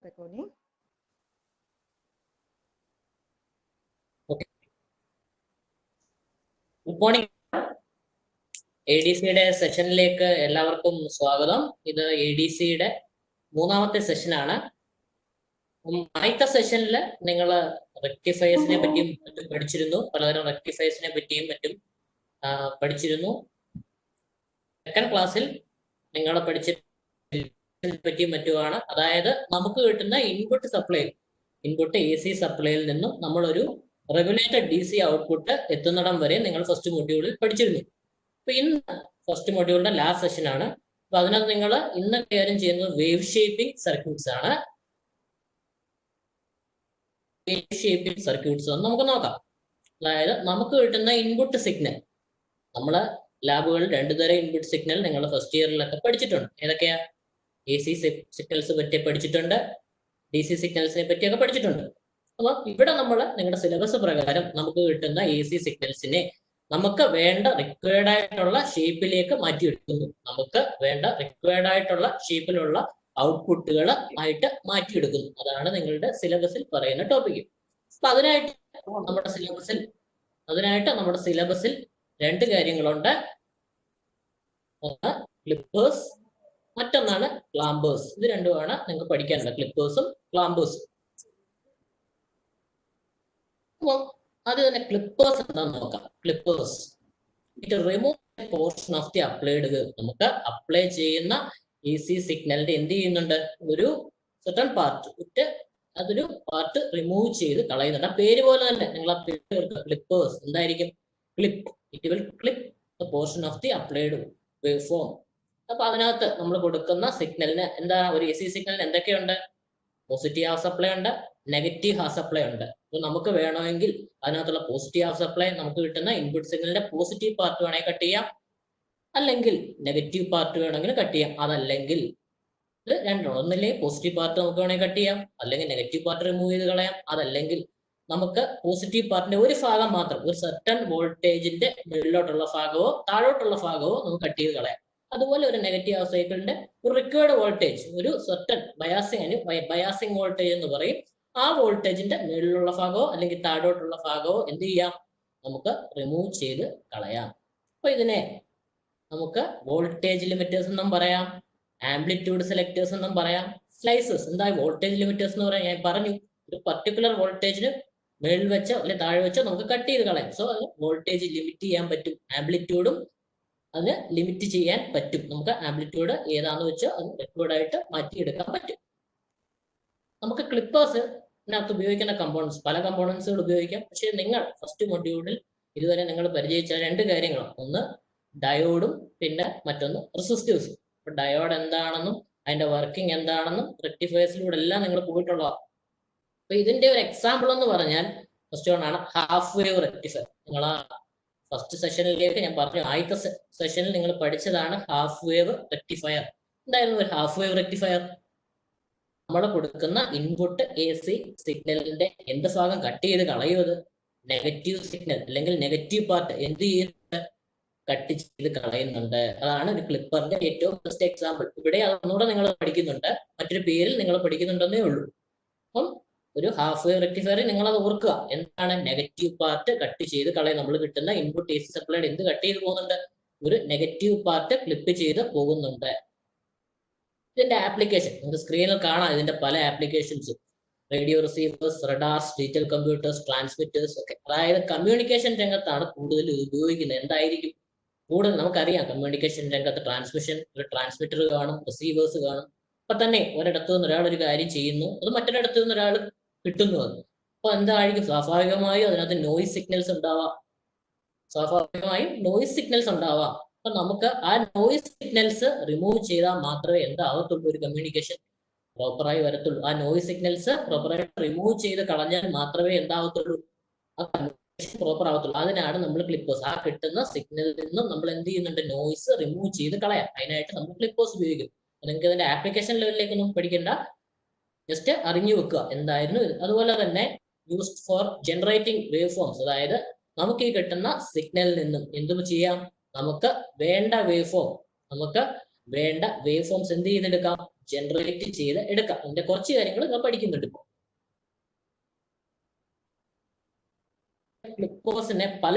recording. Okay. Good morning. ADCയുടെ സെഷനിലേക്ക് എല്ലാവർക്കും സ്വാഗതം. ഇത് ADCയുടെ മൂന്നാമത്തെ സെഷനാണ്. ആദ്യത്തെ സെഷനിൽ നിങ്ങൾ റെക്ടിഫയേഴ്സിനെ പറ്റിയും മറ്റും പഠിച്ചിരുന്നു. പലതരം റെക്ടിഫയേഴ്സിനെ പറ്റിയും മറ്റും പഠിച്ചിരുന്നു. സെക്കൻഡ് ക്ലാസ്സിൽ നിങ്ങൾ പഠിച്ചതിനെ പറ്റിയും മറ്റുമാണ്. അതായത് നമുക്ക് കിട്ടുന്ന ഇൻപുട്ട് സപ്ലൈ, ഇൻപുട്ട് AC സപ്ലൈയിൽ നിന്നും നമ്മളൊരു റെഗുലേറ്റഡ് DC ഔട്ട്പുട്ട് എത്തുന്നിടം വരെ നിങ്ങൾ ഫസ്റ്റ് മൊഡ്യൂളിൽ പഠിച്ചിരുന്നു. അപ്പൊ ഇന്ന് ഫസ്റ്റ് മൊഡ്യൂളിന്റെ ലാസ്റ്റ് സെഷൻ ആണ്. അപ്പൊ അതിനകത്ത് നിങ്ങൾ ഇന്ന് കൈകാര്യം ചെയ്യുന്നത് വേവ് ഷേപ്പിംഗ് സർക്യൂട്ട്സ് ആണ്. വേവ് ഷേപ്പിംഗ് സർക്യൂട്ട്സ് നമുക്ക് നോക്കാം. അതായത് നമുക്ക് കിട്ടുന്ന ഇൻപുട്ട് സിഗ്നൽ, നമ്മള് ലാബുകളിൽ രണ്ടു തരം ഇൻപുട്ട് സിഗ്നൽ നിങ്ങൾ ഫസ്റ്റ് ഇയറിലൊക്കെ പഠിച്ചിട്ടുണ്ട്. ഏതൊക്കെയാ? AC സിഗ്നൽസ് പറ്റി പഠിച്ചിട്ടുണ്ട്, DC സിഗ്നൽസിനെ പറ്റിയൊക്കെ പഠിച്ചിട്ടുണ്ട്. അപ്പൊ ഇവിടെ നമ്മൾ നിങ്ങളുടെ സിലബസ് പ്രകാരം നമുക്ക് കിട്ടുന്ന AC സിഗ്നൽസിനെ നമുക്ക് വേണ്ട റിക്വയർഡ് ആയിട്ടുള്ള ഷേപ്പിലേക്ക് മാറ്റിയെടുക്കുന്നു. നമുക്ക് വേണ്ട റിക്വയർഡ് ആയിട്ടുള്ള ഷേപ്പിലുള്ള ഔട്ട്പുട്ടുകൾ ആയിട്ട് മാറ്റിയെടുക്കുന്നു. അതാണ് നിങ്ങളുടെ സിലബസിൽ പറയുന്ന ടോപ്പിക്. അപ്പൊ അതിനായിട്ട് നമ്മുടെ സിലബസിൽ രണ്ട് കാര്യങ്ങളുണ്ട്. ഒന്ന് ക്ലിപ്പേഴ്സ്, മറ്റൊന്നാണ് ക്ലാമ്പേഴ്സ്. ഇത് രണ്ടുമാണ് നിങ്ങൾക്ക് പഠിക്കാനുള്ളത്, ക്ലിപ്പേഴ്സും ക്ലാമ്പേഴ്സും. അത് തന്നെ ക്ലിപ്പേഴ്സ് എന്താണെന്ന് നോക്കാം. Clippers it remove portion of the applied wave. നമുക്ക് അപ്ലൈ ചെയ്യുന്ന AC സിഗ്നലിന്റെ എന്ത് ചെയ്യുന്നുണ്ട്? ഒരു സെർട്ടൺ പാർട്ട്, അതൊരു പാർട്ട് റിമൂവ് ചെയ്ത് കളയുന്നുണ്ട്. ആ പേര് പോലെ തന്നെ നിങ്ങൾ ആ പേര് ക്ലിപ്പേഴ്സ് എന്തായിരിക്കും? Clip. It will clip the portion of the applied wave form. അപ്പൊ അതിനകത്ത് നമ്മൾ കൊടുക്കുന്ന സിഗ്നലിന് എന്താ, ഒരു AC സിഗ്നലിന് എന്തൊക്കെയുണ്ട്? പോസിറ്റീവ് ഹാഫ് സപ്ലൈ ഉണ്ട്, നെഗറ്റീവ് ഹാഫ് സപ്ലൈ ഉണ്ട്. അപ്പൊ നമുക്ക് വേണമെങ്കിൽ അതിനകത്തുള്ള പോസിറ്റീവ് ഹാഫ് സപ്ലൈ നമുക്ക് കിട്ടുന്ന ഇൻപുട്ട് സിഗ്നലിന്റെ പോസിറ്റീവ് പാർട്ട് വേണമെങ്കിൽ കട്ട് ചെയ്യാം, അല്ലെങ്കിൽ നെഗറ്റീവ് പാർട്ട് വേണമെങ്കിൽ കട്ട് ചെയ്യാം. അതല്ലെങ്കിൽ ഇത് രണ്ടും, ഒന്നില്ലേ പോസിറ്റീവ് പാർട്ട് നമുക്ക് വേണമെങ്കിൽ കട്ട് ചെയ്യാം, അല്ലെങ്കിൽ നെഗറ്റീവ് പാർട്ട് റിമൂവ് ചെയ്ത് കളയാം. അതല്ലെങ്കിൽ നമുക്ക് പോസിറ്റീവ് പാർട്ടിന്റെ ഒരു ഭാഗം മാത്രം, ഒരു സർട്ടൺ വോൾട്ടേജിന്റെ മുകളിലോട്ടുള്ള ഭാഗമോ താഴോട്ടുള്ള ഭാഗമോ നമുക്ക് കട്ട് ചെയ്ത് കളയാം. അതുപോലെ ഒരു നെഗറ്റീവ് ഹാഫ് സൈക്കിളിന്റെ ഒരു റിക്വയർഡ് വോൾട്ടേജ്, ഒരു സർട്ടൺ ബയാസിങ് വോൾട്ടേജ് എന്ന് പറയും, ആ വോൾട്ടേജിന്റെ മുകളിലുള്ള ഭാഗമോ അല്ലെങ്കിൽ താഴോട്ടുള്ള ഭാഗമോ എന്ത് ചെയ്യാം? നമുക്ക് റിമൂവ് ചെയ്ത് കളയാം. അപ്പൊ ഇതിനെ നമുക്ക് വോൾട്ടേജ് ലിമിറ്റേഴ്സ് എന്നും പറയാം, ആംപ്ലിറ്റ്യൂഡ് സെലക്ടേഴ്സ് എന്നും പറയാം, സ്ലൈസസ്. എന്താ വോൾട്ടേജ് ലിമിറ്റേഴ്സ് എന്ന് പറയാം? ഞാൻ പറഞ്ഞു, ഒരു പർട്ടിക്കുലർ വോൾട്ടേജിന് മേളിൽ വെച്ചോ അല്ലെങ്കിൽ താഴെ വെച്ചോ നമുക്ക് കട്ട് ചെയ്ത് കളയാം. സോ അത് വോൾട്ടേജ് ലിമിറ്റ് ചെയ്യാൻ പറ്റും. ആംപ്ലിറ്റ്യൂഡും അതിന് ലിമിറ്റ് ചെയ്യാൻ പറ്റും. നമുക്ക് ആംപ്ലിറ്റ്യൂഡ് ഏതാണെന്ന് വെച്ചോ അത് റിക്വയർഡ് ആയിട്ട് മാറ്റിയെടുക്കാൻ പറ്റും. നമുക്ക് ക്ലിപ്പേഴ്സിനകത്ത് ഉപയോഗിക്കുന്ന കമ്പോണൻസ്, പല കമ്പോണൻസുകൾ ഉപയോഗിക്കാം. പക്ഷേ നിങ്ങൾ ഫസ്റ്റ് മൊഡ്യൂളിൽ ഇതുവരെ നിങ്ങൾ പരിചയിച്ച രണ്ട് കാര്യങ്ങളാണ്. ഒന്ന് ഡയോഡും പിന്നെ മറ്റൊന്ന് റെസിസ്റ്റേഴ്സും. അപ്പൊ ഡയോഡ് എന്താണെന്നും അതിന്റെ വർക്കിംഗ് എന്താണെന്നും റെക്ടിഫയേഴ്സിലൂടെ എല്ലാം നിങ്ങൾ പോയിട്ടുള്ളതാണ്. അപ്പൊ ഇതിന്റെ ഒരു എക്സാമ്പിൾ എന്ന് പറഞ്ഞാൽ ഫസ്റ്റ് വൺ ആണ് ഹാഫ് വേവ് റെക്ടിഫയർ. നിങ്ങൾ ആ ഫസ്റ്റ് സെഷനിലേക്ക് ഞാൻ പറഞ്ഞു, ആദ്യത്തെ സെഷനിൽ നിങ്ങൾ പഠിച്ചതാണ് ഹാഫ് വേവ് റെക്ടിഫയർ. എന്തായിരുന്നു ഒരു ഹാഫ് വേവ് റെക്ടിഫയർ? നമ്മൾ കൊടുക്കുന്ന ഇൻപുട്ട് AC സിഗ്നലിന്റെ എന്ത് ഭാഗം കട്ട് ചെയ്ത് കളയുന്നത്? നെഗറ്റീവ് സിഗ്നൽ അല്ലെങ്കിൽ നെഗറ്റീവ് പാർട്ട് എന്ത് ചെയ്യുന്നുണ്ട്? കട്ട് ചെയ്ത് കളയുന്നുണ്ട്. അതാണ് ഒരു ക്ലിപ്പറിന്റെ ഏറ്റവും ബെസ്റ്റ് എക്സാമ്പിൾ. ഇവിടെ അതൊന്നുകൂടെ നിങ്ങൾ പഠിക്കുന്നുണ്ട്, മറ്റൊരു പേരിൽ നിങ്ങൾ പഠിക്കുന്നുണ്ടെന്നേ ഉള്ളൂ. അപ്പം ഒരു ഹാഫ് വേവ് റെക്ടിഫയർ നിങ്ങൾ അത് ഓർക്കുക, എന്താണ്? നെഗറ്റീവ് പാർട്ട് കട്ട് ചെയ്ത് കളയും. നമ്മൾ കിട്ടുന്ന ഇൻപുട്ട് AC സപ്ലൈഡ് എന്ത് കട്ട് ചെയ്ത് പോകുന്നുണ്ട്? ഒരു നെഗറ്റീവ് പാർട്ട് ക്ലിപ്പ് ചെയ്ത് പോകുന്നുണ്ട്. ഇതിന്റെ ആപ്ലിക്കേഷൻ നിങ്ങൾക്ക് സ്ക്രീനിൽ കാണാം. ഇതിന്റെ പല ആപ്ലിക്കേഷൻസും, radio receivers, radars, digital computers, transmitters ഒക്കെ. അതായത് കമ്മ്യൂണിക്കേഷൻ രംഗത്താണ് കൂടുതൽ ഉപയോഗിക്കുന്നത്. എന്തായിരിക്കും കൂടുതൽ? നമുക്കറിയാം കമ്മ്യൂണിക്കേഷൻ രംഗത്ത് ട്രാൻസ്മിഷൻ, ഒരു ട്രാൻസ്മിറ്റർ കാണും, റിസീവേഴ്സ് കാണും. അപ്പൊ തന്നെ ഒരിടത്തു നിന്ന് ഒരാൾ ഒരു കാര്യം ചെയ്യുന്നു, അത് മറ്റൊരിടത്തു നിന്ന് ഒരാൾ കിട്ടുന്നു. അത് അപ്പൊ എന്തായിരിക്കും? സ്വാഭാവികമായും അതിനകത്ത് നോയിസ് സിഗ്നൽസ് ഉണ്ടാവാം. അപ്പൊ നമുക്ക് ആ നോയിസ് സിഗ്നൽസ് റിമൂവ് ചെയ്താൽ മാത്രമേ എന്താവത്തുള്ളൂ? ഒരു കമ്മ്യൂണിക്കേഷൻ പ്രോപ്പറായി വരത്തുള്ളൂ. ആ നോയിസ് സിഗ്നൽസ് പ്രോപ്പറായിട്ട് റിമൂവ് ചെയ്ത് കളഞ്ഞാൽ മാത്രമേ എന്താവത്തുള്ളൂ? ആ കമ്മ്യൂണിക്കേഷൻ പ്രോപ്പർ ആവത്തുള്ളൂ. അതിനാണ് നമ്മൾ ക്ലിപ്പേഴ്സ്, ആ കിട്ടുന്ന സിഗ്നലിൽ നിന്നും നമ്മൾ എന്ത് ചെയ്യുന്നുണ്ട്? നോയിസ് റിമൂവ് ചെയ്ത് കളയാം. അതിനായിട്ട് നമ്മൾ ക്ലിപ്പേഴ്സ് ഉപയോഗിക്കും. നിങ്ങൾക്ക് അതിന്റെ ആപ്ലിക്കേഷൻ ലെവലിലേക്കൊന്നും പഠിക്കേണ്ട, ജസ്റ്റ് അറിഞ്ഞു വെക്കുക എന്തായിരുന്നു. അതുപോലെ തന്നെ used for generating wave forms. അതായത് നമുക്ക് ഈ കിട്ടുന്ന സിഗ്നലിൽ നിന്നും എന്തും ചെയ്യാം? നമുക്ക് വേണ്ട വേവ് ഫോംസ് എന്ത് ചെയ്തെടുക്കാം? ജനറേറ്റ് ചെയ്ത് എടുക്കാം. അതിന്റെ കുറച്ച് കാര്യങ്ങൾ ഞാൻ പഠിക്കുന്നുണ്ട് ഇപ്പോൾ. ക്ലിപ്പേഴ്സിനെ പല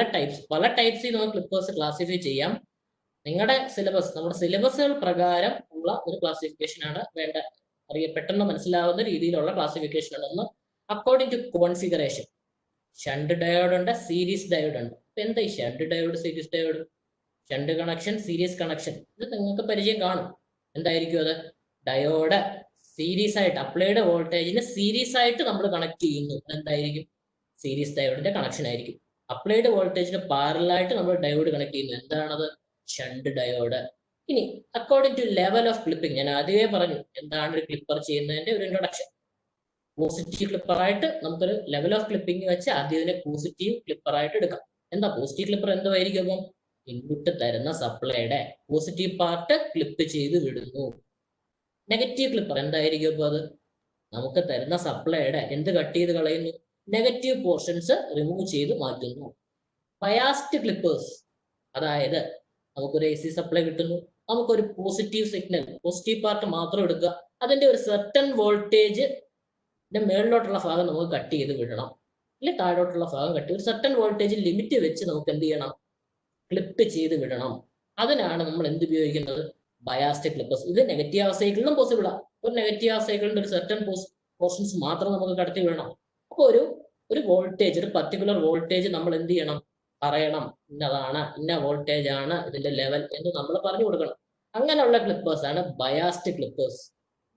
ടൈപ്സിൽ നമുക്ക് ക്ലിപ്പേഴ്സ് ക്ലാസിഫൈ ചെയ്യാം. നിങ്ങളുടെ സിലബസ്, നമ്മുടെ സിലബസുകൾ പ്രകാരം ഉള്ള ഒരു ക്ലാസിഫിക്കേഷൻ ആണ് വേണ്ട. പെട്ടെന്ന് മനസ്സിലാവുന്ന രീതിയിലുള്ള ക്ലാസിഫിക്കേഷൻ ആണ്. ഒന്ന് according to configuration. Shunt diode ഉണ്ട്, സീരീസ് ഡയോഡ് ഉണ്ട്. അപ്പൊ എന്താ ഈ shunt diode, series diode? Shunt connection, series connection, ഇത് നിങ്ങൾക്ക് പരിചയം കാണും. എന്തായിരിക്കും അത്? ഡയോഡ് സീരീസ് ആയിട്ട് അപ്ലൈഡ് വോൾട്ടേജിന് സീരീസ് ആയിട്ട് നമ്മൾ കണക്ട് ചെയ്യുന്നു. എന്തായിരിക്കും? സീരീസ് ഡയോഡിന്റെ കണക്ഷൻ ആയിരിക്കും. അപ്ലൈഡ് വോൾട്ടേജിന് പാരലായിട്ട് നമ്മൾ ഡയോഡ് കണക്ട് ചെയ്യുന്നു. എന്താണത്? Shunt diode. ഇനി according to level of clipping, ഞാൻ ആദ്യമേ പറഞ്ഞു എന്താണ് ഒരു ക്ലിപ്പർ ചെയ്യുന്നതിന്റെ ഒരു ഇൻട്രൊഡക്ഷൻ. പോസിറ്റീവ് ക്ലിപ്പറായിട്ട് നമുക്കൊരു ലെവൽ ഓഫ് ക്ലിപ്പിംഗ് വെച്ച് ആദ്യം ഇതിനെ പോസിറ്റീവ് ക്ലിപ്പറായിട്ട് എടുക്കാം. എന്താ പോസിറ്റീവ് ക്ലിപ്പർ? എന്തായിരിക്കും? അപ്പം ഇൻപുട്ട് തരുന്ന സപ്ലൈയുടെ പോസിറ്റീവ് പാർട്ട് ക്ലിപ്പ് ചെയ്ത് വിടുന്നു. നെഗറ്റീവ് ക്ലിപ്പർ എന്തായിരിക്കും? അപ്പൊ അത് നമുക്ക് തരുന്ന സപ്ലൈയുടെ എന്ത് കട്ട് ചെയ്ത് കളയുന്നു? നെഗറ്റീവ് പോർഷൻസ് റിമൂവ് ചെയ്ത് മാറ്റുന്നു. ബയാസ്ഡ് ക്ലിപ്പേഴ്സ്, അതായത് നമുക്കൊരു AC സപ്ലൈ കിട്ടുന്നു, നമുക്കൊരു പോസിറ്റീവ് സിഗ്നൽ, പോസിറ്റീവ് പാർട്ട് മാത്രം എടുക്കുക, അതിന്റെ ഒരു സർട്ടൻ വോൾട്ടേജ് മേളിലോട്ടുള്ള ഭാഗം നമുക്ക് കട്ട് ചെയ്ത് വിടണം, അല്ലെങ്കിൽ താഴോട്ടുള്ള ഭാഗം കട്ട് ഒരു സർട്ടൻ വോൾട്ടേജ് ലിമിറ്റ് വെച്ച് നമുക്ക് എന്ത് ചെയ്യണം? ക്ലിപ്പ് ചെയ്ത് വിടണം. അതിനാണ് നമ്മൾ എന്ത് ഉപയോഗിക്കുന്നത്? Biased clippers. ഇത് നെഗറ്റീവ് ഹാഫ് സൈക്കിളിലും പോസിബിൾ ആണ്. ഒരു നെഗറ്റീവ് ഹാഫ് സൈക്കിളിന്റെ ഒരു സർട്ടൻ പോർഷൻസ് മാത്രം നമുക്ക് കടത്തി വിടണം. അപ്പോൾ ഒരു വോൾട്ടേജ്, ഒരു പർട്ടിക്കുലർ വോൾട്ടേജ് നമ്മൾ എന്ത് ചെയ്യണം? പറയണം, ഇന്നതാണ്, ഇന്ന വോൾട്ടേജ് ആണ് ഇതിന്റെ ലെവൽ എന്ന് നമ്മൾ പറഞ്ഞു കൊടുക്കണം. അങ്ങനെയുള്ള ക്ലിപ്പേഴ്സ് ആണ് ബയാസ്ഡ് ക്ലിപ്പേഴ്സ്.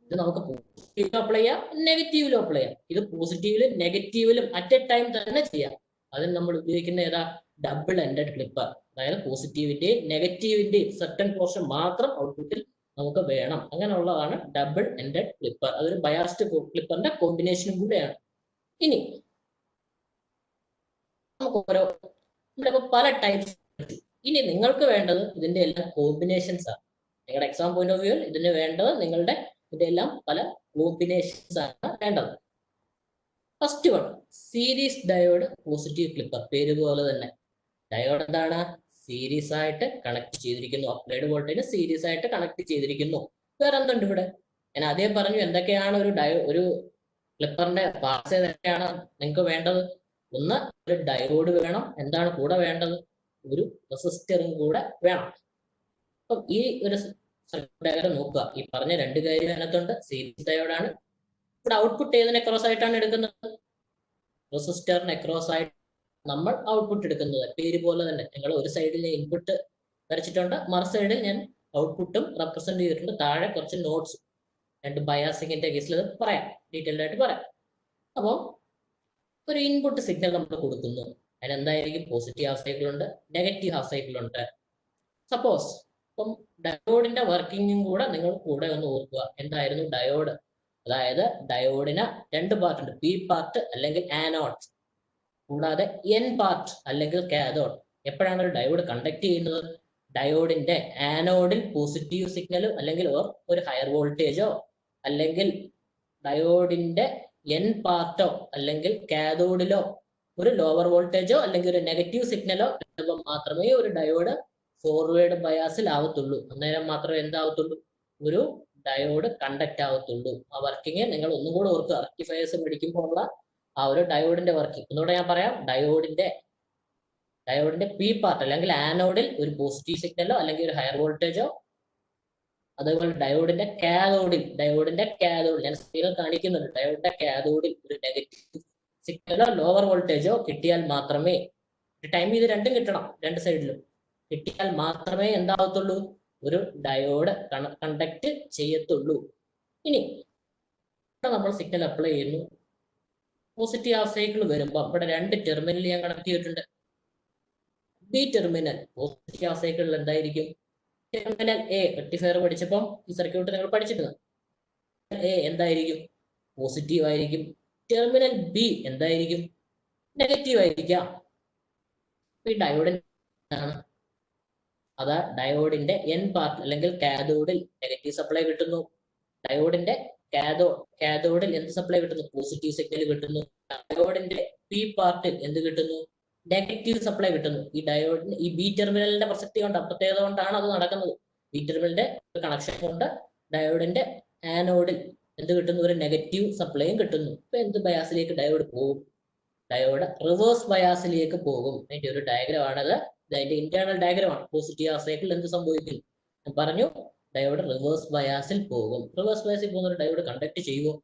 ഇത് നമുക്ക് പോസിറ്റീവിലും അപ്ലൈ ചെയ്യാം, നെഗറ്റീവിലും അപ്ലൈ ചെയ്യാം. ഇത് പോസിറ്റീവിലും നെഗറ്റീവിലും അറ്റ് എ ടൈം തന്നെ ചെയ്യാം. അതിന് നമ്മൾ ഉപയോഗിക്കുന്ന ഏതാ? Double ended clipper. അതായത് പോസിറ്റീവിന്റെയും നെഗറ്റീവിന്റെയും സർട്ടൻ പോർഷൻ മാത്രം ഔട്ട്പുട്ടിൽ നമുക്ക് വേണം. അങ്ങനെയുള്ളതാണ് ഡബിൾ എൻഡഡ് ക്ലിപ്പർ. അതൊരു ബയാസ്ഡ് ക്ലിപ്പറിന്റെ കോമ്പിനേഷനും കൂടെയാണ്. ഇനി നമുക്ക് ഇവിടെ പല ടൈപ്സ്. ഇനി നിങ്ങൾക്ക് വേണ്ടത് ഇതിന്റെ എല്ലാം കോമ്പിനേഷൻസ് ആണ്. നിങ്ങളുടെ എക്സാം പോയിന്റ് ഓഫ് വ്യൂവിൽ ഇതിന് വേണ്ടത് നിങ്ങളുടെ ഇതിന്റെ എല്ലാം പല കോമ്പിനേഷൻസ് ആണ് വേണ്ടത്. First one, series diode positive clipper. പേര് പോലെ തന്നെ ഡയോഡ് എന്താണ്? സീരീസ് ആയിട്ട് കണക്ട് ചെയ്തിരിക്കുന്നു. അപ്ലൈഡ് വോൾട്ടേജ് സീരീസ് ആയിട്ട് കണക്ട് ചെയ്തിരിക്കുന്നു. വേറെ എന്തുണ്ട് ഇവിടെ? ഞാൻ ആദ്യം പറഞ്ഞു എന്തൊക്കെയാണ് ഒരു ക്ലിപ്പറിന്റെ പാർട്സ് ഏതൊക്കെയാണ് നിങ്ങൾക്ക് വേണ്ടത്. ഒന്ന്, ഒരു ഡയോഡ് വേണം. എന്താണ് കൂടെ വേണ്ടത്? ഒരു റെസിസ്റ്ററും കൂടെ വേണം. അപ്പം ഈ ഒരു സർക്യൂട്ട് ഡയഗ്രം നോക്കുക. ഈ പറഞ്ഞ രണ്ട് കാര്യം അതിനകത്തുണ്ട്. സീരീസ് ഡയോഡാണ്. ഇവിടെ ഔട്ട്പുട്ട് ഏതിനെ ക്രോസ് ആയിട്ടാണ് എടുക്കുന്നത്? റെസിസ്റ്ററിനെ ക്രോസ് ആയിട്ട് നമ്മൾ ഔട്ട്പുട്ട് എടുക്കുന്നത്. പേര് പോലെ തന്നെ നിങ്ങൾ ഒരു സൈഡിൽ ഇൻപുട്ട് വരച്ചിട്ടുണ്ട്, മറു സൈഡിൽ ഞാൻ ഔട്ട്പുട്ടും റെപ്രസെന്റ് ചെയ്തിട്ടുണ്ട്. താഴെ കുറച്ച് നോട്ട്സ്, രണ്ട് ബയാസിങ്ങിന്റെ കേസിൽ പറയാം, ഡീറ്റെയിൽഡ് ആയിട്ട് പറയാം. അപ്പോൾ ഒരു ഇൻപുട്ട് സിഗ്നൽ നമ്മൾ കൊടുക്കുന്നു. അതിനെന്തായിരിക്കും? പോസിറ്റീവ് ഹാഫ് സൈക്കിൾ ഉണ്ട്, നെഗറ്റീവ് ഹാഫ് സൈക്കിൾ ഉണ്ട്. സപ്പോസ് ഇപ്പം ഡയോഡിന്റെ വർക്കിങ്ങും കൂടെ നിങ്ങൾ കൂടെ ഒന്ന് ഓർക്കുക. എന്തായിരുന്നു ഡയോഡ്? അതായത് ഡയോഡിന് രണ്ട് പാർട്ട് ഉണ്ട്, പി പാർട്ട് അല്ലെങ്കിൽ ആനോഡ്, കൂടാതെ എൻ പാർട്ട് അല്ലെങ്കിൽ കാഥോഡ്. എപ്പോഴാണ് ഒരു ഡയോഡ് കണ്ടക്ട് ചെയ്യുന്നത്? ഡയോഡിന്റെ ആനോഡിൽ പോസിറ്റീവ് സിഗ്നലോ അല്ലെങ്കിൽ ഒരു ഹയർ വോൾട്ടേജോ, അല്ലെങ്കിൽ ഡയോഡിന്റെ എൻ പാർട്ടോ അല്ലെങ്കിൽ കാഥോഡിലോ ഒരു ലോവർ വോൾട്ടേജോ അല്ലെങ്കിൽ ഒരു നെഗറ്റീവ് സിഗ്നലോ മാത്രമേ ഒരു ഡയോഡ് ഫോർവേഡ് ബയാസിൽ ആവത്തുള്ളൂ. അന്നേരം മാത്രമേ എന്താവത്തുള്ളൂ? ഒരു ഡയോഡ് കണ്ടക്ട് ആവത്തുള്ളൂ. ആ വർക്കിംഗ് നിങ്ങൾ ഒന്നും കൂടെ ഓർക്കുക. റെക്ടിഫയേഴ്സ് പഠിക്കുമ്പോൾ ഉള്ള ആ ഒരു ഡയോഡിന്റെ വർക്കിംഗ് ഒന്നുകൂടെ ഞാൻ പറയാം. ഡയോഡിന്റെ പി പാർട്ട് അല്ലെങ്കിൽ ആനോഡിൽ ഒരു പോസിറ്റീവ് സിഗ്നലോ അല്ലെങ്കിൽ ഒരു ഹയർ വോൾട്ടേജോ, അതേപോലെ ഡയോഡിന്റെ കാഥോഡിൽ ഞാൻ സ്ക്രീനിൽ കാണിക്കുന്നുണ്ട്. ഡയോഡിന്റെ കാഥോഡിൽ ഒരു നെഗറ്റീവ് സിഗ്നലോ ലോവർ വോൾട്ടേജോ കിട്ടിയാൽ മാത്രമേ, ടൈം ഇത് രണ്ടും കിട്ടണം, രണ്ട് സൈഡിലും കിട്ടിയാൽ മാത്രമേ എന്താവത്തുള്ളൂ? ഒരു ഡയോഡ് കണ്ടക്ട് ചെയ്യത്തുള്ളൂ. ഇനി നമ്മൾ സിഗ്നൽ അപ്ലൈ ചെയ്യുന്നു. പോസിറ്റീവ് ഹാഫ് സൈക്കിൾ വരുമ്പോൾ ഇവിടെ രണ്ട് ടെർമിനൽ ഞാൻ കണക്ട് ചെയ്തിട്ടുണ്ട്. ബി ടെർമിനൽ പോസിറ്റീവ് ഹാഫ് സൈക്കിളിൽ എന്തായിരിക്കും? ടെർമിനൽ എ, റെക്ടിഫയർ പഠിച്ചപ്പം ഈ സർക്യൂട്ട് നിങ്ങൾ പഠിച്ചിട്ടുണ്ട്. എ എന്തായിരിക്കും? പോസിറ്റീവ് ആയിരിക്കും. ടെർമിനൽ ബി എന്തായിരിക്കും? നെഗറ്റീവ് ആയിരിക്കാം. ഈ ഡയോഡിൻ അതാ ഡയോഡിന്റെ എൻ പാർട്ട് അല്ലെങ്കിൽ കാഥോഡിൽ നെഗറ്റീവ് സപ്ലൈ കിട്ടുന്നു. ഡയോഡിന്റെ കാഥോഡിൽ എന്ത് സപ്ലൈ കിട്ടുന്നു? പോസിറ്റീവ് സിഗ്നൽ കിട്ടുന്നു. ഡയോഡിന്റെ പി പാർട്ടിൽ എന്ത് കിട്ടുന്നു? നെഗറ്റീവ് സപ്ലൈ കിട്ടുന്നു. ഈ ഡയോഡിന് ഈ ബി ടെർമിനലിന്റെ പ്രസക്തി കൊണ്ട്, പ്രത്യേകത കൊണ്ടാണ് അത് നടക്കുന്നത്. ബി ടെർമിനലിന്റെ കണക്ഷൻ കൊണ്ട് ഡയോഡിന്റെ ആനോഡിൽ എന്ത് കിട്ടുന്നു? ഒരു നെഗറ്റീവ് സപ്ലൈയും കിട്ടുന്നു. അപ്പൊ എന്ത് ബയാസിലേക്ക് ഡയോഡ് പോകും? ഡയോഡ് റിവേഴ്സ് ബയാസിലേക്ക് പോകും. അതിന്റെ ഒരു ഡയഗ്രാം ആണത്. അതിന്റെ ഇന്റേണൽ ഡയഗ്രാം ആണ്. പോസിറ്റീവ് ഹാഫ് സൈക്കിൾ എന്ത് സംഭവിക്കും? ഞാൻ പറഞ്ഞു, ഡയോഡ് റിവേഴ്സ് ബയാസിൽ പോകും. റിവേഴ്സ് ബയാസിൽ പോകുന്ന ഒരു ഡയോഡ് കണ്ടക്ട് ചെയ്യുമോ?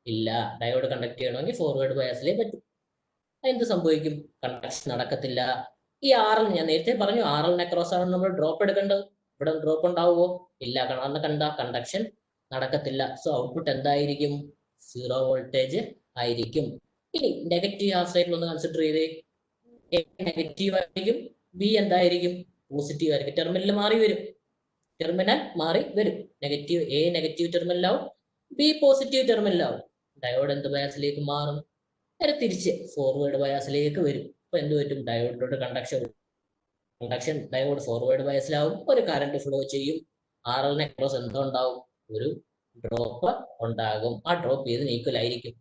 ഇല്ല. ഡയോഡ് കണ്ടക്ട് ചെയ്യണമെങ്കിൽ ഫോർവേഡ് ബയാസിലേ പറ്റും. എന്ത് സംഭവിക്കും? കണ്ടക്ഷൻ നടക്കത്തില്ല. ഈ RL ഞാൻ നേരത്തെ പറഞ്ഞു, RL അക്രോസ് ആണ് നമ്മൾ ഡ്രോപ്പ് എടുക്കേണ്ടത്. ഇവിടെ ഡ്രോപ്പ് ഉണ്ടാവുമോ? ഇല്ല. കാരണം കണ്ട കണ്ടക്ഷൻ നടക്കത്തില്ല. സോ ഔട്ട്പുട്ട് എന്തായിരിക്കും? 0 വോൾട്ടേജ് ആയിരിക്കും. ഇനി നെഗറ്റീവ് ഹാഫ് സൈക്കിൾ ഒന്ന് കൺസിഡർ ചെയ്തേ. എ നെഗറ്റീവ് ആയിരിക്കും, ബി എന്തായിരിക്കും? പോസിറ്റീവ് ആയിരിക്കും. ടെർമിനൽ മാറി വരും. ടെർമിനൽ മാറി വരും. നെഗറ്റീവ് എ നെഗറ്റീവ് ടെർമിനലാവും, ബി പോസിറ്റീവ് ടെർമിനലാവും. ഡയോഡ് എന്ത് ബയാസിലേക്ക് മാറും? നേരെ തിരിച്ച് ഫോർവേഡ് ബയാസിലേക്ക് വരും. അപ്പൊ എന്ത് പറ്റും? ഡയോഡിലോട്ട് കണ്ടക്ഷൻ ഡയോഡ് ഫോർവേഡ് ബയാസിലാവും. ഒരു കറണ്ട് ഫ്ലോ ചെയ്യും. RL അക്രോസ് എന്തോ ഉണ്ടാവും? ഒരു ഡ്രോപ്പ് ഉണ്ടാകും. ആ ഡ്രോപ്പ് ഏതിന് ഈക്വൽ ആയിരിക്കും?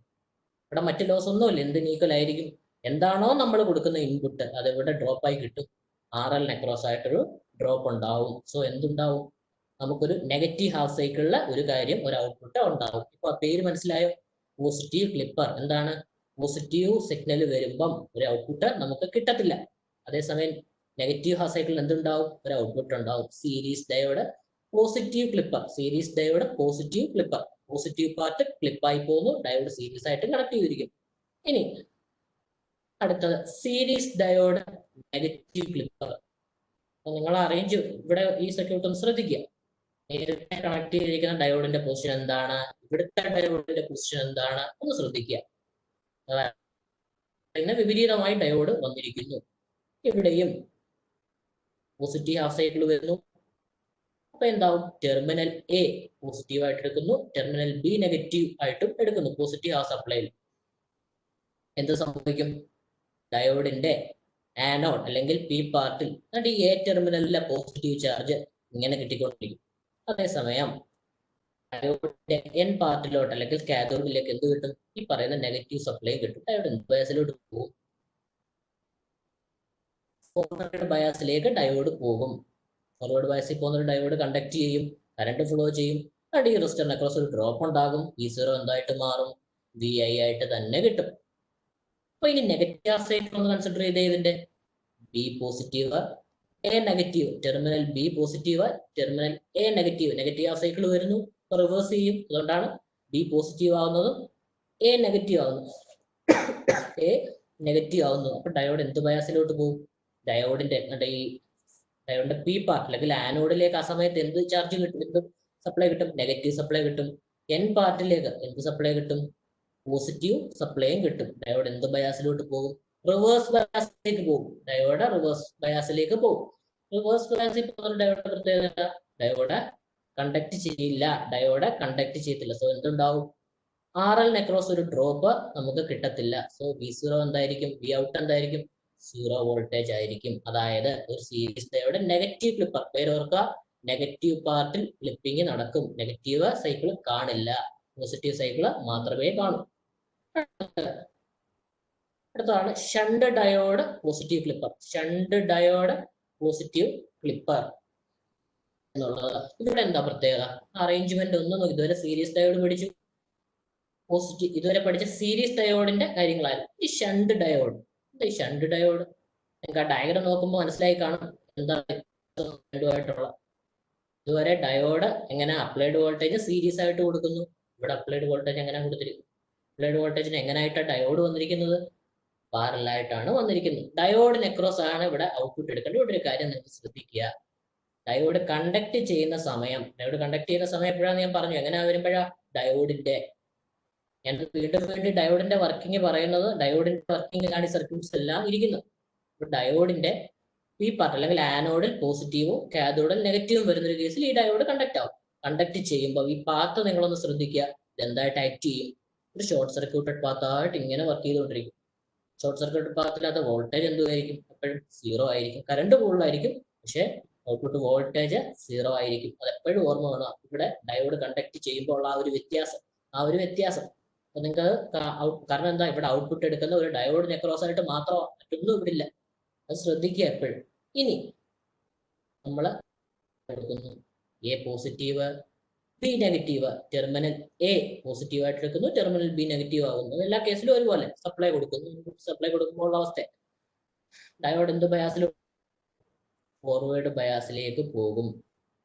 ഇവിടെ മറ്റു ലോസ് ഒന്നുമില്ല. എന്തിന് ഈക്വൽ ആയിരിക്കും? എന്താണോ നമ്മൾ കൊടുക്കുന്ന ഇൻപുട്ട് അത് ഇവിടെ ഡ്രോപ്പായി കിട്ടും. RL അക്രോസ് ആയിട്ടൊരു ഡ്രോപ്പ് ഉണ്ടാവും. സോ എന്തുണ്ടാവും? നമുക്കൊരു നെഗറ്റീവ് ഹാഫ് സൈക്കിളിലെ ഒരു കാര്യം, ഒരു ഔട്ട്പുട്ട് ഉണ്ടാവും. ഇപ്പൊ പേര് മനസ്സിലായോ? Positive clipper. എന്താണ്? പോസിറ്റീവ് സിഗ്നൽ വരുമ്പം ഒരു ഔട്ട്പുട്ട് നമുക്ക് കിട്ടത്തില്ല. അതേസമയം നെഗറ്റീവ് ഹാഫ് സൈക്കിളിൽ എന്തുണ്ടാവും? ഒരു ഔട്ട്പുട്ട് ഉണ്ടാവും. Series diode positive clipper. Series diode positive clipper. Positive part ക്ലിപ്പായി പോകുന്നു. ഡയോഡ് സീരീസ് ആയിട്ട് കണക്ട് ചെയ്തിരിക്കും. ഇനി അടുത്തത് സീരീസ് ഡയോഡ് നെഗറ്റീവ് ക്ലിപ്പർ. നിങ്ങൾ അറേഞ്ച് ഇവിടെ ഈ സർക്യൂട്ട് ഒന്ന് ശ്രദ്ധിക്കുക. നേരത്തെ കണക്ട് ചെയ്തിരിക്കുന്ന ഡയോഡിന്റെ പൊസിഷൻ എന്താണ്? ഇവിടുത്തെ ഡയോഡിന്റെ പൊസിഷൻ എന്താണ്? ഒന്ന് ശ്രദ്ധിക്കുക. വിപരീതമായി ഡയോഡ് വന്നിരിക്കുന്നു. ഇവിടെയും പോസിറ്റീവ് ഹാഫ് സൈക്കിൾ വരുന്നു. അപ്പൊ എന്താവും? ടെർമിനൽ എ പോസിറ്റീവ് ആയിട്ട് എടുക്കുന്നു, ടെർമിനൽ ബി നെഗറ്റീവ് ആയിട്ടും എടുക്കുന്നു. പോസിറ്റീവ് ഹാഫ് സപ്ലൈയിൽ എന്ത് സംഭവിക്കും? ഡയോഡിന്റെ ആനോഡ് അല്ലെങ്കിൽ പി പാർട്ടിൽ ഈ എ ടെർമിനലിലെ പോസിറ്റീവ് ചാർജ് ഇങ്ങനെ കിട്ടിക്കൊണ്ടിരിക്കും. അതേസമയം ഡയോഡിന്റെ എൻ പാർട്ടിലോട്ട് അല്ലെങ്കിൽ കാഥോഡിലേക്ക് എന്ത് കിട്ടും? ഈ പറയുന്ന നെഗറ്റീവ് സപ്ലൈ കിട്ടും. ഡയോഡ് എന്ത് ബയാസിലോട്ട് പോകും? ഫോർവേഡ് ബയാസിലേക്ക് ഡയോഡ് പോകും. ഫോർവേഡ് ബയാസിൽ പോകുന്ന ഒരു ഡയോഡ് കണ്ടക്ട് ചെയ്യും, കറണ്ട് ഫ്ലോ ചെയ്യും. ഈ റെസിസ്റ്ററിന് അക്രോസ് ഒരു ഡ്രോപ്പ് ഉണ്ടാകും. V0 എന്തായിട്ട് മാറും? VI ആയിട്ട് തന്നെ കിട്ടും. അപ്പൊ ഇനി നെഗറ്റീവ് ഹാഫ് സൈക്കിൾ ഒന്ന് കൺസിഡർ ചെയ്തേ. ഇതിന്റെ B positive, A negative, terminal B positive, terminal A negative. Negative half cycle വരുന്നു, റിവേഴ്സ് ചെയ്യും. അതുകൊണ്ടാണ് ബി പോസിറ്റീവ് ആവുന്നതും എ നെഗറ്റീവ് ആവുന്നത്. എ നെഗറ്റീവ് ആവുന്നു. അപ്പൊ ഡയോഡ് എന്ത് ബയാസിലോട്ട് പോകും? ഡയോഡിന്റെ ഈ ഡയോഡിന്റെ പി പാർട്ട് അല്ലെങ്കിൽ ആനോഡിലേക്ക് ആ സമയത്ത് എന്ത് ചാർജ് കിട്ടും? എന്ത് സപ്ലൈ കിട്ടും? നെഗറ്റീവ് സപ്ലൈ കിട്ടും. എൻ പാർട്ടിലേക്ക് എന്ത് സപ്ലൈ കിട്ടും? പോസിറ്റീവ് സപ്ലൈയും കിട്ടും. ഡയോഡ് എന്ത് ബയാസിലോട്ട് പോകും? റിവേഴ്സ് ബയാസിലേക്ക് പോകും. ഡയോഡ് റിവേഴ്സ് ബയാസിലേക്ക് പോകും. റിവേഴ്സ് ബയാസിൽ പോകുന്ന ഡയോഡ് പ്രത്യേകത, ഡയോഡ് കണ്ടക്ട് ചെയ്യില്ല. ഡയോഡ് കണ്ടക്ട് ചെയ്യത്തില്ല. സോ എന്തുണ്ടാവും? RL അക്രോസ് ഒരു ഡ്രോപ്പ് നമുക്ക് കിട്ടത്തില്ല. സോ V0 എന്തായിരിക്കും? വി ഔട്ട് എന്തായിരിക്കും? 0 വോൾട്ടേജ് ആയിരിക്കും. അതായത് ഒരു സീരീസ് ഡയോഡ് നെഗറ്റീവ് ക്ലിപ്പർ. പേരോർക്കുക, നെഗറ്റീവ് പാർട്ടിൽ ക്ലിപ്പിംഗ് നടക്കും. നെഗറ്റീവ് സൈക്കിൾ കാണില്ല, പോസിറ്റീവ് സൈക്കിൾ മാത്രമേ കാണൂ. അടുത്താണ് shunt diode positive clipper. Shunt diode positive clipper എന്നുള്ളത് ഇവിടെ എന്താ പ്രത്യേകത? അറേഞ്ച്മെന്റ് ഒന്നും ഇതുവരെ സീരീസ് ഡയോഡ് പഠിച്ചു, പോസിറ്റീവ് ഇതുവരെ പഠിച്ച സീരീസ് ഡയോഡിന്റെ കാര്യങ്ങളായിരുന്നു. ഈ ഷണ്ട് ഡയോഡ്, ഈ ഷണ്ട് ഡയോഡ് നിങ്ങൾക്ക് ആ ഡയഗ്രം നോക്കുമ്പോൾ മനസ്സിലായി കാണും എന്താണ് ആയിട്ടുള്ള. ഇതുവരെ ഡയോഡ് എങ്ങനെ അപ്ലൈഡ് വോൾട്ടേജ് സീരീസ് ആയിട്ട് കൊടുക്കുന്നു. ഇവിടെ അപ്ലൈഡ് വോൾട്ടേജ് എങ്ങനെ കൊടുത്തിരിക്കും? അപ്ലൈഡ് വോൾട്ടേജിന് എങ്ങനെയായിട്ടാണ് ഡയോഡ് വന്നിരിക്കുന്നത്? പാരലായിട്ടാണ് വന്നിരിക്കുന്നത്. ഡയോഡിന് അക്രോസ് ആണ് ഇവിടെ ഔട്ട്പുട്ട് എടുക്കേണ്ടത്. ഇവിടെ ഒരു കാര്യം നിങ്ങൾക്ക് ശ്രദ്ധിക്കുക. ഡയോഡ് കണ്ടക്ട് ചെയ്യുന്ന സമയം എപ്പോഴാന്ന് ഞാൻ പറഞ്ഞു. എങ്ങനെ വരുമ്പോഴാ? ഡയോഡിന്റെ ഞാൻ വീണ്ടും ഡയോഡിന്റെ വർക്കിംഗ് പറയുന്നത്, ഡയോഡിന്റെ വർക്കിംഗിലാണ് ഈ സർക്യൂട്ട്സ് എല്ലാം ഇരിക്കുന്നത്. ഡയോഡിന്റെ പി പാർട്ട് അല്ലെങ്കിൽ ആനോഡിൽ പോസിറ്റീവും കാഥോഡിൽ നെഗറ്റീവും വരുന്ന ഒരു കേസിൽ ഈ ഡയോഡ് കണ്ടക്ട് ആവും. കണ്ടക്ട് ചെയ്യുമ്പോൾ ഈ പാത്ത് നിങ്ങളൊന്ന് ശ്രദ്ധിക്കുക. എന്തായിട്ട് ആക്ട് ചെയ്യും? ഒരു ഷോർട്ട് സർക്യൂട്ടഡ് പാത്തായിട്ട് ഇങ്ങനെ വർക്ക് ചെയ്തുകൊണ്ടിരിക്കും. ഷോർട്ട് സർക്യൂട്ടഡ് പാത്തിലകത്ത് വോൾട്ടേജ് എന്തുമായിരിക്കും? എപ്പോഴും 0 ആയിരിക്കും. കറണ്ട് കൂടുതലായിരിക്കും, പക്ഷെ ഔട്ട്പുട്ട് വോൾട്ടേജ് 0 ആയിരിക്കും. അത് എപ്പോഴും ഓർമ്മ വേണം. ഇവിടെ ഡയോഡ് കണ്ടക്ട് ചെയ്യുമ്പോൾ ഉള്ള ആ ഒരു വ്യത്യാസം അപ്പൊ നിങ്ങൾക്ക് കാരണം എന്താ? ഇവിടെ ഔട്ട്പുട്ട് എടുക്കുന്ന ഒരു ഡയോഡ് നെക്രോസ് ആയിട്ട് മാത്രം, മറ്റൊന്നും ഇവിടെ ഇല്ല. അത് ശ്രദ്ധിക്കുക എപ്പോഴും. ഇനി നമ്മൾ എടുക്കുന്നു A positive, B negative, terminal A positive ആയിട്ട് എടുക്കുന്നു, ടെർമിനൽ ബി നെഗറ്റീവ് ആകുന്നു. എല്ലാ കേസിലും ഒരുപോലെ സപ്ലൈ കൊടുക്കുന്നു. സപ്ലൈ കൊടുക്കുമ്പോൾ ഉള്ള അവസ്ഥ ഡയോഡ് എന്ത് ബയാസിൽ ഫോർവേഡ് ബയാസിലേക്ക് പോകും.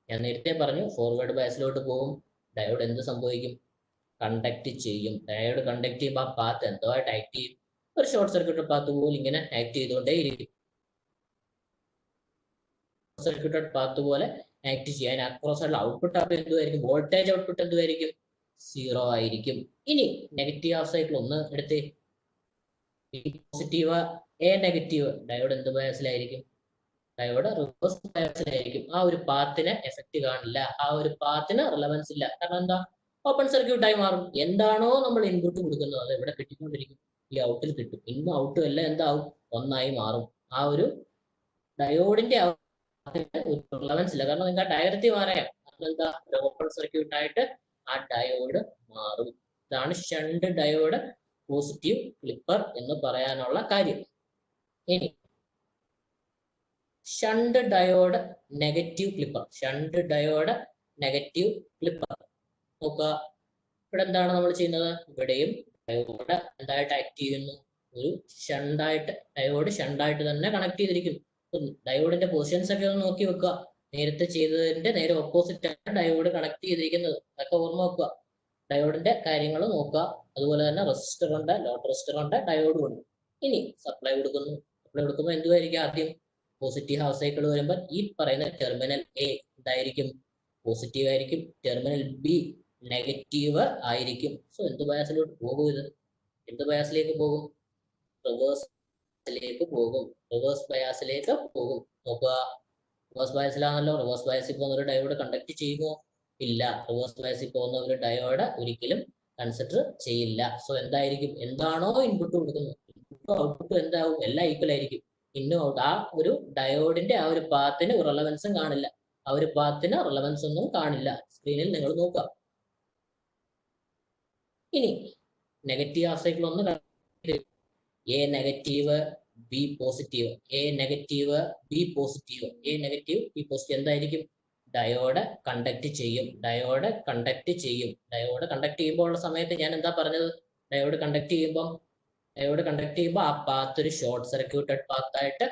ഞാൻ നേരത്തെ പറഞ്ഞു ഫോർവേഡ് ബയാസിലോട്ട് പോകും. ഡയോഡ് എന്ത് സംഭവിക്കും? കണ്ടക്ട് ചെയ്യും. ഡയോഡ് കണ്ടക്ട് ചെയ്യുമ്പോൾ ആ പാത്ത് എന്തോ ആയിട്ട് ആക്ട് ചെയ്യും. ഒരു ഷോർട്ട് സർക്യൂട്ട് പാത്ത് പോലും ഇങ്ങനെ ആക്ട് ചെയ്തുകൊണ്ടേ ഇരിക്കും. സർക്യൂട്ടഡ് പാത്ത് പോലെ ആക്ട് ചെയ്യാൻ അക്രോസ് ആയിട്ടുള്ള ഔട്ട്പുട്ട് അപ്പോൾ എന്തുമായിരിക്കും? Voltage output എന്തുമായിരിക്കും? 0 ആയിരിക്കും. ഇനി നെഗറ്റീവ് ഹാഫ് സൈക്കിൾ ഒന്ന് എടുത്തേ. പോസിറ്റീവ് എ നെഗറ്റീവ്, ഡയോഡ് എന്ത് ബയാസിലായിരിക്കും? Diode reverse ബയാസിലായിരിക്കും. ആ ഒരു പാത്തിന് എഫക്റ്റ് കാണില്ല, ആ ഒരു പാത്തിന് റിലവൻസ് ഇല്ല. കാരണം എന്താ? ഓപ്പൺ സർക്യൂട്ടായി മാറും. എന്താണോ നമ്മൾ ഇൻപുട്ട് കൊടുക്കുന്നത് അത് എവിടെ കിട്ടിക്കൊണ്ടിരിക്കും? ഈ ഔട്ടിൽ കിട്ടും. ഇന്നും ഔട്ടും എല്ലാം എന്താവും? ഒന്നായി മാറും. ആ ഒരു ഡയോഡിന്റെ റിലവൻസ് ഇല്ല. കാരണം നിങ്ങൾക്ക് ഡയറക്റ്റീവ് അറിയാം. അതെന്താ? ഓപ്പൺ സർക്യൂട്ട് ആയിട്ട് ആ ഡയോഡ് മാറും. ഇതാണ് ഷണ്ട് ഡയോഡ് പോസിറ്റീവ് ക്ലിപ്പർ എന്ന് പറയാനുള്ള കാര്യം. ഇനി shunt diode negative clipper. Shunt diode negative clipper നോക്കുക. ഇവിടെ എന്താണ് നമ്മൾ ചെയ്യുന്നത്? ഇവിടെയും ഡയോഡ് എന്തായിട്ട് ആക്ട് ചെയ്യുന്നു? ഒരു ഷണ്ടായിട്ട്, ഡയോഡ് ഷണ്ടായിട്ട് തന്നെ കണക്ട് ചെയ്തിരിക്കും. ഡയോഡിന്റെ പൊസിഷൻസ് ഒക്കെ ഒന്ന് നോക്കി വെക്കുക. നേരത്തെ ചെയ്തതിന്റെ നേരെ ഓപ്പോസിറ്റ് ആണ് ഡയോഡ് കണക്ട് ചെയ്തിരിക്കുന്നത്. അതൊക്കെ ഓർമ്മ വെക്കുക. ഡയോഡിന്റെ കാര്യങ്ങൾ നോക്കുക. അതുപോലെ തന്നെ റെസിസ്റ്റർ ഉണ്ട്, ലോഡ് റെസിസ്റ്റർ ഉണ്ട്, ഡയോഡും ഉണ്ട്. ഇനി സപ്ലൈ കൊടുക്കുന്നു. സപ്ലൈ കൊടുക്കുമ്പോൾ എന്തുമായിരിക്കും? ആദ്യം പോസിറ്റീവ് ഹാഫ് സൈക്കിൾ വരുമ്പോൾ ഈ പറയുന്ന ടെർമിനൽ എ എന്തായിരിക്കും? പോസിറ്റീവ് ആയിരിക്കും. ടെർമിനൽ ബി നെഗറ്റീവ് ആയിരിക്കും. സോ എന്ത് ബയാസിലോട്ട് പോകും? ഇത് എന്ത് ബയാസിലേക്ക് പോകും? റിവേഴ്സിലേക്ക് പോകും. റിവേഴ്സ് ബയാസിലേക്ക് പോകും. നോക്കുക, റിവേഴ്സ് ബയാസിലാണല്ലോ. റിവേഴ്സ് ബയാസിൽ പോകുന്ന ഒരു ഡയോഡ് കണ്ടക്ട് ചെയ്യുമോ? ഇല്ല. റിവേഴ്സ് ബയാസിൽ പോകുന്ന ഒരു ഡയോഡ് ഒരിക്കലും കൺസിഡർ ചെയ്യില്ല. സോ എന്തായിരിക്കും? എന്താണോ ഇൻപുട്ട് കൊടുക്കുന്നത്, ഇൻപുട്ടും ഔട്ട്പുട്ടും എന്താവും? എല്ലാം ഈക്വൽ ആയിരിക്കും. ഇന്നും ഔട്ട് ആ ഒരു ഡയോഡിന്റെ ആ ഒരു പാത്തിന് റിലവൻസും കാണില്ല. ആ ഒരു പാത്തിന് റിലവൻസ് ഒന്നും കാണില്ല. സ്ക്രീനിൽ നിങ്ങൾ നോക്കുക. ഇനി നെഗറ്റീവ് ഹാഫ് സൈക്കിൾ ഒന്ന് A negative B positive, A negative B positive, A negative B positive എന്തായിരിക്കും? ഡയോഡ് കണ്ടക്ട് ചെയ്യും. ഡയോഡ് കണ്ടക്ട് ചെയ്യും. ഡയോഡ് കണ്ടക്ട് ചെയ്യുമ്പോൾ ഉള്ള സമയത്ത് ഞാൻ എന്താ പറഞ്ഞത്? ഡയോഡ് കണ്ടക്ട് ചെയ്യുമ്പോൾ ആ പാത്ത് ഒരു ഷോർട്ട് സർക്യൂട്ടഡ് പാത്തായിട്ട്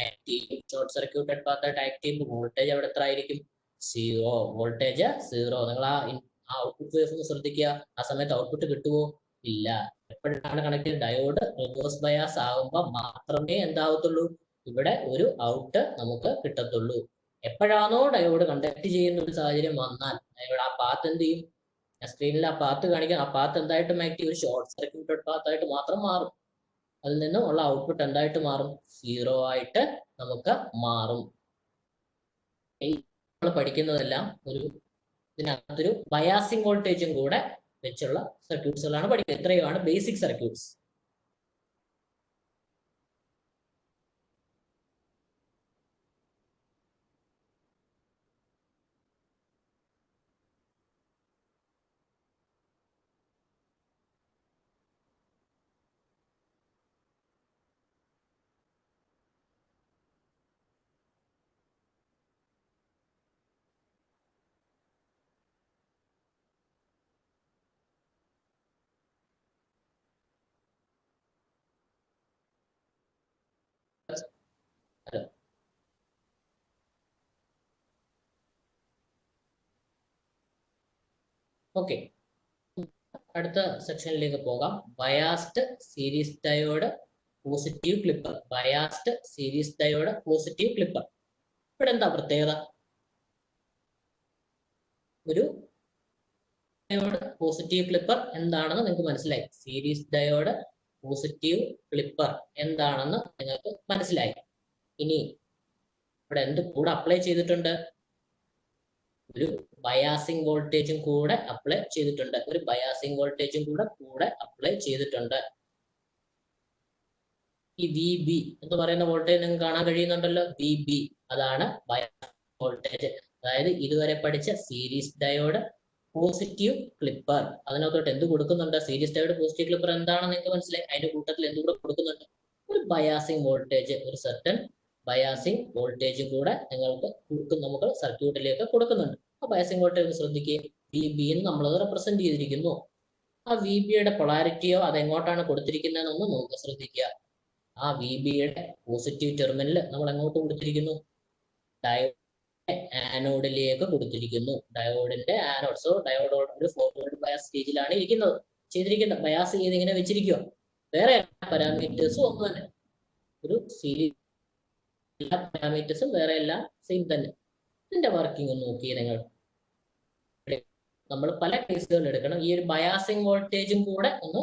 ആക്ട് ചെയ്യും. ഷോർട്ട് സർക്യൂട്ടഡ് പാത്തായിട്ട് ആക്ട് ചെയ്യുമ്പോൾ വോൾട്ടേജ് അവിടെ എത്ര ആയിരിക്കും? 0. വോൾട്ടേജ് 0. നിങ്ങൾ ആ ഔട്ട്പുട്ട് വേവ് ഒന്ന് ശ്രദ്ധിക്കുക. ആ സമയത്ത് ഔട്ട്പുട്ട് കിട്ടുമോ? ഇല്ല. എപ്പോഴാണ് കണക്ട് ചെയ്ത്? ഡയോഡ് റിവേഴ്സ് ബയാസ് ആകുമ്പോൾ മാത്രമേ എന്താവത്തുള്ളൂ? ഇവിടെ ഒരു ഔട്ട് നമുക്ക് കിട്ടത്തുള്ളൂ. എപ്പോഴാണോ ഡയോഡ് കണ്ടക്ട് ചെയ്യുന്ന ഒരു സാഹചര്യം വന്നാൽ ഡയോഡ് ആ പാത്ത് എന്ത് ചെയ്യും? സ്ക്രീനിൽ ആ പാത്ത് കാണിക്കാൻ, ആ പാത്ത് എന്തായിട്ട് ആക്ട് ഒരു ഷോർട്ട് സർക്യൂട്ടഡ് പാത്തായിട്ട് മാത്രം മാറും. അതിൽ നിന്നും ഉള്ള ഔട്ട്പുട്ട് എന്തായിട്ട് മാറും? 0 ആയിട്ട് നമുക്ക് മാറും. നമ്മൾ പഠിക്കുന്നതെല്ലാം ഇതിനകത്തൊരു ബയാസിംഗ് വോൾട്ടേജും കൂടെ വെച്ചുള്ള സർക്യൂട്ട്സുകളാണ് പഠിക്കുന്നത്. ഇത്രയുമാണ് ബേസിക് സർക്യൂട്ട്സ്. ഓക്കെ, അടുത്ത സെക്ഷനിലേക്ക് പോകാം. Biased series diode positive clipper. Biased series diode positive clipper. ഇവിടെ എന്താ പ്രത്യേകത? ഒരു ഡയോഡ് പോസിറ്റീവ് ക്ലിപ്പർ എന്താണെന്ന് നിങ്ങൾക്ക് മനസ്സിലായി. സീരീസ് ഡയോഡ് പോസിറ്റീവ് ക്ലിപ്പർ എന്താണെന്ന് നിങ്ങൾക്ക് മനസ്സിലായി. ഇനി ഇവിടെ എന്ത് കൂടെ അപ്ലൈ ചെയ്തിട്ടുണ്ട്? ഒരു ബയാസിംഗ് വോൾട്ടേജും കൂടെ അപ്ലൈ ചെയ്തിട്ടുണ്ട്. ഒരു ബയാസിംഗ് വോൾട്ടേജും കൂടെ അപ്ലൈ ചെയ്തിട്ടുണ്ട്. ഈ വി ബി എന്ന് പറയുന്ന വോൾട്ടേജ് നിങ്ങൾക്ക് കാണാൻ കഴിയുന്നുണ്ടല്ലോ. വി ബി അതാണ് ബയാസിംഗ് വോൾട്ടേജ്. അതായത് ഇതുവരെ പഠിച്ച സീരീസ് ഡയോഡ് പോസിറ്റീവ് ക്ലിപ്പർ, അതിനകത്തോട്ട് എന്ത് കൊടുക്കുന്നുണ്ട്? സീരീസ് ഡയോഡ് പോസിറ്റീവ് ക്ലിപ്പർ എന്താണെന്ന് നിങ്ങൾക്ക് മനസ്സിലായി. അതിന്റെ കൂട്ടത്തിൽ എന്തുകൂടെ കൊടുക്കുന്നുണ്ട്? ഒരു ബയാസിംഗ് വോൾട്ടേജ്, ഒരു സർട്ടൻ ബയാസിംഗ് വോൾട്ടേജും കൂടെ നിങ്ങൾക്ക് നമുക്ക് സർക്യൂട്ടിലേക്ക് കൊടുക്കുന്നുണ്ട്. ആ ബയാസിംഗ് വോൾട്ടേജ് ശ്രദ്ധിക്കുകയും വി ബി എന്ന് നമ്മളത് റെപ്രസെന്റ് ചെയ്തിരിക്കുന്നു. ആ വി ബിയുടെ പൊളാരിറ്റിയോ അതെങ്ങോട്ടാണ് കൊടുത്തിരിക്കുന്നതെന്നൊന്ന് നോക്കുക, ശ്രദ്ധിക്കുക. ആ വി ബിയുടെ പോസിറ്റീവ് ടെർമിനൽ നമ്മൾ എങ്ങോട്ട് കൊടുത്തിരിക്കുന്നു? ഡയോഡ് ആനോഡിലേക്ക് കൊടുത്തിരിക്കുന്നു. ഡയോഡിന്റെ ആനോഡ്. സോ ഡയോഡ് ഒരു ഫോർവേഡ് ബയാസ് സ്റ്റേജിലാണ് ചെയ്തിരിക്കുന്നത്. ബയാസ് ചെയ്ത് ഇങ്ങനെ വെച്ചിരിക്കുക. വേറെ പാരാമീറ്റേഴ്സും ഒന്ന് തന്നെ. ഒരു സീരീസ് എല്ലാ പാരാമീറ്റേഴ്സും വേറെ എല്ലാം സെയിം തന്നെ. ഇതിന്റെ വർക്കിംഗ് ഒന്ന് നോക്കി നിങ്ങൾ. നമ്മൾ പല കേസുകൾ എടുക്കണം. ഈ ഒരു ബയാസിംഗ് വോൾട്ടേജും കൂടെ ഒന്ന്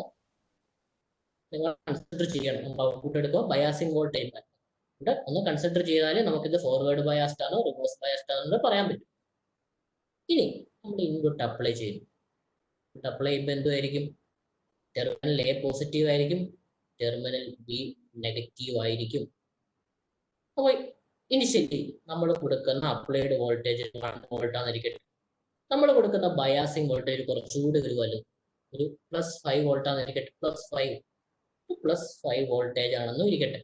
നിങ്ങൾ കൺസിഡർ ചെയ്യണം. നമ്മൾ ഔട്ട്പുട്ട് എടുക്കുമ്പോൾ ബയാസിംഗ് വോൾട്ടേജ് ഒന്ന് കൺസിഡർ ചെയ്താലേ നമുക്കിത് ഫോർവേഡ് ബയാസ്ഡ് ആണോ റിവേഴ്സ് ബയാസ്ഡ് ആണോ എന്ന് പറയാൻ പറ്റും. ഇനി നമ്മൾ ഇൻപുട്ട് അപ്ലൈ ചെയ്യും. ഇൻപുട്ട് അപ്ലൈ ചെയ്യുമ്പോൾ എന്തുമായിരിക്കും? ടെർമിനൽ എ പോസിറ്റീവ് ആയിരിക്കും, ടെർമിനൽ ബി നെഗറ്റീവ് ആയിരിക്കും. അപ്പോൾ ഇനിഷ്യലി നമ്മൾ കൊടുക്കുന്ന അപ്ലൈഡ് വോൾട്ടേജ് 1 വോൾട്ട് ആണെന്നിരിക്കട്ടെ. നമ്മൾ കൊടുക്കുന്ന ബയാസിംഗ് വോൾട്ടേജ് കുറച്ചുകൂടി വരുമല്ലോ, ഒരു +5 വോൾട്ട് ആണെന്നിരിക്കട്ടെ. +5 വോൾട്ടേജ് ആണെന്നും ഇരിക്കട്ടെ.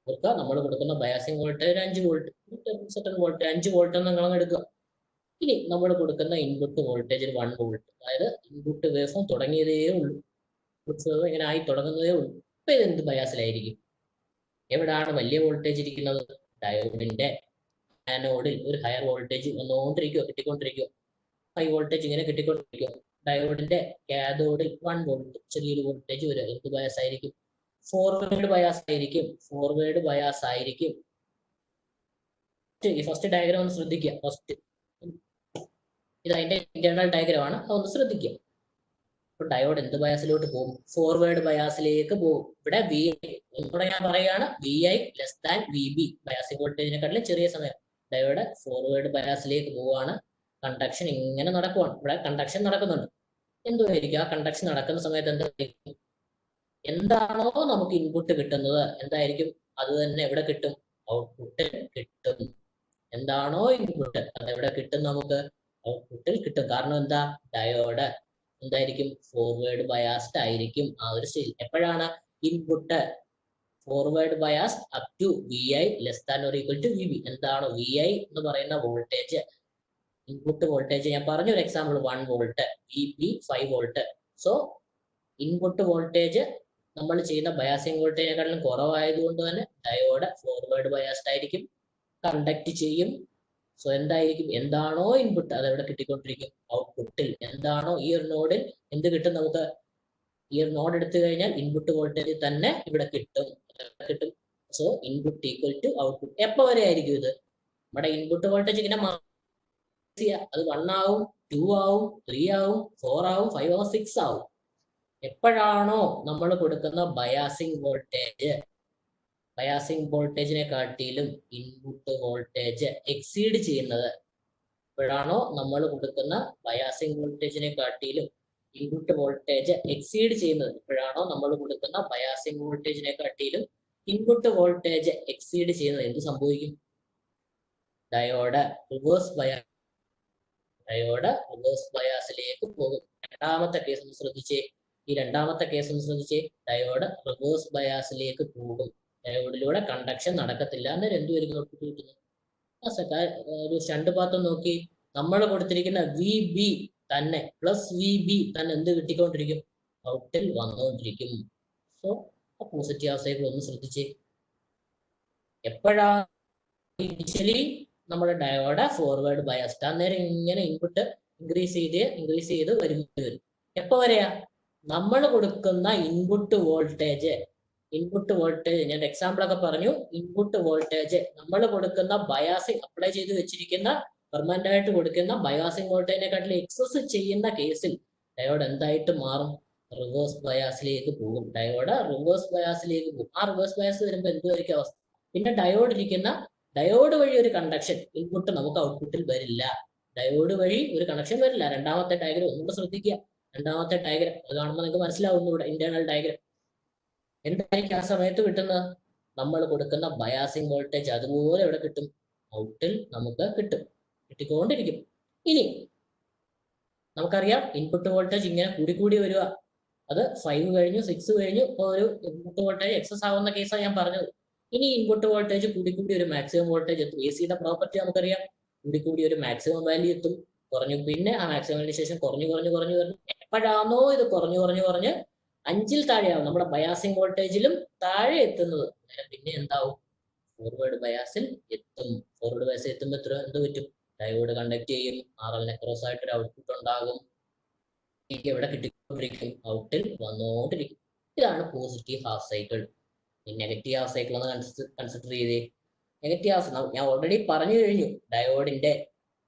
ഓർക്കുക, നമ്മൾ കൊടുക്കുന്ന biasing voltage 5 volt, second volt 5 volt എന്ന് നിങ്ങൾ എടുക്കുക. ഇനി നമ്മൾ കൊടുക്കുന്ന ഇൻപുട്ട് വോൾട്ടേജ് 1 വോൾട്ട്, അതായത് ഇൻപുട്ട് വേവ് ഫോം തുടങ്ങിയതേ ഉള്ളൂ, ഇങ്ങനെ ആയി തുടങ്ങുന്നതേ ഉള്ളൂ. അപ്പൊ ഇത് എന്ത് ബയാസിലായിരിക്കും? എവിടാണ് വലിയ വോൾട്ടേജ് ഇരിക്കുന്നത്? ഡയോഡിന്റെ ആനോഡിൽ ഒരു ഹയർ വോൾട്ടേജ് വന്നുകൊണ്ടിരിക്കുക, കിട്ടിക്കൊണ്ടിരിക്കുക. ഹൈ വോൾട്ടേജ് ഇങ്ങനെ കിട്ടിക്കൊണ്ടിരിക്കുക. ഡയോഡിന്റെ കാഥോഡിൽ 1 വോൾട്ട് ചെറിയൊരു വോൾട്ടേജ് വരിക. എന്ത് ബയാസ് ആയിരിക്കും? ഫോർവേഡ് ബയാസ് ആയിരിക്കും. ഫോർവേഡ് ബയാസ് ആയിരിക്കും. ഈ ഫസ്റ്റ് ഡയഗ്രാം ഒന്ന് ശ്രദ്ധിക്കുക. ഫസ്റ്റ് ഇത് അതിന്റെ ഇന്റേണൽ ഡയഗ്രാം ആണ്, അതൊന്ന് ശ്രദ്ധിക്കുക. അപ്പൊ ഡയോഡ് എന്ത് ബയാസിലോട്ട് പോകും? ഫോർവേഡ് ബയാസിലേക്ക് പോകും. ഇവിടെ വി ഒന്നുകൂടെ ഞാൻ പറയുകയാണ്, V I less than V B, biasing വോൾട്ടേജിനെക്കാട്ടിലും ചെറിയ സമയം. ഡയോഡ് ഫോർവേഡ് ബയാസിലേക്ക് പോവുകയാണ്. കണ്ടക്ഷൻ ഇങ്ങനെ നടക്കുവാണ്. ഇവിടെ കണ്ടക്ഷൻ നടക്കുന്നുണ്ട്. എന്തുമായിരിക്കും ആ കണ്ടക്ഷൻ നടക്കുന്ന സമയത്ത്? എന്തായിരിക്കും? എന്താണോ നമുക്ക് ഇൻപുട്ട് കിട്ടുന്നത് എന്തായിരിക്കും അത് തന്നെ എവിടെ കിട്ടും? ഔട്ട്പുട്ടിൽ കിട്ടും. എന്താണോ ഇൻപുട്ട് അത് എവിടെ കിട്ടും? നമുക്ക് ഔട്ട്പുട്ടിൽ കിട്ടും. കാരണം എന്താ? ഡയോഡ് എന്തായിരിക്കും? ഫോർവേഡ് ബയാസ്ഡ് ആയിരിക്കും. ആ ഒരു സ്റ്റേജ് എപ്പോഴാണ് input forward biased up to V I less than or equal to V B. എന്താണോ വി ഐ എന്ന് പറയുന്ന വോൾട്ടേജ്, ഇൻപുട്ട് വോൾട്ടേജ് ഞാൻ പറഞ്ഞു ഒരു example 1 volt, V B 5 volt. So input voltage നമ്മൾ ചെയ്യുന്ന ബയാസിംഗ് വോൾട്ടേജിനെക്കാളും കുറവായതുകൊണ്ട് തന്നെ ഡയോഡ് ഫോർവേഡ് ബയാസ്ഡ് ആയിരിക്കും, കണ്ടക്ട് ചെയ്യും. സോ എന്തായിരിക്കും? എന്താണോ ഇൻപുട്ട് അത് എവിടെ കിട്ടിക്കൊണ്ടിരിക്കും? ഔട്ട്പുട്ടിൽ. എന്താണോ ഈ ഒരു നോഡിൽ എന്ത് കിട്ടും നമുക്ക്? ഈ ഒരു നോഡ് എടുത്തു കഴിഞ്ഞാൽ ഇൻപുട്ട് വോൾട്ടേജ് തന്നെ ഇവിടെ കിട്ടും. So input equal to output. എപ്പോ വരെ ആയിരിക്കും ഇത്? നമ്മുടെ ഇൻപുട്ട് വോൾട്ടേജ് ഇങ്ങനെ അത് 1 ആവും, 2 ആവും, 3 ആവും, 4 ആവും, 5 ആവും, 6 ആവും. എപ്പോഴാണോ നമ്മൾ കൊടുക്കുന്ന ബയാസിംഗ് വോൾട്ടേജിനെ കാട്ടിലും ഇൻപുട്ട് വോൾട്ടേജ് എക്സീഡ് ചെയ്യുന്നത്, എപ്പോഴാണോ നമ്മൾ കൊടുക്കുന്ന ബയാസിംഗ് വോൾട്ടേജിനെ കാട്ടിലും ഇൻപുട്ട് വോൾട്ടേജ് എക്സീഡ് ചെയ്യുന്നത്, എപ്പോഴാണോ നമ്മൾ കൊടുക്കുന്ന ബയാസിംഗ് വോൾട്ടേജിനെ കാട്ടിലും ഇൻപുട്ട് വോൾട്ടേജ് എക്സീഡ് ചെയ്യുന്നത്, എന്ത് സംഭവിക്കും? ഡയോഡ് റിവേഴ്സ് ബയാസിലേക്ക് പോകും. രണ്ടാമത്തെ കേസ് ഒന്ന് ശ്രദ്ധിച്ചേ. ഈ രണ്ടാമത്തെ കേസ് ഒന്ന് ശ്രദ്ധിച്ചേ. ഡയോഡ് റിവേഴ്സ് ബയാസിലേക്ക് പോകും. ഡയോഡിലൂടെ കണ്ടക്ഷൻ നടക്കത്തില്ല. അന്നേരം എന്തുവരും ഔട്ട്പുട്ട് കിട്ടുന്നത്? ഒരു ഷണ്ട് പാത്രം നോക്കി, നമ്മൾ കൊടുത്തിരിക്കുന്ന വി ബി തന്നെ +വി ബി തന്നെ എന്ത് കിട്ടിക്കൊണ്ടിരിക്കും? ഔട്ടിൽ വന്നുകൊണ്ടിരിക്കും. സോ പോസിറ്റീവ് സൈക്കിൾ ഒന്ന് ശ്രദ്ധിച്ചേ. എപ്പോഴാണ് ഇനിഷ്യലി നമ്മുടെ ഡയോഡ് ഫോർവേഡ് ബയാസ്ഡ്, അന്നേരം ഇങ്ങനെ ഇൻപുട്ട് ഇൻക്രീസ് ചെയ്ത് വരും. എപ്പോ വരെയാ? നമ്മൾ കൊടുക്കുന്ന ഇൻപുട്ട് വോൾട്ടേജ് ഞാൻ എക്സാമ്പിൾ ഒക്കെ പറഞ്ഞു. ഇൻപുട്ട് വോൾട്ടേജ് നമ്മൾ കൊടുക്കുന്ന ബയാസിംഗ് അപ്ലൈ ചെയ്ത് വെച്ചിരിക്കുന്ന പെർമനന്റ് ആയിട്ട് കൊടുക്കുന്ന ബയാസിംഗ് വോൾട്ടേജിനെക്കാട്ടിൽ എക്സസ് ചെയ്യുന്ന കേസിൽ ഡയോഡ് എന്തായിട്ട് മാറും? റിവേഴ്സ് ബയാസിലേക്ക് പോകും. ഡയോഡ് റിവേഴ്സ് ബയാസിലേക്ക് പോകും. ആ റിവേഴ്സ് ബയാസ് വരുമ്പോൾ എന്തുമായിരിക്കും അവസ്ഥ? പിന്നെ ഡയോഡ് വഴി ഒരു കണ്ടക്ഷൻ ഇൻപുട്ട് നമുക്ക് ഔട്ട്പുട്ടിൽ വരില്ല. ഡയോഡ് വഴി ഒരു കണക്ഷൻ വരില്ല. രണ്ടാമത്തെ ഡയഗ്രം ഒന്നുകൂടെ ശ്രദ്ധിക്കുക. രണ്ടാമത്തെ ഡയഗ്രം അത് കാണുമ്പോൾ നിങ്ങൾക്ക് മനസ്സിലാവുന്നു. ഇവിടെ ഇന്റേണൽ ഡയഗ്രം എന്തായിരിക്കും ആ സമയത്ത് കിട്ടുന്നത്? നമ്മൾ കൊടുക്കുന്ന ബയാസിംഗ് വോൾട്ടേജ് അതുപോലെ ഇവിടെ കിട്ടും, ഔട്ടിൽ നമുക്ക് കിട്ടിക്കൊണ്ടിരിക്കും. ഇനി നമുക്കറിയാം ഇൻപുട്ട് വോൾട്ടേജ് ഇങ്ങനെ കൂടി വരിക. അത് 5 കഴിഞ്ഞു, 6 കഴിഞ്ഞു. ഇപ്പോൾ ഒരു ഇൻപുട്ട് വോൾട്ടേജ് എക്സസ് ആവുന്ന കേസാണ് ഞാൻ പറഞ്ഞത്. ഇനി ഇൻപുട്ട് വോൾട്ടേജ് കൂടി ഒരു മാക്സിമം വോൾട്ടേജ് എത്തും. എ സിയുടെ പ്രോപ്പർട്ടി നമുക്കറിയാം, കൂടി ഒരു മാക്സിമം വാല്യൂ എത്തും. കുറഞ്ഞു. പിന്നെ ആ മാക്സിമം ശേഷം കുറഞ്ഞു എപ്പോഴാണോ ഇത് കുറഞ്ഞ് 5-ൽ താഴെയാവും നമ്മുടെ ബയാസിംഗ് വോൾട്ടേജിലും താഴെ എത്തുന്നത്, പിന്നെ എന്താവും, ഫോർവേഡ് ബയാസിൽ എത്തും. ഫോർവേഡ് ബയാസിൽ എത്തുമ്പോൾ എന്ത് പറ്റും, ഡയോഡ് കണ്ടക്ട് ചെയ്യും, RL ക്രോസ് ആയിട്ട് ഒരു ഔട്ട്പുട്ട് ഉണ്ടാകും, ഇവിടെ കിട്ടിക്കൊണ്ടിരിക്കും, ഔട്ടിൽ വന്നുകൊണ്ടിരിക്കും. ഇതാണ് positive half cycle. Negative half cycle ഒന്ന് കൺസിഡർ ചെയ്തേ. നെഗറ്റീവ് ഹാഫ് ഞാൻ ഓൾറെഡി പറഞ്ഞു കഴിഞ്ഞു, ഡയോഡിന്റെ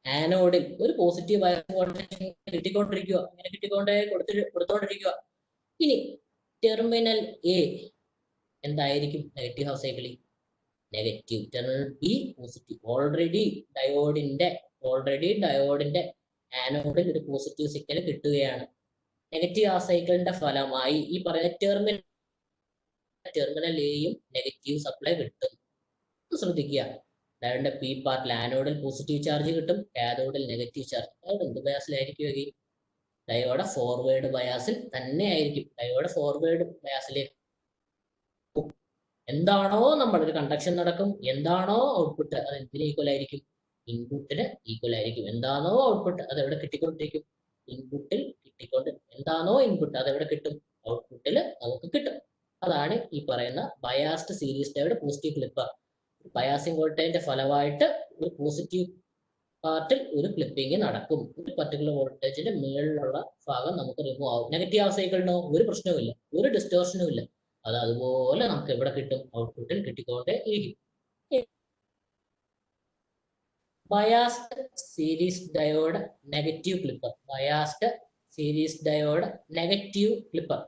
ആനോഡിൽ ഒരു പോസിറ്റീവ് ബയാസ് വോൾട്ടേജ് കിട്ടിക്കൊണ്ടിരിക്കുക, ഇങ്ങനെ കൊടുത്തോണ്ടിരിക്കുക. ഇനി ടെർമിനൽ എ എന്തായിരിക്കും നെഗറ്റീവ് ഹാഫ് സൈക്കിളിൽ? Negative. Terminal B positive. Already ഡയോഡിന്റെ ആനോഡിൽ ഒരു പോസിറ്റീവ് സിഗ്നൽ കിട്ടുകയാണ്. നെഗറ്റീവ് ഹാഫ് സൈക്കിളിന്റെ ഫലമായി ഈ പറയുന്ന ടെർമിനൽ എയും നെഗറ്റീവ് സപ്ലൈ കിട്ടും. ശ്രദ്ധിക്കുക, ഡയോഡിന്റെ പി പാർട്ടിൽ ആനോഡിൽ പോസിറ്റീവ് ചാർജ് കിട്ടും, കാഥോഡിൽ നെഗറ്റീവ് ചാർജ്. ഡയോഡ് എന്ത് ബയാസിലായിരിക്കും? ഡയോഡ് ഫോർവേഡ് ബയാസിൽ തന്നെ ആയിരിക്കും. ഡയോഡ് ഫോർവേഡ് ബയാസിലേക്ക് എന്താണോ നമ്മൾ ഒരു കണ്ടക്ഷൻ നടക്കും, എന്താണോ ഔട്ട്പുട്ട്, അത് എന്തിന് ഈക്വൽ ആയിരിക്കും? ഇൻപുട്ടിന് ഈക്വൽ ആയിരിക്കും. എന്താണോ ഔട്ട്പുട്ട് അത് എവിടെ കിട്ടിക്കൊണ്ടിരിക്കും? ഇൻപുട്ടിൽ എന്താണോ ഇൻപുട്ട് അത് എവിടെ കിട്ടും? ഔട്ട്പുട്ടിൽ നമുക്ക് കിട്ടും. അതാണ് ഈ പറയുന്ന biased series diode positive clipper. Biasing വോൾട്ടേജിന്റെ ഫലമായിട്ട് ഒരു പോസിറ്റീവ് പാർട്ടിൽ ഒരു ക്ലിപ്പിംഗ് നടക്കും. ഒരു പർട്ടിക്കുലർ വോൾട്ടേജിന്റെ മുകളിലുള്ള ഭാഗം നമുക്ക് റിമൂവ് ആവും. നെഗറ്റീവ് ഹാഫ് സൈക്കിളിനോ ഒരു പ്രശ്നവുമില്ല, ഒരു ഡിസ്റ്റോർഷനും ഇല്ല. അത് അതുപോലെ നമുക്ക് എവിടെ കിട്ടും? ഔട്ട്പുട്ടിൽ കിട്ടിക്കൊണ്ടേ ഇരിക്കും. Biased series diode negative clipper. Biased series diode negative clipper.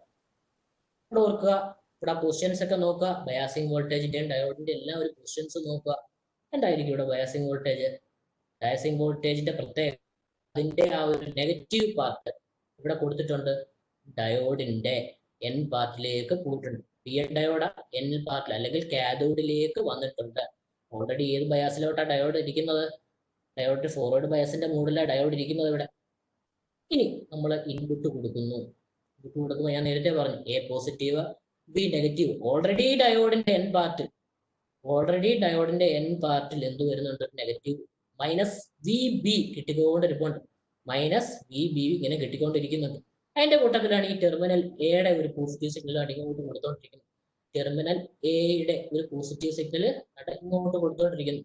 ഇവിടെ ഓർക്കുക, ഇവിടെ പൊസിഷൻസ് ഒക്കെ നോക്കുക, ബയാസിംഗ് വോൾട്ടേജിന്റെയും ഡയോഡിന്റെ എല്ലാം ഒരു പൊസിഷൻസ് നോക്കുക. എന്തായിരിക്കും ഇവിടെ ബയാസിംഗ് വോൾട്ടേജ്? ബയാസിംഗ് വോൾട്ടേജിന്റെ പ്രത്യേകത അതിന്റെ ആ ഒരു നെഗറ്റീവ് പാർട്ട് ഇവിടെ കൊടുത്തിട്ടുണ്ട്, ഡയോഡിന്റെ എൻ പാർട്ടിലേക്ക് പോയിട്ടുണ്ട്. പി എൻ ഡയോഡ് എൻ പാർട്ടിൽ അല്ലെങ്കിൽ കാഥോഡിലേക്ക് വന്നിട്ടുണ്ട്. ഓൾറെഡി ഏത് ബയാസിലോട്ടാണ് ഡയോഡ് ഇരിക്കുന്നത്? ഡയോഡിന്റെ ഫോർവേഡ് ബയാസിന്റെ മൂഡിലാണ് ഡയോഡ് ഇരിക്കുന്നത് ഇവിടെ. ഇനി നമ്മൾ ഇൻപുട്ട് കൊടുക്കുന്നു. ഇൻപുട്ട് കൊടുക്കുമ്പോൾ ഞാൻ നേരത്തെ പറഞ്ഞു, A positive, B negative. Already ഡയോഡിന്റെ എൻ പാർട്ടിൽ എന്ത് വരുന്നുണ്ട്? നെഗറ്റീവ്. മൈനസ് വി ബി കിട്ടിക്കൊണ്ടിരിപ്പുണ്ട്. മൈനസ് വി ബി ഇങ്ങനെ കിട്ടിക്കൊണ്ടിരിക്കുന്നുണ്ട്. അതിന്റെ കൂട്ടത്തിലാണ് ഈ ടെർമിനൽ എയുടെ ഒരു പോസിറ്റീവ് സിഗ്നൽ ഇങ്ങോട്ട് കൊടുത്തോണ്ടിരിക്കുന്നത്. ടെർമിനൽ എയുടെ ഒരു പോസിറ്റീവ് സിഗ്നൽ ഇങ്ങോട്ട് കൊടുത്തോണ്ടിരിക്കുന്നു.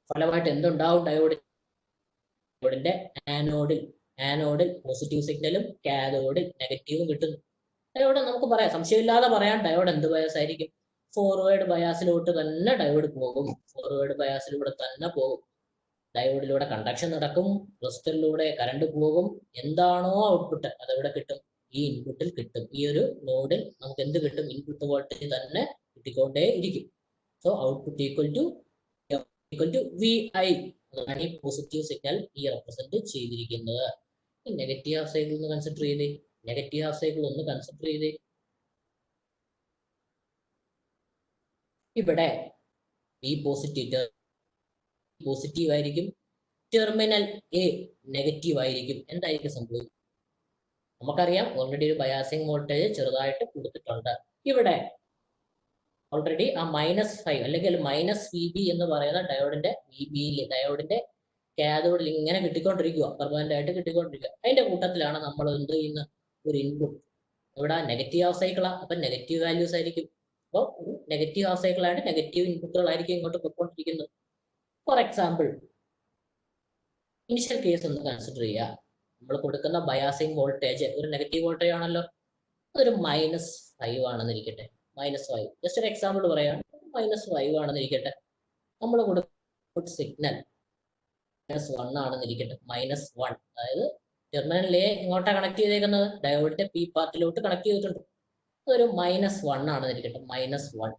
ഫലമായിട്ട് എന്തുണ്ടാവും? ഡയോഡിന്റെ ആനോഡിൽ പോസിറ്റീവ് സിഗ്നലും കാഥോഡിൽ നെഗറ്റീവും കിട്ടുന്നു. ഡയോഡ് നമുക്ക് പറയാം, സംശയമില്ലാതെ പറയാം, ഡയോഡ് എന്ത് ബയാസ് ആയിരിക്കും? ഫോർവേഡ് ബയാസിലോട്ട് തന്നെ ഡയോഡ് പോകും. ഫോർവേഡ് ബയാസിലൂടെ തന്നെ പോകും. ഡയോഡിലൂടെ കണ്ടക്ഷൻ നടക്കും, റെസിസ്റ്ററിലൂടെ കറണ്ട് പോകും. എന്താണോ ഔട്ട്പുട്ട് അതെവിടെ കിട്ടും? ഈ ഇൻപുട്ടിൽ കിട്ടും. ഈ ഒരു നോഡിൽ നമുക്ക് എന്ത് കിട്ടും? ഇൻപുട്ട് വോൾട്ടേജ് തന്നെ കിട്ടിക്കൊണ്ടേ ഇരിക്കും. So output equal to V I. അതാണ് ഈ പോസിറ്റീവ് സിഗ്നൽ ഈ റെപ്രസെന്റ് ചെയ്തിരിക്കുന്നത്. നെഗറ്റീവ് ഹാഫ് സൈക്കിൾ ഒന്ന് കൺസിഡർ ചെയ്തേ. ഇവിടെ ഈ പോസിറ്റീവ് ആയിരിക്കും, ടെർമിനൽ എ നെഗറ്റീവ് ആയിരിക്കും. എന്തായിരിക്കും സംഭവിക്കുക? നമുക്കറിയാം, ഓൾറെഡി ഒരു ബയാസിംഗ് വോൾട്ടേജ് ചെറുതായിട്ട് കൊടുത്തിട്ടുണ്ട്. ഇവിടെ ഓൾറെഡി ആ -5 അല്ലെങ്കിൽ മൈനസ് വി ബി എന്ന് പറയുന്ന ഡയോഡിന്റെ കാഥോഡിൽ ഇങ്ങനെ കിട്ടിക്കൊണ്ടിരിക്കുക, പെർമനന്റ് ആയിട്ട് കിട്ടിക്കൊണ്ടിരിക്കുക. അതിന്റെ കൂട്ടത്തിലാണ് നമ്മൾ എന്ത് ചെയ്യുന്ന ഒരു ഇൻപുട്ട്. ഇവിടെ നെഗറ്റീവ് ഹാഫ് സൈക്കിളാണ്, അപ്പൊ നെഗറ്റീവ് വാല്യൂസ് ആയിരിക്കും. അപ്പോൾ നെഗറ്റീവ് ഹാഫ് സൈക്കിളായിട്ട് നെഗറ്റീവ് ഇൻപുട്ടുകളായിരിക്കും ഇങ്ങോട്ട് പോയിക്കൊണ്ടിരിക്കുന്നത്. ഫോർ എക്സാമ്പിൾ, ഇനിഷ്യൽ കേസ് ഒന്ന് കൺസിഡർ ചെയ്യുക. നമ്മൾ കൊടുക്കുന്ന ബയാസിംഗ് വോൾട്ടേജ് ഒരു നെഗറ്റീവ് വോൾട്ടേജ് ആണല്ലോ, അതൊരു -5 ആണെന്നിരിക്കട്ടെ. -5, ജസ്റ്റ് ഒരു എക്സാമ്പിൾ പറയാം. -5 ആണെന്നിരിക്കട്ടെ. നമ്മൾ കൊടുക്കുന്ന സിഗ്നൽ -1 ആണെന്നിരിക്കട്ടെ. -1, അതായത് ടെർമിനൽ എ ഇങ്ങോട്ടാണ് കണക്ട് ചെയ്തേക്കുന്നത്, ഡയോഡിന്റെ പി പാർട്ടിലോട്ട് കണക്ട് ചെയ്തിട്ടുണ്ട്. അതൊരു -1 ആണെന്നിരിക്കട്ടെ. -1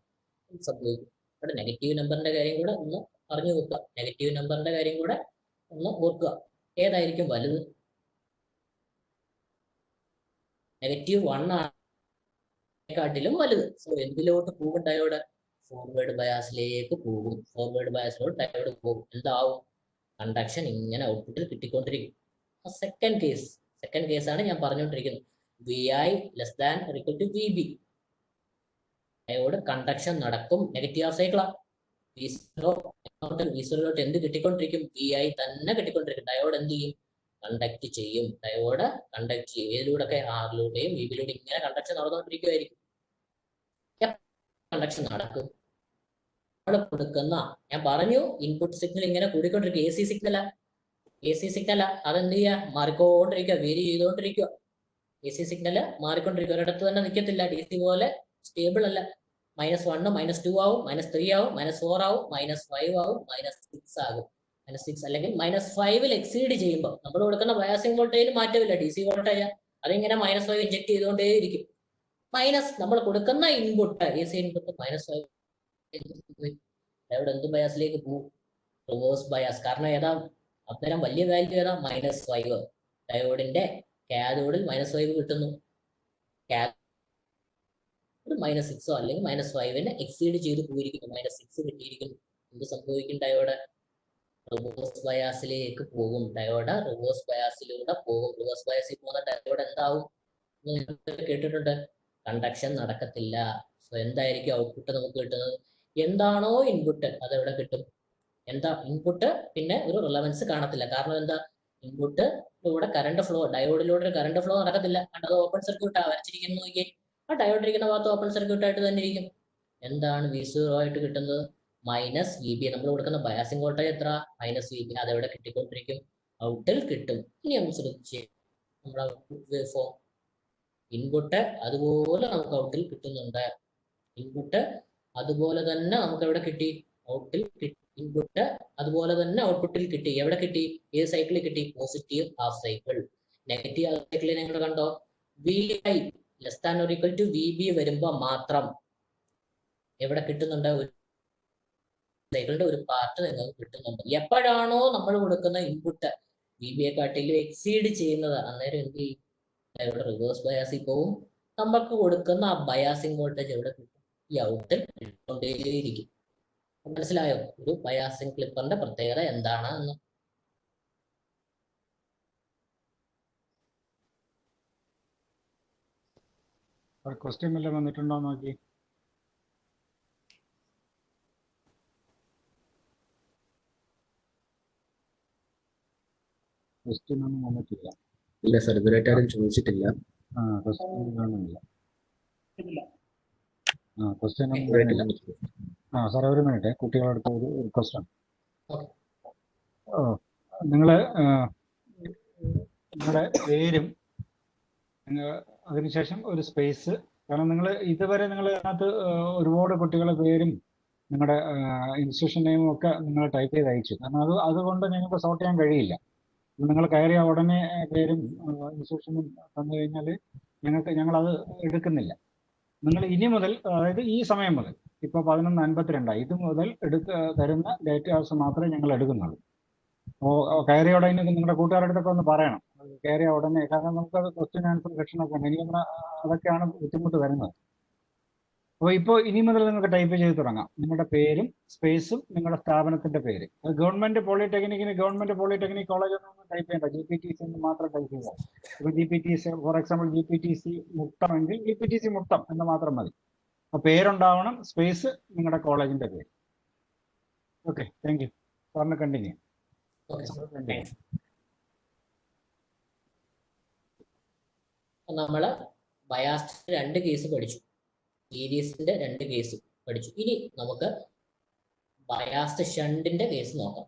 സംഭവിക്കും. ഇവിടെ നെഗറ്റീവ് നമ്പറിന്റെ കാര്യം കൂടെ ഒന്ന് പറഞ്ഞു വെക്കുക. ഒന്ന് ഓർക്കുക. ഏതായിരിക്കും വലുത്? -1 ആണെക്കാട്ടിലും വലുത്. സോ എന്തിലോട്ട് പോകും ഡയോഡ്? ഫോർവേഡ് ബയാസിലേക്ക് പോകും. ഫോർവേഡ് ബയാസിലോട്ട് ഡയോഡ് പോകും. എന്താവും? കണ്ടക്ഷൻ ഇങ്ങനെ ഔട്ട്പുട്ടിൽ കിട്ടിക്കൊണ്ടിരിക്കും. സെക്കൻഡ് കേസാണ് ഞാൻ പറഞ്ഞുകൊണ്ടിരിക്കുന്നത്. V I less than or equal to V B. Diode conduction നടക്കും, നെഗറ്റീവ് ഹാഫ് സൈക്കിളാണ്. നമുക്ക് വിസിലോട്ട് എന്ത് കിട്ടിക്കൊണ്ടിരിക്കും? വി ഐ തന്നെ കിട്ടിക്കൊണ്ടിരിക്കും. ഡയോഡ് എന്ത് ചെയ്യും? കണ്ടക്ട് ചെയ്യും. ഡയോഡ് കണ്ടക്ട് ചെയ്യും. ഏതിലൂടെയൊക്കെ? ആറിലൂടെയും വിബിലൂടെയും ഇങ്ങനെ കണ്ടക്ഷൻ നടന്നുകൊണ്ടിരിക്കുമായിരിക്കും. കണ്ടക്ഷൻ നടക്കും. നമ്മൾ കൊടുക്കുന്ന, ഞാൻ പറഞ്ഞു ഇൻപുട്ട് സിഗ്നൽ ഇങ്ങനെ കൂടിക്കൊണ്ടിരിക്കും. എ സി സിഗ്നല അതെന്ത് ചെയ്യുക? മാറിക്കൊണ്ടിരിക്കുക, വേരി ചെയ്തുകൊണ്ടിരിക്കുക. എ സി സിഗ്നല് മാറിക്കൊണ്ടിരിക്കുക, ഒരിടത്ത് തന്നെ നിൽക്കത്തില്ല. ഡി സി പോലെ സ്റ്റേബിൾ അല്ല. -1 -2 ആവും, -3 ആവും, -4 ആവും, -5 ആവും, -6 ആകും. -6 അല്ലെങ്കിൽ -5 എക്സീഡ് ചെയ്യുമ്പോൾ നമ്മൾ കൊടുക്കുന്ന ബയാസിംഗ് വോൾട്ടേജിൽ മാറ്റമില്ല. ഡി സി വോൾട്ടേജ് അതിങ്ങനെ -5 ഇഞ്ചക്ട് ചെയ്തുകൊണ്ടേയിരിക്കും. നമ്മൾ കൊടുക്കുന്ന input, A C input -5 diode എന്ത് ബയാസിലേക്ക് പോകും? Reverse bias. കാരണം ഏതാ അത്തരം വലിയ വാല്യൂ ഏതാ? -5. ഡയോഡിന്റെ കാഥോഡിൽ -5 കിട്ടുന്നു. -6 അല്ലെങ്കിൽ -5 എക്സീഡ് ചെയ്ത് പോയിരിക്കുന്നു. -6 കിട്ടിയിരിക്കുന്നു. എന്ത് സംഭവിക്കും? ഡയോഡ് റിവേഴ്സ് ബയാസിലേക്ക് പോകും. ഡയോഡ് റിവേഴ്സ് ബയാസിലൂടെ പോകും. റിവേഴ്സ് ബയാസിൽ പോകുന്ന ഡയോഡ് എന്താവും? കേട്ടിട്ടുണ്ട്, കണ്ടക്ഷൻ നടക്കത്തില്ല. സോ എന്തായിരിക്കും ഔട്ട്പുട്ട് നമുക്ക് കിട്ടുന്നത്? എന്താണോ ഇൻപുട്ട് അതെവിടെ കിട്ടും? എന്താ ഇൻപുട്ട്? പിന്നെ ഒരു റിലവൻസ് കാണത്തില്ല. കാരണം എന്താ? ഇൻപുട്ടിലൂടെ കറണ്ട് ഫ്ലോ, ഡയോഡിലൂടെ കറണ്ട് ഫ്ലോ നടക്കത്തില്ല. അത് ഓപ്പൺ സർക്യൂട്ടാണ് വരച്ചിരിക്കുന്നത്. നോക്കിയേ, ആ ഡയോഡ് ഇരിക്കുന്ന ഭാഗത്ത് ഓപ്പൺ സർക്യൂട്ട് ആയിട്ട് തന്നെ ഇരിക്കും. എന്താണ് V0 ആയിട്ട് കിട്ടുന്നത്? -VB. നമ്മൾ കൊടുക്കുന്ന ബയാസിംഗ് വോൾട്ടേജ് എത്ര? -VB. അതെവിടെ കിട്ടിക്കൊണ്ടിരിക്കും? ഔട്ടിൽ കിട്ടും. ഇനി ഒന്ന് ശ്രദ്ധിച്ചേ, നമ്മുടെ ഔട്ട്പുട്ട് വേവ് ഫോം. ഇൻപുട്ട് അതുപോലെ നമുക്ക് ഔട്ടിൽ കിട്ടുന്നുണ്ട്. ഇൻപുട്ട് അതുപോലെ തന്നെ നമുക്ക് എവിടെ കിട്ടി? ഔട്ടിൽ കിട്ടി. ഇൻപുട്ട് അതുപോലെ തന്നെ ഔട്ട്പുട്ടിൽ കിട്ടി. എവിടെ കിട്ടി? ഏത് സൈക്കിളിൽ കിട്ടി? Positive half cycle. Negative half സൈക്കിളിൽ നിങ്ങൾ കണ്ടോ? VI ≤ VB വരുമ്പോൾ മാത്രം എവിടെ കിട്ടുന്നുണ്ട്? ഒരു സൈക്കിളിന്റെ ഒരു പാർട്ട് നിങ്ങൾക്ക് കിട്ടുന്നുണ്ട്. എപ്പോഴാണോ നമ്മൾ കൊടുക്കുന്ന ഇൻപുട്ട് VB-യെക്കാട്ടിലും എക്സീഡ് ചെയ്യുന്നത്, അന്നേരം എന്ത് ചെയ്യും? ഇവിടെ റിവേഴ്സ് ബയാസിൽ പോവും. നമുക്ക് കൊടുക്കുന്ന ആ ബയാസിംഗ് വോൾട്ടേജ് എവിടെ കിട്ടും? ഈ ഔട്ടിൽ കിട്ടിക്കൊണ്ടേയിരിക്കും. മനസ്സിലായോ ഒരു ബയാസിംഗ് ക്ലിപ്പറിന്റെ പ്രത്യേകത എന്താണ് എന്ന്? ക്വസ്റ്റ്യൻ വല്ലതും വന്നിട്ടുണ്ടോ നോക്കി. ക്വസ്റ്റ്യൻ ഒന്നും വന്നിട്ടില്ല. ഇല്ല സർ, ഇതുവരെയായിട്ട് ആരും ചോദിച്ചിട്ടില്ല. ക്വസ്റ്റ്യൻ കാണുന്നില്ല. ക്വസ്റ്റ്യൻ സാർ ഒരു മിനിറ്റ്, കുട്ടികളടുത്ത് ഒരു ക്വസ്റ്റ്യൻ. നിങ്ങളുടെ പേരും അതിനുശേഷം ഒരു സ്പേസ്. കാരണം നിങ്ങൾ ഇതുവരെ നിങ്ങൾ അതിനകത്ത് ഒരുപാട് കുട്ടികളുടെ പേരും നിങ്ങളുടെ ഇൻസ്റ്റിറ്റ്യൂഷൻ നെയിമും ഒക്കെ നിങ്ങൾ ടൈപ്പ് ചെയ്ത് അയച്ചു. കാരണം അതുകൊണ്ട് ഞങ്ങൾക്ക് സോർട്ട് ചെയ്യാൻ കഴിയില്ല. നിങ്ങൾ കയറിയ ഉടനെ പേരും ഇൻസ്റ്റിറ്റ്യൂഷനും തന്നു കഴിഞ്ഞാൽ ഞങ്ങളത് എടുക്കുന്നില്ല. നിങ്ങൾ ഇനി മുതൽ, അതായത് ഈ സമയം മുതൽ, ഇപ്പോൾ 11:52 ഇത് മുതൽ തരുന്ന ഡേറ്റാസ് മാത്രമേ ഞങ്ങൾ എടുക്കുന്നുള്ളൂ. കയറിയ ഉടനെ നിങ്ങളുടെ കൂട്ടുകാരുടെ അടുത്തൊക്കെ ഒന്ന് പറയണം, കയറിയ ഉടനെ. കാരണം നമുക്കത് ക്വസ്റ്റ്യൻ ആൻസർ സെക്ഷനൊക്കെ ഉണ്ട്. എനിക്ക് അതൊക്കെയാണ് ബുദ്ധിമുട്ട് വരുന്നത്. അപ്പോൾ ഇപ്പോൾ ഇനി മുതൽ നിങ്ങൾക്ക് ടൈപ്പ് ചെയ്ത് തുടങ്ങാം. നിങ്ങളുടെ പേരും സ്പേസും നിങ്ങളുടെ സ്ഥാപനത്തിന്റെ പേര്. അത് ഗവൺമെന്റ് പോളിടെക്നിക് കോളേജ് ഒന്നും ടൈപ്പ് ചെയ്യണ്ട, GPTC എന്ന് മാത്രം ടൈപ്പ് ചെയ്യുക. ഇപ്പോൾ GPTC ഫോർ എക്സാമ്പിൾ GPTC മുട്ടമെങ്കിൽ GPTC മുട്ടം എന്ന് മാത്രം മതി. അപ്പോൾ പേരുണ്ടാവണം, സ്പേസ് നിങ്ങളുടെ കോളേജിന്റെ പേര്. Okay, thank you. സാറിന് കണ്ടിന്യൂ. നമ്മള് ബയാസ്ഡ് 2 കേസ് പഠിച്ചു, സീരീസിന്റെ 2 കേസ് പഠിച്ചു. ഇനി നമുക്ക് ബയാസ്ഡ് ഷണ്ടിന്റെ കേസ് നോക്കാം.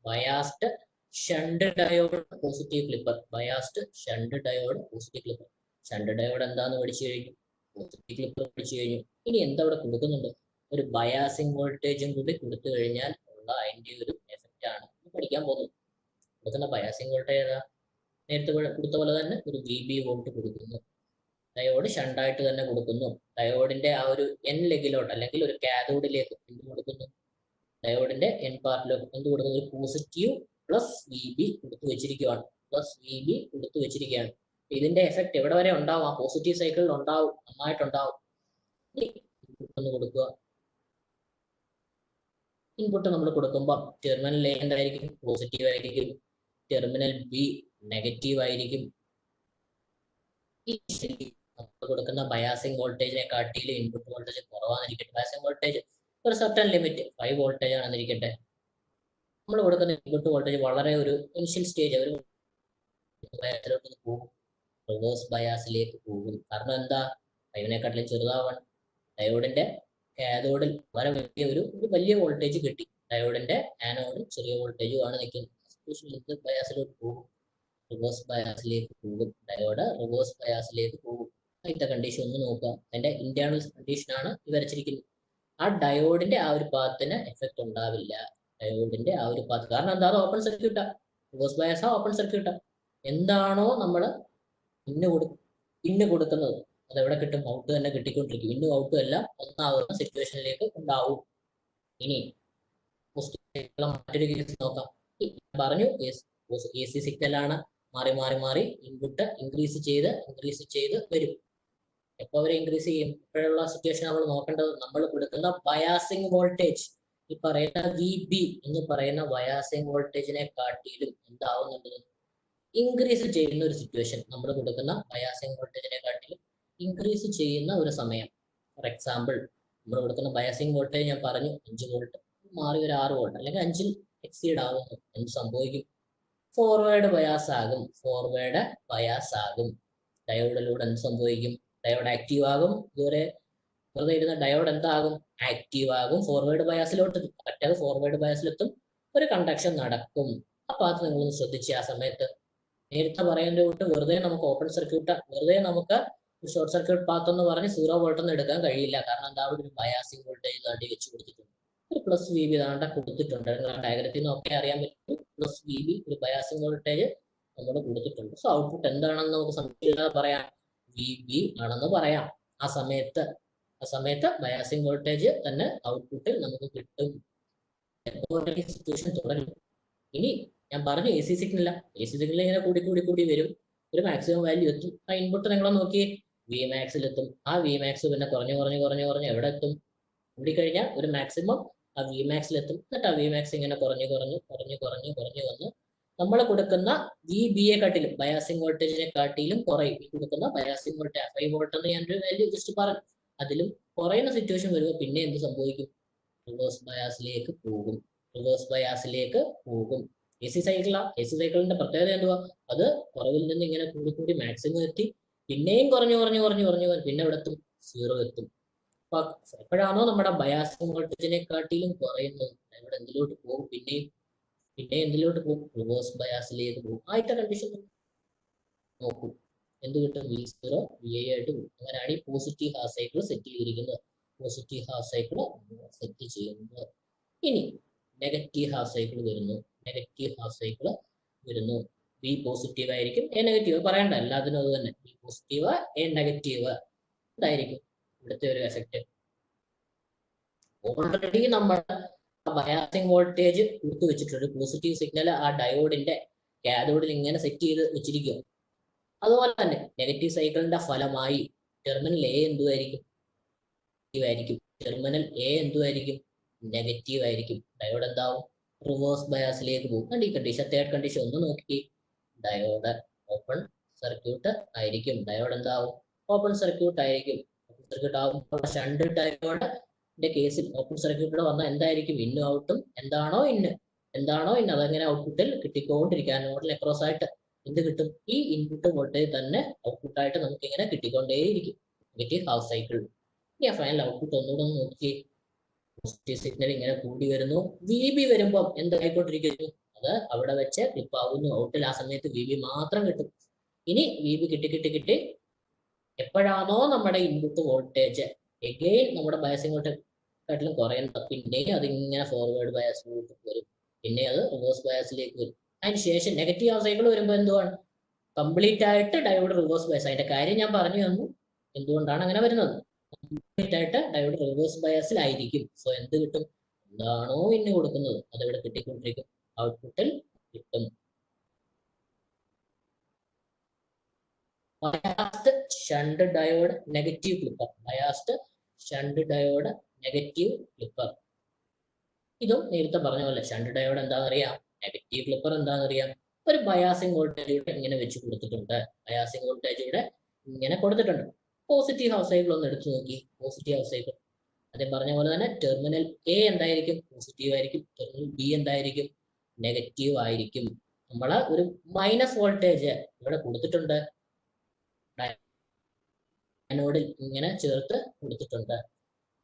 Biased shunt diode positive clipper. Biased shunt diode positive clipper. Shunt diode എന്താന്ന് പഠിച്ചു കഴിഞ്ഞു, പോസിറ്റീവ് ക്ലിപ്പർ പഠിച്ചു കഴിഞ്ഞു. ഇനി എന്താ ഇവിടെ കൊടുക്കുന്നുണ്ട്? ഒരു ബയാസിംഗ് വോൾട്ടേജും കൂടി കൊടുത്തു കഴിഞ്ഞാൽ ഉള്ള അതിന്റെ ഒരു എഫക്റ്റ് ആണ് പഠിക്കാൻ പോകുന്നത്. കൊടുക്കുന്ന ബയാസിംഗ് വോൾട്ടേജ് ഏതാ? നേരത്തെ കൊടുത്ത പോലെ തന്നെ ഒരു VB വോൾട്ട് കൊടുക്കുന്നു. ഡയോഡ് ഷണ്ടായിട്ട് തന്നെ കൊടുക്കുന്നു. ഡയോഡിന്റെ ആ ഒരു N ലെഗിലോട്ട് അല്ലെങ്കിൽ ഒരു കാഥോഡിലേക്ക് എന്ത് കൊടുക്കുന്നു? ഡയോഡിന്റെ N പാർട്ടിലേക്ക് എന്ത് കൊടുക്കുന്നു? ഒരു പോസിറ്റീവ് +VB കൊടുത്തു വെച്ചിരിക്കുകയാണ്. ഇതിന്റെ എഫക്ട് എവിടെ വരെ ഉണ്ടാവും? ആ പോസിറ്റീവ് സൈക്കിളിൽ ഉണ്ടാവും, നന്നായിട്ടുണ്ടാവും. ഒന്ന് കൊടുക്കുക. ഇൻപുട്ട് നമ്മൾ കൊടുക്കുമ്പോൾ ടെർമിനൽ A എന്തായിരിക്കും? പോസിറ്റീവ് ആയിരിക്കും. ടെർമിനൽ B നെഗറ്റീവ് ആയിരിക്കും. കൊടുക്കുന്ന ബയാസിംഗ് വോൾട്ടേജിനെ കാട്ടിലും ഇൻപുട്ട് വോൾട്ടേജ് കുറവാന്നിരിക്കട്ടെ. ബയാസിംഗ് വോൾട്ടേജ് ഒരു സർട്ടൻ ലിമിറ്റ് 5 വോൾട്ടേജ് ആണെന്നിരിക്കട്ടെ. നമ്മൾ കൊടുക്കുന്ന ഇൻപുട്ട് വോൾട്ടേജ് വളരെ ഒരു ഇനിഷ്യൽ സ്റ്റേജ് ഒരു ബയാസിലോട്ട് പോകും, റിവേഴ്സ് ബയാസിലേക്ക് പോകും. കാരണം എന്താ, 5-നേക്കാട്ടിലും ചെറുതാവാൻ. ഡയോഡിന്റെ കാഥോഡിൽ വളരെ വലിയ വോൾട്ടേജ് കിട്ടി, ഡയോഡിന്റെ ആനോഡിൽ ചെറിയ വോൾട്ടേജും ആണ് നിൽക്കുന്നത്. ബയാസിലോട്ട് പോകും, റിവേഴ്സ് ബയാസിലേക്ക് പോകും, ഡയോഡ് റിവേഴ്സ് ബയാസിലേക്ക് പോകും. അതിന്റെ കണ്ടീഷൻ ഒന്ന് നോക്കുക. അതിന്റെ ഇന്റേണൽ കണ്ടീഷൻ ആണ് വരച്ചിരിക്കുന്നത്. ആ ഡയോഡിന്റെ ആ ഒരു പാത്തിന് എഫക്ട് ഉണ്ടാവില്ല, ഡയോഡിന്റെ ആ ഒരു പാത്ത്. കാരണം എന്താ, അത് ഓപ്പൺ സർക്യൂട്ടാ, റിവേഴ്സ് ബയാസ് ഓപ്പൺ സർക്യൂട്ടാ. എന്താണോ നമ്മൾ ഇന്ന് കൊടുക്കുന്നത് അത് എവിടെ കിട്ടും, ഔട്ട് തന്നെ കിട്ടിക്കൊണ്ടിരിക്കും. ഇന്നും ഔട്ടും എല്ലാം ഒന്നാവുന്ന സിറ്റുവേഷനിലേക്ക് ഉണ്ടാവും. ഇനി മറ്റൊരു കേസ് നോക്കാം. പറഞ്ഞു എ സി സിഗ്നലാണ്, മാറി മാറി മാറി ഇൻപുട്ട് ഇൻക്രീസ് ചെയ്ത് വരും. എപ്പോൾ അവർ ഇൻക്രീസ് ചെയ്യും, ഇപ്പോഴുള്ള സിറ്റുവേഷൻ നമ്മൾ നോക്കേണ്ടത് നമ്മൾ കൊടുക്കുന്ന ബയാസിംഗ് വോൾട്ടേജ്, ഈ പറയുന്ന VB എന്ന് പറയുന്ന ബയാസിംഗ് വോൾട്ടേജിനെ കാട്ടിലും എന്താവുന്നുണ്ട്, ഇൻക്രീസ് ചെയ്യുന്ന ഒരു സിറ്റുവേഷൻ. നമ്മൾ കൊടുക്കുന്ന ബയാസിംഗ് വോൾട്ടേജിനെ കാട്ടിലും ഇൻക്രീസ് ചെയ്യുന്ന ഒരു സമയം. ഫോർ എക്സാമ്പിൾ, നമ്മൾ കൊടുക്കുന്ന ബയാസിംഗ് വോൾട്ടേജ് ഞാൻ പറഞ്ഞു 5 വോൾട്ട്, മാറി ഒരു 6 വോൾട്ട് അല്ലെങ്കിൽ 5-ൽ എക്സീഡ് ആവുന്നു, എന്ത് സംഭവിക്കും, ഫോർവേഡ് ബയാസ് ആകും. ഡയോഡിലൂടെ എന്ത് സംഭവിക്കും, ഡയോഡ് ആക്റ്റീവ് ആകും. ഇതുവരെ വെറുതെ ഇരുന്ന ഡയോഡ് എന്താകും, ആക്റ്റീവ് ആകും, ഫോർവേഡ് ബയാസിലോട്ട് കറക്റ്റ് ഫോർവേഡ് ബയാസിലെത്തും, ഒരു കണ്ടക്ഷൻ നടക്കും. അപ്പൊ അത് നിങ്ങളൊന്ന് ശ്രദ്ധിച്ച് ആ സമയത്ത് നേരത്തെ പറയുന്നതിന്റെ കൂട്ട് വെറുതെ നമുക്ക് ഓപ്പൺ സർക്യൂട്ട്, വെറുതെ നമുക്ക് ഷോർട്ട് സർക്യൂട്ട് പാത്ത് എന്ന് പറഞ്ഞ് 0 വോൾട്ട് ഒന്നും എടുക്കാൻ കഴിയില്ല. കാരണം എന്താ, അവിടെ ഒരു ബയാസിംഗ് വോൾട്ടേജ് താണ്ടി വെച്ച് കൊടുത്തിട്ടുണ്ട്, ഒരു പ്ലസ് VB താണ്ട കൊടുത്തിട്ടുണ്ട്. ഡയഗ്രത്തിൽ നോക്കിയാൽ അറിയാൻ പറ്റും, പ്ലസ് VB ഒരു ബയാസിംഗ് വോൾട്ടേജ് നമ്മൾ കൊടുത്തിട്ടുണ്ട്. സോ ഔട്ട്പുട്ട് എന്താണെന്ന് നമുക്ക് സംശയമില്ലാതെ പറയാം, VB ആണെന്ന് പറയാം. ആ സമയത്ത് ബയാസിംഗ് വോൾട്ടേജ് തന്നെ ഔട്ട്പുട്ടിൽ നമുക്ക് കിട്ടും. സിറ്റുവേഷൻ തുടരും. ഇനി ഞാൻ പറഞ്ഞു AC സിഗ്നൽ ഇങ്ങനെ കൂടി വരും, ഒരു മാക്സിമം വാല്യൂ എത്തും. ആ ഇൻപുട്ട് നിങ്ങൾ നോക്കി Vmaxൽ എത്തും. ആ Vmax പിന്നെ കുറഞ്ഞ് എവിടെ എത്തും, കൂടിക്കഴിഞ്ഞാൽ ഒരു മാക്സിമം ആ Vmaxൽ എത്തും. എന്നിട്ട് ആ Vmax ഇങ്ങനെ കുറഞ്ഞ് വന്ന് നമ്മൾ കൊടുക്കുന്ന VBയെ കാട്ടിലും ബയാസിംഗ് വോൾട്ടേജിനെ കാട്ടിലും കുറയും. കൊടുക്കുന്ന ബയാസിംഗ് വോൾട്ടേജ് 5 വോൾട്ട് എന്ന് ഞാനൊരു വാല്യൂ ജസ്റ്റ് പറഞ്ഞു, അതിലും കുറയുന്ന സിറ്റുവേഷൻ വരുമ്പോൾ പിന്നെ എന്ത് സംഭവിക്കും, റിവേഴ്സ് ബയാസിലേക്ക് പോകും. AC സൈക്കിളിന്റെ പ്രത്യേകത എന്തുവാ, അത് കുറവിൽ നിന്ന് ഇങ്ങനെ കൂടി മാക്സിമം എത്തി, പിന്നെയും കുറഞ്ഞു പിന്നെ ഇവിടെ എത്തും, 0 എത്തും. അപ്പൊ എപ്പോഴാണോ നമ്മുടെ ബയാസിംഗ് വോൾട്ടേജിനെ കാട്ടിലും കുറയുന്നത്, ഇവിടെ എന്തിലോട്ട് പോകും, പിന്നെ എന്തിലോട്ട് പോകും, റിവേഴ്സ് ബയാസിലേക്ക് പോകും. ആദ്യത്തെ കണ്ടീഷൻ നോക്കൂ, എന്ത് കിട്ടും, V0 VI ആയിട്ട് പോകും. അങ്ങനെയാണ് ഈ പോസിറ്റീവ് ഹാഫ് സൈക്കിൾ സെറ്റ് ചെയ്തിരിക്കുന്നത്. ഇനി നെഗറ്റീവ് ഹാഫ് സൈക്കിൾ വരുന്നു. B പോസിറ്റീവ് ആയിരിക്കും, A നെഗറ്റീവ്, പറയണ്ട, എല്ലാത്തിനും അത് തന്നെ. B positive, A negative. ഇതായിരിക്കും ഇവിടുത്തെ ഒരു എഫക്റ്റ്. ഓൾറെഡി നമ്മൾ ബയാസിംഗ് വോൾട്ടേജ് കൊടുത്തു വെച്ചിട്ടുണ്ട്, പോസിറ്റീവ് സിഗ്നൽ ആ ഡയോഡിന്റെ കാഥോഡിൽ ഇങ്ങനെ സെറ്റ് ചെയ്ത് വെച്ചിരിക്കുക. അതുപോലെ തന്നെ നെഗറ്റീവ് സൈക്കിളിന്റെ ഫലമായി ടെർമിനൽ A എന്തുമായിരിക്കും, നെഗറ്റീവ് ആയിരിക്കും. ഡയോഡ് എന്താവും, റിവേഴ്സ് ബയാസിലേക്ക് പോകും. ഈ കണ്ടീഷൻ, തേർഡ് കണ്ടീഷൻ ഒന്ന് നോക്കി, ഡയോഡ് ഓപ്പൺ സർക്യൂട്ട് ആയിരിക്കും. ഡയോഡ് എന്താവും, ഓപ്പൺ സർക്യൂട്ട് ആയിരിക്കും. ആവുമ്പോൾ ഷണ്ട് ഡയോഡിന്റെ കേസിൽ ഓപ്പൺ സർക്യൂട്ടിൽ വന്നാൽ എന്തായിരിക്കും, ഇന്നും ഔട്ടും എന്താണോ ഇന്ന് അതങ്ങനെ ഔട്ട്പുട്ടിൽ കിട്ടിക്കൊണ്ടിരിക്കാൻ നോഡിൽ അക്രോസ് ആയിട്ട് എന്ത് കിട്ടും, ഈ ഇൻപുട്ട് വോൾട്ടേജ് തന്നെ ഔട്ട്പുട്ടായിട്ട് നമുക്ക് ഇങ്ങനെ കിട്ടിക്കൊണ്ടേയിരിക്കും. Negative half cycle. ഇനി ആ ഫൈനൽ ഔട്ട്പുട്ട് ഒന്നുകൂടെ നോക്കി, പോസിറ്റീവ് സിഗ്നൽ ഇങ്ങനെ കൂടി വരുന്നു. VB വരുമ്പോൾ എന്തായിക്കൊണ്ടിരിക്കുന്നു, അത് അവിടെ വെച്ച് ക്ലിപ്പ് ആവുന്നു. ഔട്ടിൽ ആ സമയത്ത് VB മാത്രം കിട്ടും. ഇനി VB കിട്ടി എപ്പോഴാണോ നമ്മുടെ ഇൻപുട്ട് വോൾട്ടേജ് എഗെയിൻ നമ്മുടെ ബയാസിംഗ് വോൾട്ടേജിലും കുറയുന്നത്, പിന്നെ അതിങ്ങനെ ഫോർവേഡ് ബയാസിലേക്ക് വരും, പിന്നെ അത് റിവേഴ്സ് ബയാസിലേക്ക് വരും. അതിനുശേഷം നെഗറ്റീവ് ഹാഫ് സൈക്കിൾ വരുമ്പോൾ എന്തുവാണ്, കംപ്ലീറ്റ് ആയിട്ട് ഡയോഡ് റിവേഴ്സ് ബയാസ്. അതിന്റെ കാര്യം ഞാൻ പറഞ്ഞു തന്നു, എന്തുകൊണ്ടാണ് അങ്ങനെ വരുന്നത്. കംപ്ലീറ്റ് ആയിട്ട് ഡയോഡ് റിവേഴ്സ് ബയാസിലായിരിക്കും. സോ എന്ത് കിട്ടും, എന്താണോ ഇന്ന് കൊടുക്കുന്നത് അതിവിടെ കിട്ടിക്കൊണ്ടിരിക്കും, ഔട്ട്പുട്ടിൽ കിട്ടും. Biased shunt diode negative clipper. ഇതും നേരത്തെ പറഞ്ഞ പോലെ ഷണ്ട് ഡയോഡ് എന്താണെന്നറിയാം, നെഗറ്റീവ് ക്ലിപ്പർ എന്താണെന്നറിയാം. ഒരു ബയാസിംഗ് വോൾട്ടേജ് ഇങ്ങനെ വെച്ച് കൊടുത്തിട്ടുണ്ട്, പോസിറ്റീവ് ഹാഫ് സൈക്കിൾ ഒന്ന് എടുത്തു നോക്കി. പോസിറ്റീവ് ഹാഫ് സൈക്കിൾ ആദ്യം പറഞ്ഞ പോലെ തന്നെ ടെർമിനൽ എ എന്തായിരിക്കും? പോസിറ്റീവ് ആയിരിക്കും. ടെർമിനൽ ബി എന്തായിരിക്കും? നെഗറ്റീവ് ആയിരിക്കും. നമ്മൾ ഒരു മൈനസ് വോൾട്ടേജ് ഇവിടെ കൊടുത്തിട്ടുണ്ട്, ആനോഡിൽ ഇങ്ങനെ ചേർത്ത് കൊടുത്തിട്ടുണ്ട്.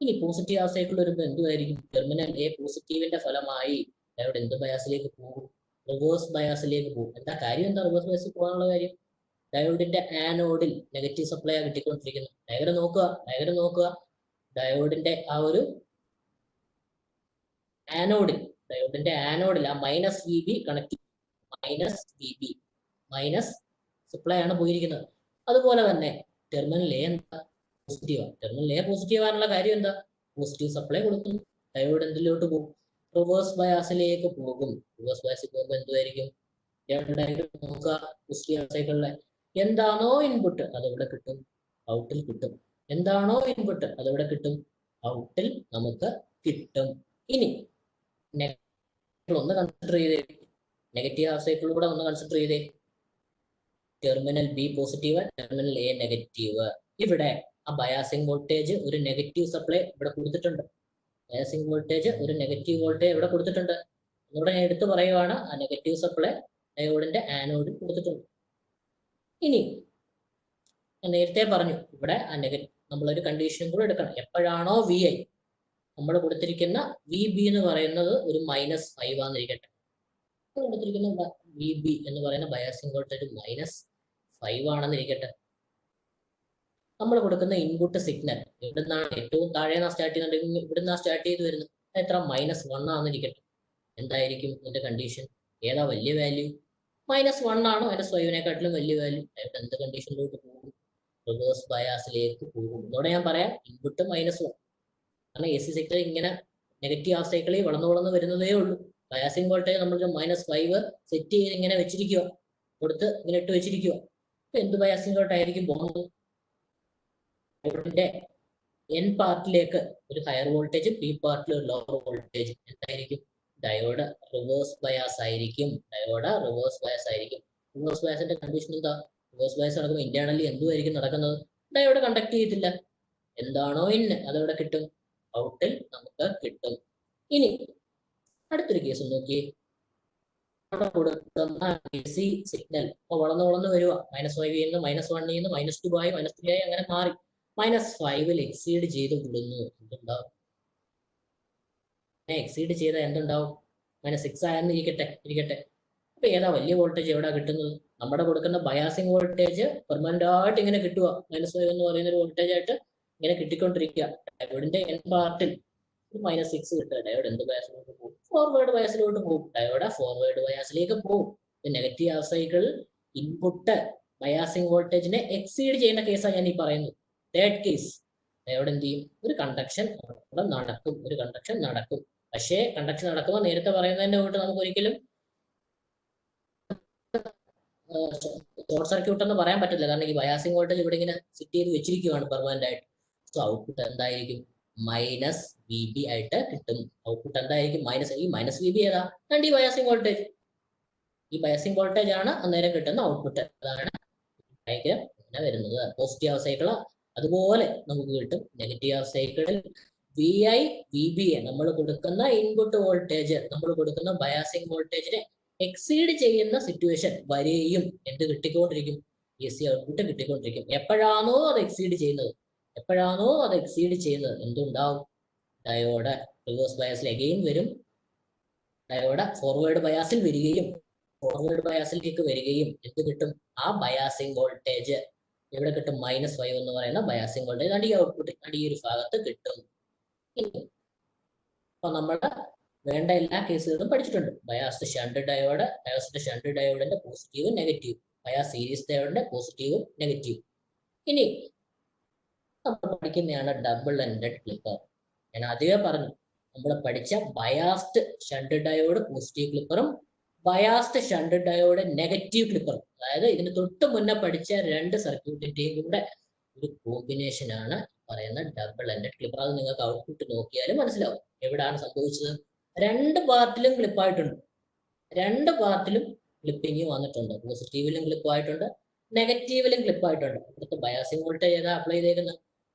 ഇനി പോസിറ്റീവ് ഹാഫ് സൈക്കിൾ വരുമ്പോൾ എന്തുമായിരിക്കും? ടെർമിനൽ എ പോസിറ്റീവിന്റെ ഫലമായി അവിടെ എന്ത് ബയാസിലേക്ക് പോകും? റിവേഴ്സ് ബയാസിലേക്ക് പോകും. എന്താ കാര്യം? എന്താ റിവേഴ്സ് ബയാസിൽ പോകാനുള്ള കാര്യം? ഡയോഡിന്റെ ആനോഡിൽ നെഗറ്റീവ് സപ്ലൈ ആ കിട്ടിക്കൊണ്ടിരിക്കുന്നു. ഡയഗ്രം നോക്കുക. ഡയോഡിന്റെ ആ ഒരു ഡയോഡിന്റെ ആനോഡിൽ ആ minus V B connect, minus supply ആണ് പോയിരിക്കുന്നത്. അതുപോലെ തന്നെ ടെർമിനൽ എ എന്താ? പോസിറ്റീവാണ്. ടെർമിനൽ എ പോസിറ്റീവ് ആകാനുള്ള കാര്യം എന്താ? പോസിറ്റീവ് സപ്ലൈ കൊടുക്കുന്നു. ഡയോഡ് എന്തിലോട്ട് പോകും? റിവേഴ്സ് ബയാസിലേക്ക് പോകും. റിവേഴ്സ് ബയാസിൽ പോകുമ്പോൾ എന്തുമായിരിക്കും? നോക്കുക, പോസിറ്റീവ് സൈക്കിളിലെ എന്താണോ ഇൻപുട്ട് അതെവിടെ കിട്ടും? ഔട്ടിൽ കിട്ടും. എന്താണോ ഇൻപുട്ട് അതെവിടെ കിട്ടും? ഔട്ടിൽ നമുക്ക് കിട്ടും. ഇനി ഒന്ന് കൺസിഡർ ചെയ്തേ, നെഗറ്റീവ് ഹാഫ് സൈക്കിളിലൂടെ ഒന്ന് കൺസിഡർ ചെയ്തേ. Terminal B positive, terminal A negative. ഇവിടെ ആ ബയാസിംഗ് വോൾട്ടേജ് ഒരു നെഗറ്റീവ് സപ്ലൈ ഇവിടെ കൊടുത്തിട്ടുണ്ട്. ബയാസിംഗ് വോൾട്ടേജ് ഒരു നെഗറ്റീവ് വോൾട്ടേജ് ഇവിടെ കൊടുത്തിട്ടുണ്ട്. ഇവിടെ ഞാൻ എടുത്തു പറയുവാണ്, ആ നെഗറ്റീവ് സപ്ലൈ ഡയോഡിന്റെ ആനോഡിൽ കൊടുത്തിട്ടുണ്ട്. ഇനി ഞാൻ നേരത്തെ പറഞ്ഞു, ഇവിടെ ആ നമ്മളൊരു കണ്ടീഷനും കൂടെ എടുക്കണം. എപ്പോഴാണോ വി ഐ നമ്മൾ കൊടുത്തിരിക്കുന്ന വി ബി എന്ന് പറയുന്നത് ഒരു -5 ആണെന്നിരിക്കട്ടെ, കൊടുത്തിരിക്കുന്ന വി ബി എന്ന് പറയുന്ന ബയാസിംഗ് വോൾട്ടേജ് -5 ആണെന്നിരിക്കട്ടെ. നമ്മൾ കൊടുക്കുന്ന ഇൻപുട്ട് സിഗ്നൽ ഇവിടുന്നാണ് ഏറ്റവും താഴെയാണ് സ്റ്റാർട്ട് ചെയ്യുന്നുണ്ടെങ്കിൽ ഇവിടുന്ന് സ്റ്റാർട്ട് ചെയ്ത് വരുന്നത്. എത്ര? -1 ആണെന്നിരിക്കട്ടെ. എന്തായിരിക്കും ഇതിന്റെ കണ്ടീഷൻ? ഏതാ വലിയ വാല്യൂ? -1 ആണോ -5-നേക്കാട്ടിലും വലിയ വാല്യൂ? എന്ത് കണ്ടീഷനിലോട്ട് പോകും? റിവേഴ്സ് ബയാസിലേക്ക് പോകും. ഇതോടെ ഞാൻ പറയാം, ഇൻപുട്ട് -1. കാരണം എ സി സിഗ്നൽ ഇങ്ങനെ നെഗറ്റീവ് ഹാഫ് സൈക്കിളിൽ വളർന്നു വരുന്നതേ ഉള്ളൂ. ബയാസിംഗ് വോൾട്ടേജ് നമ്മൾ -5 സെറ്റ് ചെയ്ത് ഇങ്ങനെ വെച്ചിരിക്കുക, കൊടുത്ത് ഇങ്ങനെ ഇട്ട് വെച്ചിരിക്കുക. അപ്പൊ എന്ത് ബയാസിംഗ് വോൾട്ടായിരിക്കും പോകുന്നത്? ഡയോഡിന്റെ എൻ പാർട്ടിലേക്ക് ഒരു ഹയർ വോൾട്ടേജ്, പി പാർട്ടിൽ ഒരു ലോവർ വോൾട്ടേജ്. എന്തായിരിക്കും? ഡയോഡ് റിവേഴ്സ് ബയാസ് ആയിരിക്കും. റിവേഴ്സ് ബയാസിന്റെ കണ്ടീഷൻ എന്താ? റിവേഴ്സ് ബയാസ് നടക്കുമ്പോൾ ഇന്റേണലി എന്തുമായിരിക്കും നടക്കുന്നത്? ഡയോഡ് കണ്ടക്ട് ചെയ്യത്തില്ല. എന്താണോ ഇൻ അതെവിടെ കിട്ടും? ഔട്ടിൽ നമുക്ക് കിട്ടും. ഇനി അടുത്തൊരു കേസ് നോക്കിയേ. കൊടുക്കുന്ന AC സിഗ്നൽ ഇപ്പൊ വളർന്നു വരുക. -5 -1 -2 ആയി -3 ആയി അങ്ങനെ മാറി -5 എക്സീഡ് ചെയ്ത് വിടുന്നു. എന്തുണ്ടാവും? എക്സീഡ് ചെയ്താൽ എന്തുണ്ടാവും? -6 ആയെന്ന് ഇരിക്കട്ടെ. അപ്പൊ ഏതാ വലിയ വോൾട്ടേജ് എവിടെ കിട്ടുന്നത്? നമ്മുടെ കൊടുക്കുന്ന ബയാസിംഗ് വോൾട്ടേജ് പെർമനന്റ് ആയിട്ട് ഇങ്ങനെ കിട്ടുക. -5 എന്ന് പറയുന്ന ഒരു വോൾട്ടേജ് ആയിട്ട് ഇങ്ങനെ കിട്ടിക്കൊണ്ടിരിക്കുക. ഡയോഡിന്റെ എൻ പാർട്ടിൽ -6 കിട്ടുക. ഡയോഡ് എന്ത് ബയാസിലോട്ട് പോകും? ഫോർവേഡ് ബയാസിലോട്ട് പോകും. ഡയോഡ് ഫോർവേഡ് ബയാസിലേക്ക് പോകും. Negative half cycle input biasing വോൾട്ടേജിനെ എക്സീഡ് ചെയ്യുന്ന കേസാണ് ഞാൻ ഈ പറയുന്നത്. തേർഡ് കേസ്, ഡയോഡ് എന്ത് ചെയ്യും? ഒരു കണ്ടക്ഷൻ നടക്കും. പക്ഷേ കണ്ടക്ഷൻ നടക്കുമ്പോൾ നേരത്തെ പറയുന്നതിന്റെ കൂട്ട് നമുക്ക് ഒരിക്കലും ഷോർട്ട് സർക്യൂട്ട് എന്ന് പറയാൻ പറ്റില്ല. കാരണം ഈ ബയാസിംഗ് വോൾട്ടേജ് ഇവിടെ ഇങ്ങനെ സെറ്റ് ചെയ്ത് വെച്ചിരിക്കുകയാണ് പെർമനന്റ് ആയിട്ട്. സോ ഔട്ട്പുട്ട് എന്തായിരിക്കും? -VB ആയിട്ട് കിട്ടും. ഔട്ട്പുട്ട് എന്തായിരിക്കും? -VB ഏതാ? ഈ ബയാസിംഗ് വോൾട്ടേജ്. ഈ ബയാസിംഗ് വോൾട്ടേജ് ആണ് അന്നേരം കിട്ടുന്ന ഔട്ട്പുട്ട്. അതാണ് ഡയഗ്രം ഇങ്ങനെ വരുന്നത്. പോസിറ്റീവ് ഹാഫ് സൈക്കിൾ അതുപോലെ നമുക്ക് കിട്ടും. നെഗറ്റീവ് ഹാഫ് സൈക്കിളിൽ VI VB നമ്മൾ കൊടുക്കുന്ന ഇൻപുട്ട് വോൾട്ടേജ്, നമ്മൾ കൊടുക്കുന്ന ബയാസിംഗ് വോൾട്ടേജിനെ എക്സീഡ് ചെയ്യുന്ന സിറ്റുവേഷൻ വരെയും എന്ത് കിട്ടിക്കൊണ്ടിരിക്കും? AC output കിട്ടിക്കൊണ്ടിരിക്കും. എപ്പോഴാണോ അത് എക്സീഡ് ചെയ്യുന്നത് എന്തുണ്ടാവും? ഡയോഡ് റിവേഴ്സ് ബയാസിൽ അഗെയിൻ വരും. ഡയോഡ് ഫോർവേഡ് ബയാസിൽ വരികയും എന്ത് കിട്ടും? ആ ബയാസിംഗ് വോൾട്ടേജ് എവിടെ കിട്ടും? -5 എന്ന് പറയുന്ന ബയാസിംഗ് വോൾട്ടേജ് ഈ ഔട്ട്പുട്ട് ഈ ഒരു ഭാഗത്ത് കിട്ടും. അപ്പൊ നമ്മുടെ വേണ്ട എല്ലാ കേസുകളും പഠിച്ചിട്ടുണ്ട്. ബയാസ്ഡ് ഷണ്ട് ഡയോഡിന്റെ പോസിറ്റീവും നെഗറ്റീവും, ബയാസ് സീരീസ് ഡയോഡിന്റെ പോസിറ്റീവും നെഗറ്റീവും. ഇനി നമ്മൾ പഠിക്കുന്നതാണ് ഡബിൾ എൻഡഡ് ക്ലിപ്പർ. ഞാൻ ആദ്യമേ പറഞ്ഞു, നമ്മൾ പഠിച്ച ബയാസ്ഡ് ഷണ്ട് ഡയോഡ് പോസിറ്റീവ് ക്ലിപ്പറും ബയാസ്ഡ് ഷണ്ട് ഡയോഡ് നെഗറ്റീവ് ക്ലിപ്പറും, അതായത് ഇതിന് തൊട്ട് മുന്നേ പഠിച്ച രണ്ട് സർക്യൂട്ടിന്റെയും കൂടെ ഒരു കോമ്പിനേഷൻ ആണ് പറയുന്ന ഡബിൾ എൻഡഡ് ക്ലിപ്പർ. അത് നിങ്ങൾക്ക് ഔട്ട്പുട്ട് നോക്കിയാലും മനസ്സിലാവും എവിടെയാണ് സംഭവിച്ചത്. രണ്ട് പാർട്ടിലും ക്ലിപ്പിംഗ് വന്നിട്ടുണ്ട്. പോസിറ്റീവിലും ക്ലിപ്പായിട്ടുണ്ട്, നെഗറ്റീവിലും ക്ലിപ്പായിട്ടുണ്ട്. ഇവിടുത്തെ ബയാസിംഗ് വോൾട്ടേജ് ഏതാ അപ്ലൈ ചെയ്തേക്കുന്നത്?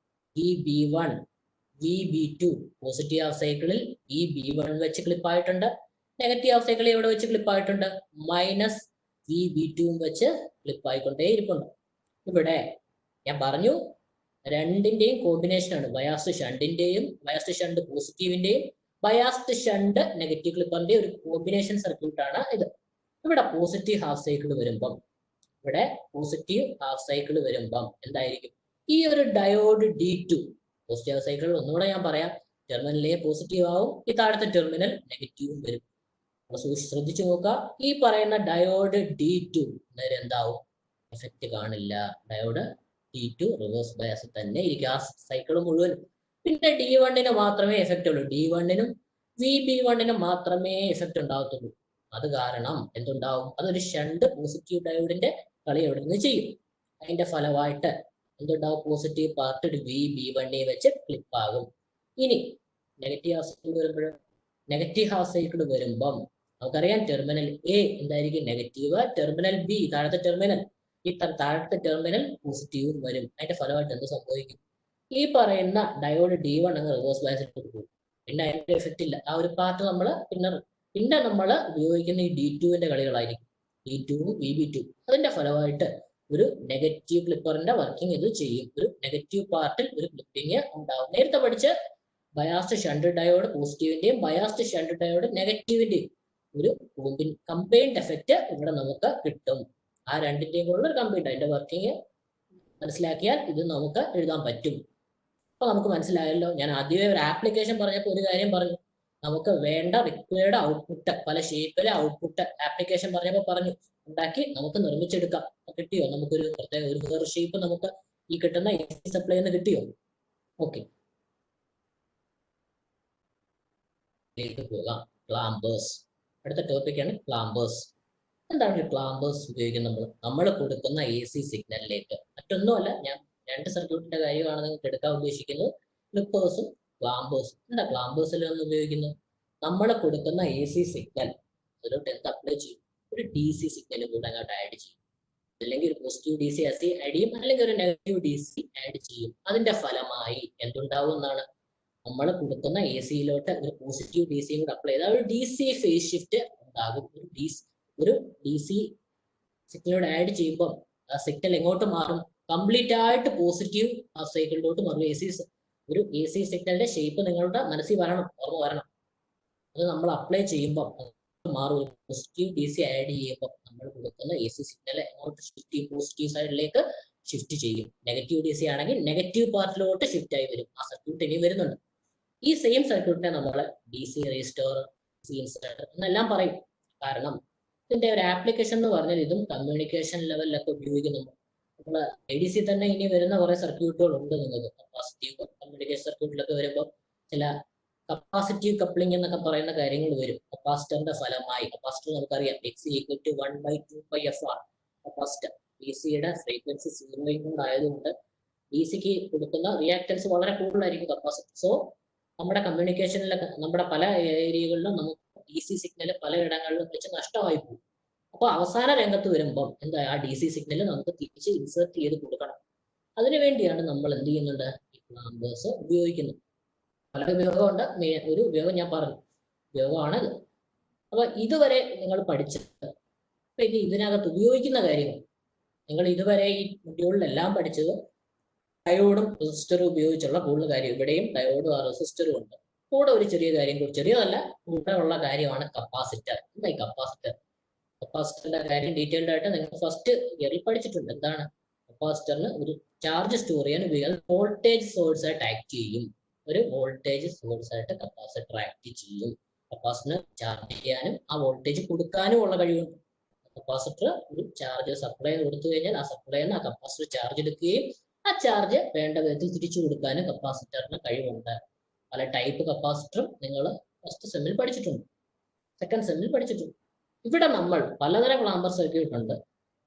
VB1 VB2 പോസിറ്റീവ് ഹാഫ് സൈക്കിളിൽ ഈ B1 വെച്ച് ക്ലിപ്പ് ആയിട്ടുണ്ട്. നെഗറ്റീവ് ഹാഫ് സൈക്കിളിൽ എവിടെ വെച്ച് ക്ലിപ്പ് ആയിട്ടുണ്ട്? മൈനസ് VB2 വെച്ച് ക്ലിപ്പ് ആയിക്കൊണ്ടേ ഇരിപ്പുണ്ട്. ഇവിടെ ഞാൻ പറഞ്ഞു രണ്ടിന്റെയും കോമ്പിനേഷൻ ആണ്. ബയാസ്ഡ് ഷണ്ടിന്റെയും ബയാസ്ഡ് ഷണ്ട് പോസിറ്റീവിന്റെയും ബയാസ്ഡ് ഷണ്ട് നെഗറ്റീവ് ക്ലിപ്പറിന്റെ ഒരു കോമ്പിനേഷൻ സർക്യൂട്ട് ആണ് ഇത്. ഇവിടെ പോസിറ്റീവ് ഹാഫ് സൈക്കിൾ വരുമ്പം എന്തായിരിക്കും? ഈ ഒരു diode D2 positive half cycle ഒന്നുകൂടെ ഞാൻ പറയാം, ടെർമിനൽ എ പോസിറ്റീവ് ആവും, ഈ താഴത്തെ ടെർമിനൽ നെഗറ്റീവും വരും. ശ്രദ്ധിച്ചു നോക്കുക, ഈ പറയുന്ന ഡയോഡ് D2 നേരെ എന്താവും? എഫക്റ്റ് കാണില്ല. ഡയോഡ് D2 റിവേഴ്സ് ബയാസ് തന്നെ ഇരിക്കും ആ സൈക്കിൾ മുഴുവൻ. പിന്നെ D1 മാത്രമേ എഫക്റ്റ് ഉള്ളൂ. D1 VB1 മാത്രമേ എഫക്റ്റ് ഉണ്ടാകത്തുള്ളൂ. അത് കാരണം എന്തുണ്ടാവും? അതൊരു ഷണ്ട് പോസിറ്റീവ് ഡയോഡിന്റെ കളി എവിടെ നിന്ന് ചെയ്യും. അതിന്റെ ഫലമായിട്ട് എന്തുണ്ടാവും? പോസിറ്റീവ് പാർട്ട് VB1 വെച്ച് ക്ലിപ്പ് ആകും. ഇനി നെഗറ്റീവ് ഹാഫ് സൈക്കിൾ വരുമ്പം നമുക്കറിയാം ടെർമിനൽ എ എന്തായിരിക്കും? നെഗറ്റീവ്. ടെർമിനൽ ബി താഴത്തെ ടെർമിനൽ, ഈ താഴത്തെ ടെർമിനൽ പോസിറ്റീവും വരും. അതിന്റെ ഫലമായിട്ട് എന്ത് സംഭവിക്കും? ഈ പറയുന്ന ഡയോഡ് D1 അങ്ങ് റിവേഴ്സ് ബയാസിൽ പോകും. പിന്നെ അതിന്റെ എഫക്റ്റ് ഇല്ല. ആ ഒരു പാർട്ട് നമ്മൾ പിന്നെ നമ്മൾ ഉപയോഗിക്കുന്ന ഈ D2 കളികളായിരിക്കും. D2 VB2 അതിന്റെ ഫലമായിട്ട് ഒരു നെഗറ്റീവ് ക്ലിപ്പറിന്റെ വർക്കിംഗ് ഇത് ചെയ്യും. ഒരു നെഗറ്റീവ് പാർട്ടിൽ ഒരു ക്ലിപ്പിംഗ് ഉണ്ടാവും. നേരത്തെ പഠിച്ച ബയാസ്ഡ് ഷണ്ട് ഡയോഡ് പോസിറ്റീവിന്റെയും ബയാസ്ഡ് ഷണ്ട് ഡയോഡ് നെഗറ്റീവിന്റെയും ഒരു കമ്പൈൻഡ് എഫക്റ്റ് ഇവിടെ നമുക്ക് കിട്ടും. ആ രണ്ടിന്റെയും കൂടെ ഒരു കമ്പൈൻഡ്, അതിന്റെ വർക്കിംഗ് മനസ്സിലാക്കിയാൽ ഇത് നമുക്ക് എഴുതാൻ പറ്റും. അപ്പൊ നമുക്ക് മനസ്സിലായല്ലോ. ഞാൻ ആദ്യമേ ഒരു ആപ്ലിക്കേഷൻ പറഞ്ഞപ്പോൾ ഒരു കാര്യം പറഞ്ഞു, നമുക്ക് വേണ്ട റിക്വയർഡ് ഔട്ട്പുട്ട് പല ഷേപ്പിലെ ഔട്ട്പുട്ട് ആപ്ലിക്കേഷൻ പറഞ്ഞപ്പോൾ പറഞ്ഞു ഉണ്ടാക്കി നമുക്ക് നിർമ്മിച്ചെടുക്കാം. കിട്ടിയോ? നമുക്കൊരു പ്രത്യേക ഒരു വേറെ ഷേപ്പ് നമുക്ക് ഈ കിട്ടുന്ന സപ്ലൈ നിന്ന് കിട്ടിയോ? ഓക്കെ, പോകാം. ക്ലാമ്പേഴ്സ് അടുത്ത ടോപ്പിക്കാണ്. ക്ലാമ്പേഴ്സ് എന്താണ് ഈ ക്ലാമ്പേഴ്സ് ഉപയോഗിക്കുന്നത്? നമ്മൾ കൊടുക്കുന്ന AC സിഗ്നലിലേക്ക് മറ്റൊന്നുമല്ല, ഞാൻ രണ്ട് സർക്യൂട്ടിന്റെ കാര്യമാണ് നിങ്ങൾക്ക് എടുക്കാൻ ഉദ്ദേശിക്കുന്നത്, ക്ലിപ്പേഴ്സും ക്ലാമ്പേഴ്സും. എന്താ ക്ലാമ്പേഴ്സിൽ നിന്ന് ഉപയോഗിക്കുന്നത്? നമ്മൾ കൊടുക്കുന്ന AC സിഗ്നൽ അതിലോട്ട് എന്ത് അപ്ലൈ ചെയ്യും? ഒരു DC സിഗ്നൽ കൂടെ അങ്ങോട്ട് ആഡ് ചെയ്യും. അല്ലെങ്കിൽ ഒരു പോസിറ്റീവ് DC ആഡ് ചെയ്യും, അല്ലെങ്കിൽ ഒരു നെഗറ്റീവ് DC ആഡ് ചെയ്യും. അതിന്റെ ഫലമായി എന്തുണ്ടാവും എന്നാണ്? നമ്മൾ കൊടുക്കുന്ന AC-യിലോട്ട് ഒരു പോസിറ്റീവ് DC കൂടെ അപ്ലൈ ചെയ്താൽ ഒരു DC ഫേസ് ഷിഫ്റ്റ് ഉണ്ടാകും. ഒരു DC സിഗ്നലോട് ആഡ് ചെയ്യുമ്പോൾ ആ സിഗ്നൽ എങ്ങോട്ട് മാറും? കംപ്ലീറ്റ് ആയിട്ട് പോസിറ്റീവ് ഹാഫ് സൈക്കിളിലോട്ട് മാറും. ഒരു AC സിഗ്നലിന്റെ ഷേപ്പ് നിങ്ങളുടെ മനസ്സിൽ ഓർമ്മ വരണം. അത് നമ്മൾ അപ്ലൈ ചെയ്യുമ്പോൾ മാറും. ഒരു പോസിറ്റീവ് DC ആഡ് ചെയ്യുമ്പോൾ നമ്മൾ കൊടുക്കുന്ന AC സിഗ്നൽ എങ്ങോട്ട് ഷിഫ്റ്റ് ചെയ്യും? പോസിറ്റീവ് സൈഡിലേക്ക് ഷിഫ്റ്റ് ചെയ്യും. നെഗറ്റീവ് DC ആണെങ്കിൽ നെഗറ്റീവ് പാർട്ടിലോട്ട് ഷിഫ്റ്റ് ആയി വരും. ആ സർക്യൂട്ട് ഇനി വരുന്നുണ്ട്. ഈ സെയിം സർക്യൂട്ടിനെ നമ്മൾ DC റെസിസ്റ്റർ, DC ഇൻസുലേറ്റർ എന്നെല്ലാം പറയും. കാരണം ഇതിന്റെ ഒരു ആപ്ലിക്കേഷൻ എന്ന് പറഞ്ഞാൽ ഇതും കമ്മ്യൂണിക്കേഷൻ ലെവലിലൊക്കെ ഉപയോഗിക്കുന്നുണ്ട്. നമ്മൾ ADC തന്നെ ഇനി വരുന്ന കുറെ സർക്യൂട്ടുകൾ ഉണ്ട്. നിങ്ങൾക്ക് കപ്പാസിറ്റീവ് കമ്മ്യൂണിക്കേഷൻ സർക്യൂട്ടിലൊക്കെ വരുമ്പോൾ ചില കപ്പാസിറ്റീവ് കപ്ലിംഗ് എന്നൊക്കെ പറയുന്ന കാര്യങ്ങൾ വരും. കപ്പാസിറ്ററിന്റെ ഫലമായി, കപ്പാസിറ്റർ നമുക്കറിയാം X = 1/2πf കപ്പാസിറ്റർ. DC-യുടെ ഫ്രീക്വൻസി 0 ആയതുകൊണ്ട് DC-ക്ക് കൊടുക്കുന്ന റിയാക്ടൻസ് വളരെ കൂടുതലായിരിക്കും കപ്പാസിറ്റർ. സോ നമ്മുടെ കമ്മ്യൂണിക്കേഷനിലൊക്കെ നമ്മുടെ പല ഏരിയകളിലും നമുക്ക് DC സിഗ്നൽ പലയിടങ്ങളിലും വെച്ച് നഷ്ടമായി പോകും. അപ്പോൾ അവസാന രംഗത്ത് വരുമ്പോൾ എന്താ ആ DC സിഗ്നൽ നമുക്ക് തിരിച്ച് ഇൻസേർട്ട് ചെയ്ത് കൊടുക്കണം. അതിനുവേണ്ടിയാണ് നമ്മൾ എന്ത് ചെയ്യുന്നുണ്ട്? ഈ ക്ലാമ്പേഴ്സ് ഉപയോഗിക്കുന്നത്. പല ഉപയോഗമുണ്ട്. ഒരു ഉപയോഗം ഞാൻ പറഞ്ഞു, ഉപയോഗമാണ് ഇത്. അപ്പൊ ഇതുവരെ നിങ്ങൾ പഠിച്ചത്, ഇനി ഇതിനകത്ത് ഉപയോഗിക്കുന്ന കാര്യങ്ങൾ നിങ്ങൾ ഇതുവരെ ഈ മൊഡ്യൂളിലെല്ലാം പഠിച്ചത് ഡയോഡും റെസിസ്റ്ററും ഉപയോഗിച്ചുള്ള കൂടുതൽ കാര്യം. ഇവിടെയും ഡയോഡും ആ റെസിസ്റ്ററും ഉണ്ട്. കൂടെ ഒരു ചെറിയ കാര്യം കൂടി, ചെറിയതല്ല, കൂടെ ഉള്ള കാര്യമാണ് കപ്പാസിറ്റർ. എന്താ ഈ കപ്പാസിറ്റർ? കപ്പാസിറ്ററിന്റെ കാര്യം ഡീറ്റെയിൽഡ് ആയിട്ട് നിങ്ങൾ ഫസ്റ്റ് ഇയറിൽ പഠിച്ചിട്ടുണ്ട്. എന്താണ് കപ്പാസിറ്ററിന്? ഒരു ചാർജ് സ്റ്റോർ ചെയ്യാൻ ഉപയോഗിക്കുന്നത് വോൾട്ടേജ് സോഴ്സ് ആയിട്ട് ആക്ട് ചെയ്യും. ഒരു വോൾട്ടേജ് സോഴ്സ് ആയിട്ട് കപ്പാസിറ്റർ ആക്ട് ചെയ്യും. കപ്പാസിറ്ററിന് ചാർജ് ചെയ്യാനും ആ വോൾട്ടേജ് കൊടുക്കാനും ഉള്ള കഴിവുണ്ട്. കപ്പാസിറ്റർ ഒരു ചാർജ് സപ്ലൈ കൊടുത്തു കഴിഞ്ഞാൽ ആ സപ്ലൈന്ന് ആ കപ്പാസിറ്റർ ചാർജ് എടുക്കുകയും ആ ചാർജ് വേണ്ട വിധത്തിൽ തിരിച്ചു കൊടുക്കാനും കപ്പാസിറ്ററിന് കഴിവുണ്ട്. പല ടൈപ്പ് കപ്പാസിറ്ററും നിങ്ങൾ ഫസ്റ്റ് സെമ്മിൽ പഠിച്ചിട്ടുണ്ട്, സെക്കൻഡ് സെമ്മിൽ പഠിച്ചിട്ടുണ്ട്. ഇവിടെ നമ്മൾ പലതരം ക്ലാമ്പർ സർക്യൂട്ട് ഉണ്ട്.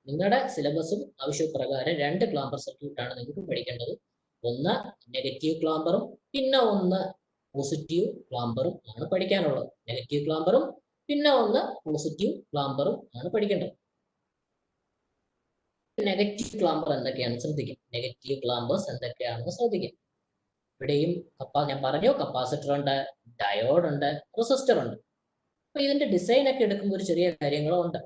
നിങ്ങളുടെ സിലബസും ആവശ്യപ്രകാരം 2 ക്ലാമ്പർ സർക്യൂട്ടാണ് നിങ്ങൾക്ക് പഠിക്കേണ്ടത്. ഒന്ന് നെഗറ്റീവ് ക്ലാമ്പറും പിന്നെ ഒന്ന് പോസിറ്റീവ് ക്ലാമ്പറും ആണ് പഠിക്കാനുള്ളത്. നെഗറ്റീവ് ക്ലാമ്പറും പിന്നെ ഒന്ന് പോസിറ്റീവ് ക്ലാമ്പറും ആണ് പഠിക്കേണ്ടത്. നെഗറ്റീവ് ക്ലാമ്പർ എന്തൊക്കെയാണെന്ന് ശ്രദ്ധിക്കാം. നെഗറ്റീവ് ക്ലാമ്പേഴ്സ് എന്തൊക്കെയാണെന്ന് ശ്രദ്ധിക്കാം. ഇവിടെയും ഞാൻ പറഞ്ഞു കപ്പാസിറ്റർ ഉണ്ട്, ഡയോഡ് ഉണ്ട്, റെസിസ്റ്റർ ഉണ്ട്. അപ്പൊ ഇതിന്റെ ഡിസൈൻ ഒക്കെ എടുക്കുമ്പോൾ ഒരു ചെറിയ കാര്യങ്ങളും ഉണ്ട്.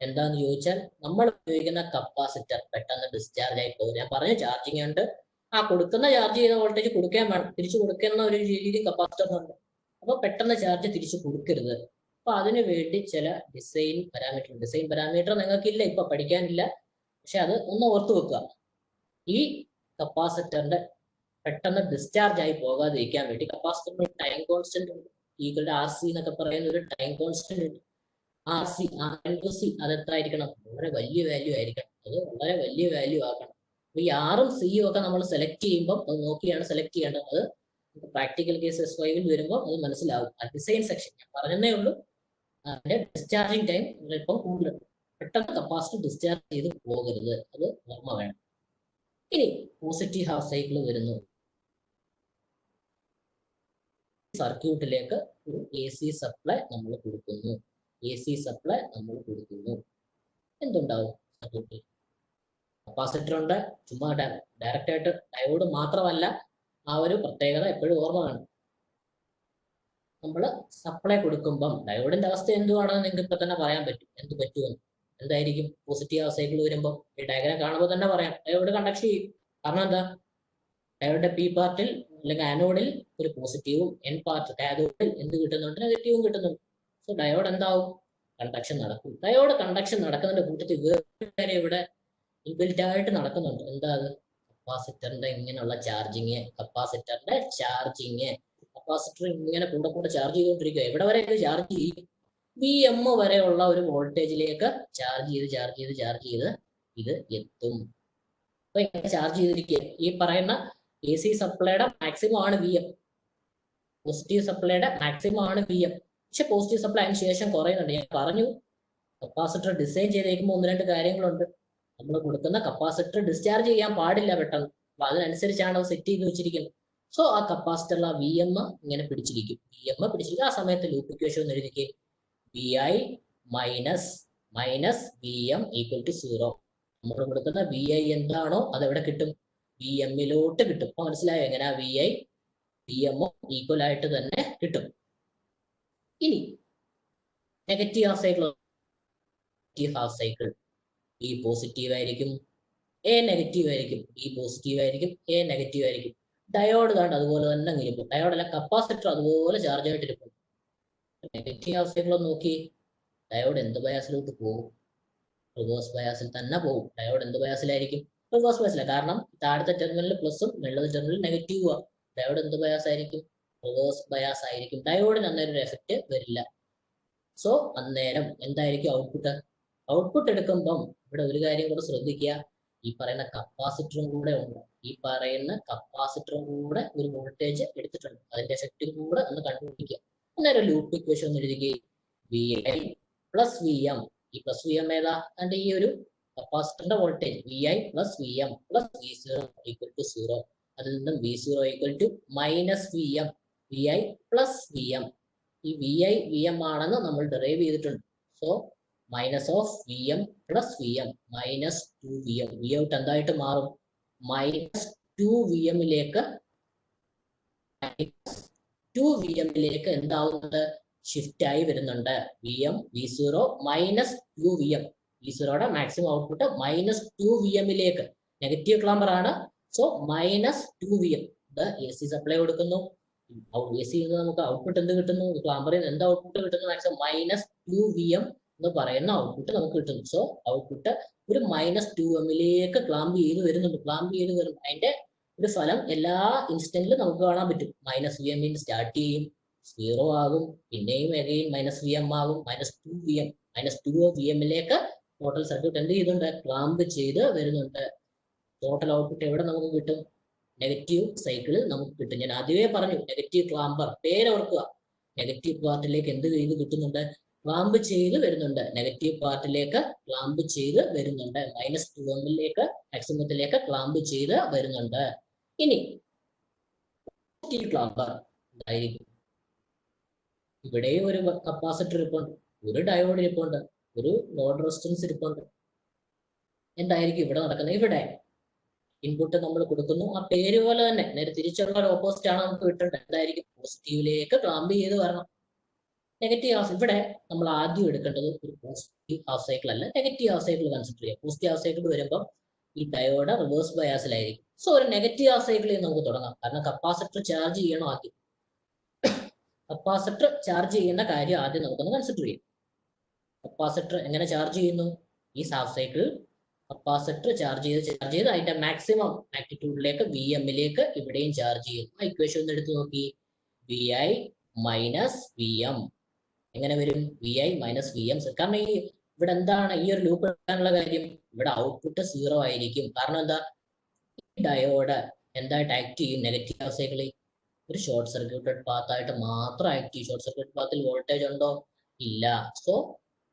എന്താന്ന് ചോദിച്ചാൽ നമ്മൾ ഉപയോഗിക്കുന്ന കപ്പാസിറ്റർ പെട്ടെന്ന് ഡിസ്ചാർജ് ആയി പോകും. ഞാൻ പറഞ്ഞു ചാർജിങ് ഉണ്ട്, ആ കൊടുക്കുന്ന ചാർജ് ചെയ്ത വോൾട്ടേജ് കൊടുക്കാൻ വേണം, തിരിച്ചു കൊടുക്കുന്ന ഒരു രീതി കപ്പാസിറ്ററിനുണ്ട്. അപ്പൊ പെട്ടെന്ന് ചാർജ് തിരിച്ചു കൊടുക്കരുത്. അപ്പൊ അതിനു വേണ്ടി ചില ഡിസൈൻ പാരാമീറ്റർ നിങ്ങൾക്കില്ല, ഇപ്പൊ പഠിക്കാനില്ല, പക്ഷെ അത് ഒന്ന് ഓർത്തു വെക്കുക. ഈ കപ്പാസിറ്ററിന്റെ പെട്ടെന്ന് ഡിസ്ചാർജ് ആയി പോകാതിരിക്കാൻ വേണ്ടി കപ്പാസിറ്ററിന് ടൈം കോൺസ്റ്റന്റ് ഉണ്ട്. ഈക്വൽ ആർ സി എന്നൊക്കെ പറയുന്ന ഒരു ടൈം കോൺസ്റ്റന്റ് ഉണ്ട്. ആർ സി അത് എത്ര ആയിരിക്കണം? വളരെ വലിയ വാല്യൂ ആയിരിക്കണം. അത് വളരെ വലിയ വാല്യൂ ആക്കണം. അപ്പൊ ഈ ആറും സിയും ഒക്കെ നമ്മൾ സെലക്ട് ചെയ്യുമ്പോൾ അത് നോക്കിയാണ് സെലക്ട് ചെയ്യേണ്ടത്. അത് പ്രാക്ടിക്കൽ കേസ് S5 വരുമ്പോൾ അത് മനസ്സിലാവും. ആ ഡിസൈൻ സെക്ഷൻ ഞാൻ പറഞ്ഞതേ ഉള്ളൂ. അതിന്റെ ഡിസ്ചാർജിങ് ടൈം ഇപ്പം കൂടുതൽ, പെട്ടെന്ന് കപ്പാസിറ്റർ ഡിസ്ചാർജ് ചെയ്ത് പോകരുത്, അത് ഓർമ്മ വേണം. ഇനി പോസിറ്റീവ് ഹാഫ് സൈക്കിൾ വരുന്നു. സർക്യൂട്ടിലേക്ക് ഒരു AC സപ്ലൈ നമ്മൾ കൊടുക്കുന്നു. എന്തുണ്ടാവും? സർക്യൂട്ടിൽ കപ്പാസിറ്റർ ഉണ്ട്, ചുമ്മാ ഡയറക്റ്റ് ആയിട്ട് ഡയോഡ് മാത്രമല്ല, ആ ഒരു പ്രത്യേകത എപ്പോഴും ഓർമ്മ വേണം. നമ്മൾ സപ്ലൈ കൊടുക്കുമ്പം ഡയോഡിന്റെ അവസ്ഥ എന്തുവാണെന്ന് നിങ്ങൾക്ക് ഇപ്പൊ തന്നെ പറയാൻ പറ്റും, എന്ത് പറ്റുമെന്ന്. എന്തായിരിക്കും പോസിറ്റീവ് ഹാഫ് സൈക്കിൾ വരുമ്പോൾ? ഈ ഡയഗ്രാം കാണുമ്പോൾ തന്നെ പറയാം, ഡയോഡ് കണ്ടക്ഷൻ ചെയ്യും. കാരണം എന്താ? ഡയോഡിന്റെ പി പാർട്ടിൽ അല്ലെങ്കിൽ ആനോഡിൽ ഒരു പോസിറ്റീവും N പാർട്ട് കാഥോഡിൽ എന്ത് കിട്ടുന്നുണ്ട്? നെഗറ്റീവും കിട്ടുന്നുണ്ട്. സോ ഡയോഡ് എന്താവും? കണ്ടക്ഷൻ നടക്കും. ഡയോഡ് കണ്ടക്ഷൻ നടക്കുന്നതിന്റെ കൂട്ടത്തിൽ വേറെ ഇവിടെ ഇൻബിൽറ്റ് ആയിട്ട് നടക്കുന്നുണ്ട്. എന്താ അത്? കപ്പാസിറ്ററിന്റെ ഇങ്ങനെയുള്ള ചാർജിങ്, കപ്പാസിറ്റർ ഇങ്ങനെ കൂടെ ചാർജ് ചെയ്തുകൊണ്ടിരിക്കുക. എവിടെ വരെ ഇത് ചാർജ് ചെയ്യും? VM വരെയുള്ള ഒരു വോൾട്ടേജിലേക്ക് ചാർജ് ചെയ്ത് ഇത് എത്തും. അപ്പൊ ഇങ്ങനെ ചാർജ് ചെയ്തിരിക്കുക. ഈ പറയുന്ന AC സപ്ലൈയുടെ മാക്സിമം ആണ് VM, പോസിറ്റീവ് സപ്ലൈയുടെ മാക്സിമം ആണ് VM. പക്ഷെ പോസിറ്റീവ് സപ്ലൈ അതിന് ശേഷം കുറയുന്നുണ്ട്. ഞാൻ പറഞ്ഞു കപ്പാസിറ്റർ ഡിസൈൻ ചെയ്തേക്കുമ്പോൾ 1-2 കാര്യങ്ങളുണ്ട്. നമ്മൾ കൊടുക്കുന്ന കപ്പാസിറ്റർ ഡിസ്ചാർജ് ചെയ്യാൻ പാടില്ല പെട്ടെന്ന്. അപ്പൊ അതിനനുസരിച്ചാണ് അത് സെറ്റ് ചെയ്ത് വെച്ചിരിക്കുന്നത്. സോ ആ കപ്പാസിറ്ററിൽ ആ VM ഇങ്ങനെ പിടിച്ചിരിക്കും. ആ സമയത്ത് ലൂപ്പ് ഇക്വേഷൻ ഒന്ന് എഴുതിക്കേ. VI minus VM equal to 0. നമ്മൾ കൊടുക്കുന്ന VI എന്താണോ അത് എവിടെ കിട്ടും? VM-ലോട്ട് കിട്ടും. അപ്പൊ മനസ്സിലായോ എങ്ങനെ VI VM ഈക്വൽ ആയിട്ട് തന്നെ കിട്ടും. ഇനി negative half cycle B positive ആയിരിക്കും, A നെഗറ്റീവ് ആയിരിക്കും. B പോസിറ്റീവ് ആയിരിക്കും, A നെഗറ്റീവ് ആയിരിക്കും. ഡയോഡ് കാണും അതുപോലെ തന്നെ ഇരിക്കും. ഡയോഡ് അല്ല, കപ്പാസിറ്റർ അതുപോലെ ചാർജ് ആയിട്ടിരിക്കും. നെഗറ്റീവ് ഹാഫ് സൈക്കിൾ നോക്കി, ഡയോഡ് എന്ത് ബയാസിലോട്ട് പോകും? റിവേഴ്സ് ബയാസിൽ തന്നെ പോകും. ഡയോഡ് എന്ത് ബയാസിലായിരിക്കും? റിവേഴ്സ് ബയാസില. കാരണം താഴത്തെ ടെർമിനൽ പ്ലസും വെള്ളത്തെ ടെർമിനൽ നെഗറ്റീവും. ഡയോഡ് എന്ത് ബയാസ് ആയിരിക്കും? റിവേഴ്സ് ബയാസ് ആയിരിക്കും. ഡയോഡിന് അന്നേരം ഒരു എഫക്റ്റ് വരില്ല. സോ അന്നേരം എന്തായിരിക്കും ഔട്ട്പുട്ട് എടുക്കുമ്പം ഇവിടെ ഒരു കാര്യം കൂടെ ശ്രദ്ധിക്കുക. ഈ പറയുന്ന കപ്പാസിറ്ററും കൂടെ ഉണ്ട്. ഒരു വോൾട്ടേജ് എടുത്തിട്ടുണ്ട്. അതിന്റെ എഫക്റ്റും കൂടെ ഒന്ന് കണ്ടുപിടിക്കുക. അന്നേരം ലൂപ്പ് ഇക്വേഷൻ ഒന്ന് എഴുതിക്കുക. VI plus VM. ഈ പ്ലസ് VM ഏതാ? അതിന്റെ ഈ ഒരു കപ്പാസിറ്ററിന്റെ voltage VI plus VM plus V0 equal to 0. അതിൽ നിന്നും V0 equal to minus VM. VI plus VM. ഈ VI VM ആണെന്ന് നമ്മൾ ഡെറൈവ് ചെയ്തിട്ടുണ്ട്. So minus of VM plus VM minus 2VM. V out എന്തായിട്ട് മാറും? മൈനസ് 2VMലേക്ക് എന്താവുന്നത്? ഷിഫ്റ്റ് ആയി വരുന്നുണ്ട്. V0 minus 2VM. V0യുടെ മാക്സിമം ഔട്ട്പുട്ട് മൈനസ് 2VMലേക്ക്. നെഗറ്റീവ് ക്ലാമ്പർ ആണ്. So minus 2VM. ഇത് AC സപ്ലൈ കൊടുക്കുന്നു. AC നമുക്ക് ഔട്ട്പുട്ട് എന്ത് കിട്ടുന്നു? ക്ലാമ്പറിൽ എന്ത് ഔട്ട്പുട്ട് കിട്ടുന്നു? മാക്സിമം മൈനസ് 2VM എന്ന് പറയുന്ന ഔട്ട്പുട്ട് നമുക്ക് കിട്ടുന്നു. സോ ഔട്ട്പുട്ട് ഒരു മൈനസ് 2M ക്ലാമ്പ് ചെയ്ത് വരുന്നുണ്ട്. അതിന്റെ ഒരു ഫലം എല്ലാ ഇൻസ്റ്റന്റിലും നമുക്ക് കാണാൻ പറ്റും. മൈനസ് VM സ്റ്റാർട്ട് ചെയ്യും, 0 ആകും, പിന്നെയും അഗെയിൻ മൈനസ് VM ആകും, മൈനസ് 2VMലേക്ക് ടോട്ടൽ സർക്യൂട്ട് എന്ത് ചെയ്യുന്നുണ്ട്? ക്ലാമ്പ് ചെയ്ത് വരുന്നുണ്ട്. ടോട്ടൽ ഔട്ട്പുട്ട് എവിടെ നമുക്ക് കിട്ടും? നെഗറ്റീവ് സൈക്കിളിൽ നമുക്ക് കിട്ടും. ഞാൻ ആദ്യമേ പറഞ്ഞു നെഗറ്റീവ് ക്ലാമ്പർ, പേരോർക്കുക. നെഗറ്റീവ് പാർട്ടിലേക്ക് എന്ത് ചെയ്ത് കിട്ടുന്നുണ്ട്? ക്ലാമ്പ് ചെയ്ത് വരുന്നുണ്ട്. നെഗറ്റീവ് പാർട്ടിലേക്ക് ക്ലാമ്പ് ചെയ്ത് വരുന്നുണ്ട്. മൈനസ് 2M മാക്സിമത്തിലേക്ക് ക്ലാമ്പ് ചെയ്ത് വരുന്നുണ്ട്. ഇനി ക്ലാമ്പർ എന്തായിരിക്കും? ഇവിടെയും ഒരു കപ്പാസിറ്റർ ഇരിപ്പുണ്ട്, ഒരു ഡയോഡ് ഇരിപ്പുണ്ട്, ഒരു ലോഡ് റെസിസ്റ്റൻസ് ഇരിപ്പുണ്ട്. എന്തായിരിക്കും ഇവിടെ നടക്കുന്നത്? ഇവിടെ ഇൻപുട്ട് നമ്മൾ കൊടുക്കുന്നു, ആ പേര് പോലെ തന്നെ നേരെ തിരിച്ചുള്ള ഒരു ഓപ്പോസിറ്റ് ആണ് നമുക്ക് കിട്ടേണ്ടത്. എന്തായിരിക്കും? പോസിറ്റീവിലേക്ക് ക്ലാമ്പ് ചെയ്ത് വരണം. നെഗറ്റീവ് ഹാഫ് ഇവിടെ നമ്മൾ ആദ്യം എടുക്കേണ്ടത് ഒരു പോസിറ്റീവ് ഹാഫ് സൈക്കിൾ അല്ല, നെഗറ്റീവ് ഹാഫ് സൈക്കിൾ കൺസിഡർ ചെയ്യാം. പോസിറ്റീവ് ഹാഫ് സൈക്കിൾ വരുമ്പോൾ ഈ ഡയോഡ് റിവേഴ്സ് ബയാസിലായിരിക്കും. സോ ഒരു നെഗറ്റീവ് ഹാഫ് സൈക്കിളിൽ നമുക്ക് തുടങ്ങാം. കാരണം കപ്പാസിറ്റർ ചാർജ് ചെയ്യണം ആദ്യം. കപ്പാസിറ്റർ ചാർജ് ചെയ്യുന്ന കാര്യം ആദ്യം നമുക്കൊന്ന് കൺസിഡർ ചെയ്യാം. കപ്പാസിറ്റർ എങ്ങനെ ചാർജ് ചെയ്യുന്നു? ഈ ഹാഫ് സൈക്കിൾ കപ്പാസിറ്റർ ചാർജ് ചെയ്ത് അതിന്റെ മാക്സിമം മാഗ്നിറ്റ്യൂഡിലേക്ക് വി എമ്മിലേക്ക് ഇവിടെയും ചാർജ് ചെയ്യുന്നു. ആ ഇക്വേഷൻ ഒന്ന് എടുത്ത് നോക്കി. V I minus V M എങ്ങനെ വരും? V I minus V M. കാരണം ഈ ഇവിടെ എന്താണ് ഈ ഒരു ലൂപ്പ് എടുക്കാനുള്ള കാര്യം? ഇവിടെ ഔട്ട്പുട്ട് 0 ആയിരിക്കും. കാരണം എന്താ? ഈ ഡയോഡ് എന്തായിട്ട് ആക്ട് ചെയ്യും? നെഗറ്റീവ് ഹാഫ് സൈക്കിളിൽ ഒരു ഷോർട്ട് സർക്യൂട്ടഡ് പാത്ത് ആയിട്ട് മാത്രം ആക്ട് ചെയ്യും. ഷോർട്ട് സർക്യൂട്ട് പാത്തിൽ വോൾട്ടേജ് ഉണ്ടോ? ഇല്ല. സോ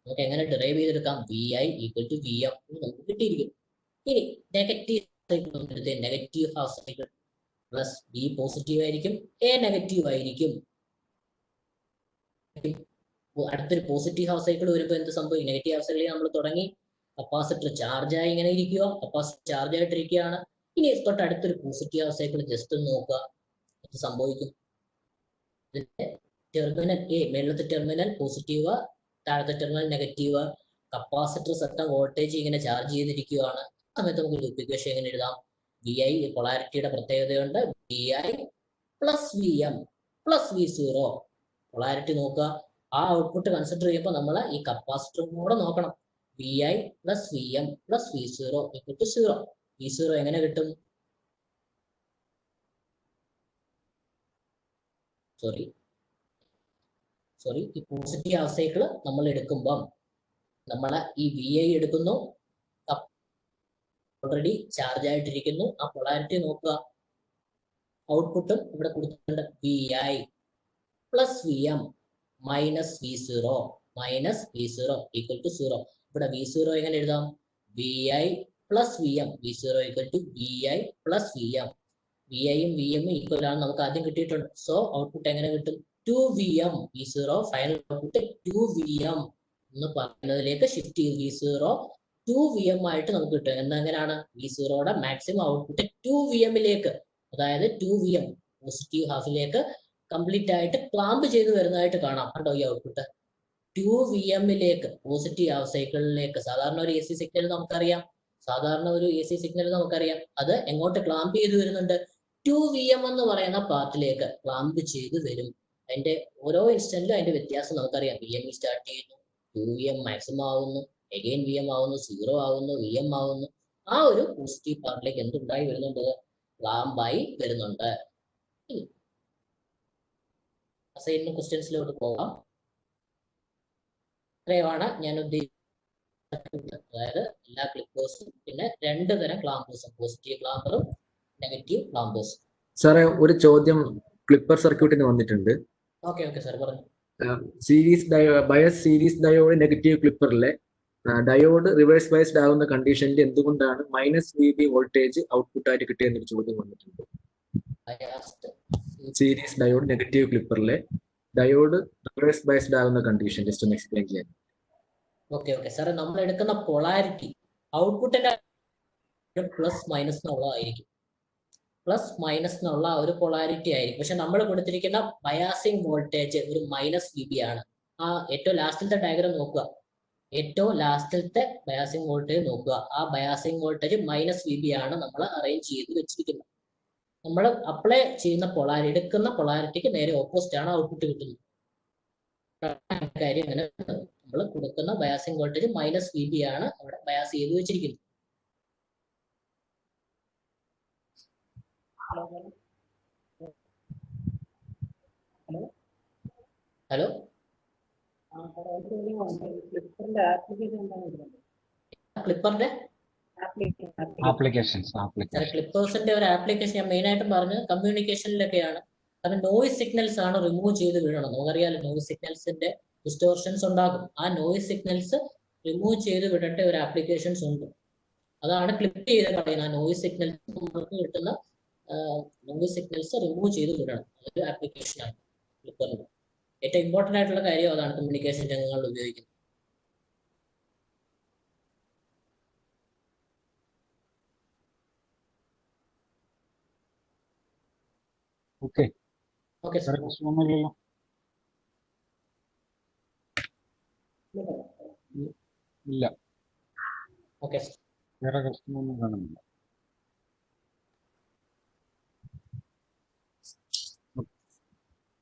നമുക്ക് എങ്ങനെ ഡിറൈവ് ചെയ്തെടുക്കാം? V I equal to V M നമുക്ക് കിട്ടിയിരിക്കും. ഇനി നെഗറ്റീവ് സൈക്കിൾ എടുത്ത് negative half cycle plus B positive ആയിരിക്കും, എ നെഗറ്റീവ് ആയിരിക്കും. അടുത്തൊരു പോസിറ്റീവ് ഹാഫ് സൈക്കിൾ വരുമ്പോൾ എന്ത് സംഭവിക്കും? നെഗറ്റീവ് ഹാഫ് സൈക്കിളിൽ നമ്മൾ തുടങ്ങി, കപ്പാസിറ്റർ ചാർജായി ഇങ്ങനെ ഇരിക്കുക, കപ്പാസിറ്റർ ചാർജ് ആയിട്ടിരിക്കുകയാണ്. ഇനി തൊട്ടടുത്തൊരു പോസിറ്റീവ് ഹാഫ് സൈക്കിൾ ജസ്റ്റ് ഒന്ന് നോക്കുക, എന്ത് സംഭവിക്കും? ടെർമിനൽ എ, മേളത്തെ ടെർമിനൽ പോസിറ്റീവ്, താഴത്തെ ടെർമിനൽ നെഗറ്റീവ്, കപ്പാസിറ്റർ സെറ്റ വോൾട്ടേജ് ഇങ്ങനെ ചാർജ് ചെയ്തിരിക്കുകയാണ്. ആ സമയത്ത് നമുക്ക് ലൂപ്പ് ഇക്വേഷൻ എങ്ങനെ എഴുതാം? വി ഐ പൊളാരിറ്റിയുടെ പ്രത്യേകതയുണ്ട്. V I plus V M plus V zero. Polarity നോക്കുക. ആ ഔട്ട്പുട്ട് കൺസിഡർ ചെയ്യുമ്പോൾ നമ്മൾ ഈ കപ്പാസിറ്ററും കൂടെ നോക്കണം. V I plus V M plus V zero equal to 0. V zero എങ്ങനെ കിട്ടും? സോറി ഈ പോസിറ്റീവ് ഹാഫ് സൈക്കിൾ നമ്മൾ എടുക്കുമ്പം നമ്മൾ ഈ വി ഐ എടുക്കുന്നു, ഓൾറെഡി ചാർജ് ആയിട്ടിരിക്കുന്നു. ആ പൊളാരിറ്റി നോക്കുക. ഔട്ട്പുട്ടും ഇവിടെ കൊടുത്തിട്ടുണ്ട്. V I plus V M minus V zero equal to 0. ഇവിടെ വി സീറോ എങ്ങനെ എഴുതാം? V I plus V M, V zero equal to V I plus V M. V ഐയും വി എമ്മും ഈക്വൽ ആണ് നമുക്ക് ആദ്യം കിട്ടിയിട്ടുണ്ട്. സോ ഔട്ട്പുട്ട് എങ്ങനെ കിട്ടും? 2Vm. V zero final output 2Vm എന്ന് പറയുന്നതിലേക്ക് ഷിഫ്റ്റ് ചെയ്ത് വി സീറോ 2Vm ആയിട്ട് നമുക്ക് കിട്ടും. എന്നെങ്ങനെയാണ്? വി സീറോയുടെ മാക്സിമം ഔട്ട്പുട്ട് 2Vmലേക്ക്, അതായത് 2Vm പോസിറ്റീവ് ഹാഫിലേക്ക് കംപ്ലീറ്റ് ആയിട്ട് ക്ലാമ്പ് ചെയ്ത് വരുന്നതായിട്ട് കാണാം. കണ്ടോ ഈ ഔട്ട്പുട്ട്? 2Vmലേക്ക് പോസിറ്റീവ് ഹാഫ് സൈക്കിളിലേക്ക്. സാധാരണ ഒരു എ സി സിഗ്നൽ നമുക്കറിയാം, അത് എങ്ങോട്ട് ക്ലാമ്പ് ചെയ്ത് വരുന്നുണ്ട്? 2Vm എന്ന് പറയുന്ന പാർട്ടിലേക്ക് ക്ലാമ്പ് ചെയ്ത് വരും. അതിന്റെ ഓരോ ഇൻസ്റ്റന്റിലും അതിന്റെ വ്യത്യാസം നമുക്കറിയാം. Vm സ്റ്റാർട്ട് ചെയ്യുന്നു, 2Vm മാക്സിമം ആവുന്നു, അഗൈൻ Vm ആവുന്നു, 0 ആവുന്നു, Vm ആവുന്നു. ആ ഒരു പോസിറ്റീവ് പാർട്ടിലേക്ക് എന്തുണ്ടായി വരുന്നുണ്ട്? ക്ലാമ്പായി വരുന്നുണ്ട്. അസൈൻമെന്റ് ക്വസ്റ്റ്യൻസിലോട്ട് പോകാം. ഇത്രയുമാണ് ഞാൻ ഉദ്ദേശിച്ചത്. അതായത് എല്ലാ ക്ലിപ്പേഴ്സും പിന്നെ 2 തരം ക്ലാമ്പേഴ്സും, പോസിറ്റീവ് ക്ലാമ്പറും നെഗറ്റീവ് ക്ലാമ്പേഴ്സും. സാറേ, ഒരു ചോദ്യം ക്ലിപ്പർ സർക്യൂട്ടിന് വന്നിട്ടുണ്ട്. ഓക്കെ സാർ പറഞ്ഞു. ബയസ് സീരീസ് ഡയോഡ് നെഗറ്റീവ് ക്ലിപ്പറിലെ ഡയോഡ് റിവേഴ്സ് ബയസ്ഡ് ആവുന്ന കണ്ടീഷനിൽ എന്തുകൊണ്ടാണ് -VB വോൾട്ടേജ് ഔട്ട്പുട്ട് ആയിട്ട് കിട്ടിയെന്നൊരു ചോദ്യം വന്നിട്ടുണ്ട്. സീരീസ് ഡയോഡ് നെഗറ്റീവ് ക്ലിപ്പറിലെ ഡയോഡ് റിവേഴ്സ് ബയസ്ഡ് ആവുന്ന കണ്ടീഷൻ ജസ്റ്റ് ഒന്ന് എക്സ്പ്ലെയിൻ ചെയ്യാൻ. ഓക്കെ സാർ, നമ്മൾ എടുക്കുന്ന പൊളാരിറ്റി ഔട്ട്പുട്ടിന്റെ പ്ലസ് മൈനസ് എന്നുള്ളതായിരിക്കും. പ്ലസ് മൈനസ് എന്നുള്ള ഒരു പൊളാരിറ്റി ആയിരിക്കും. പക്ഷെ നമ്മൾ കൊടുത്തിരിക്കുന്ന ബയാസിംഗ് വോൾട്ടേജ് ഒരു -VB ആണ്. ആ ഏറ്റവും ലാസ്റ്റിലത്തെ ഡയഗ്രാം നോക്കുക, ഏറ്റവും ലാസ്റ്റിലത്തെ ബയാസിംഗ് വോൾട്ടേജ് നോക്കുക. ആ ബയാസിംഗ് വോൾട്ടേജ് -VB ആണ് നമ്മൾ അറേഞ്ച് ചെയ്ത് വെച്ചിരിക്കുന്നത്. നമ്മൾ അപ്ലൈ ചെയ്യുന്ന പൊളാരിറ്റി, എടുക്കുന്ന പൊളാരിറ്റിക്ക് നേരെ ഓപ്പോസിറ്റ് ആണ് ഔട്ട്പുട്ട് കിട്ടുന്നത്. കാര്യം അങ്ങനെ നമ്മൾ കൊടുക്കുന്ന ബയാസിംഗ് വോൾട്ടേജ് -VB ആണ് അവിടെ ബയാസ് ചെയ്ത് വെച്ചിരിക്കുന്നത്. ഹലോ, ക്ലിപ്പറിന്റെ ക്ലിപ്പേഴ്സിന്റെ ഒരു ആപ്ലിക്കേഷൻ ഞാൻ മെയിൻ ആയിട്ടും പറഞ്ഞ് കമ്മ്യൂണിക്കേഷനിലൊക്കെയാണ്. കാരണം നോയിസ് സിഗ്നൽസ് ആണ് റിമൂവ് ചെയ്ത് വിടണം. നമുക്കറിയാലോ നോയിസ് സിഗ്നൽസിന്റെ ഡിസ്റ്റോർഷൻസ് ഉണ്ടാകും. ആ നോയിസ് സിഗ്നൽസ് റിമൂവ് ചെയ്ത് വിടേണ്ട ഒരു ആപ്ലിക്കേഷൻസ് ഉണ്ട്. അതാണ് ക്ലിപ്പ് ചെയ്ത് കളയുന്ന നോയിസ് സിഗ്നൽസ്. നമുക്ക് കിട്ടുന്ന നോയിസ് സിഗ്നൽസ് റിമൂവ് ചെയ്ത് വിടണം. അതൊരു ആപ്ലിക്കേഷനാണ് ക്ലിപ്പറിന്റെ. ഏറ്റവും ഇമ്പോർട്ടന്റ് ആയിട്ടുള്ള കാര്യം അതാണ് കമ്മ്യൂണിക്കേഷൻ രംഗങ്ങളിൽ ഉപയോഗിക്കുന്നത്. Okay, okay sir. വേറെ പ്രശ്നമൊന്നുമില്ലല്ലോ? ഇല്ല, ഓക്കെ സർ. വേറെ പ്രശ്നമൊന്നും കാണുന്നില്ല.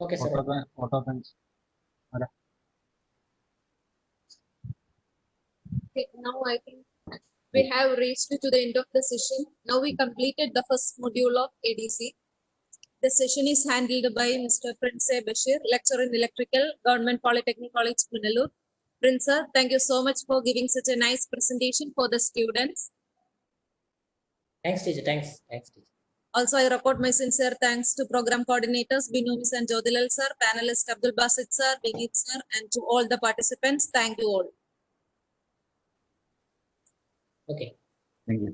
Okay sir. Auto thanks. Okay, now I think we have reached to the end of the session. Now we completed the first module of ADC. The session is handled by Mr. Prince Bashir, lecturer in electrical, Government Polytechnic College, Punalur. Prince sir, thank you so much for giving such a nice presentation for the students. Thanks teacher. Thanks teacher. Also, I report my sincere thanks to program coordinators Binu Miss and Jodhilal sir, panelist Abdul Basit sir, Vinit sir, and to all the participants. Thank you all. Okay. Thank you.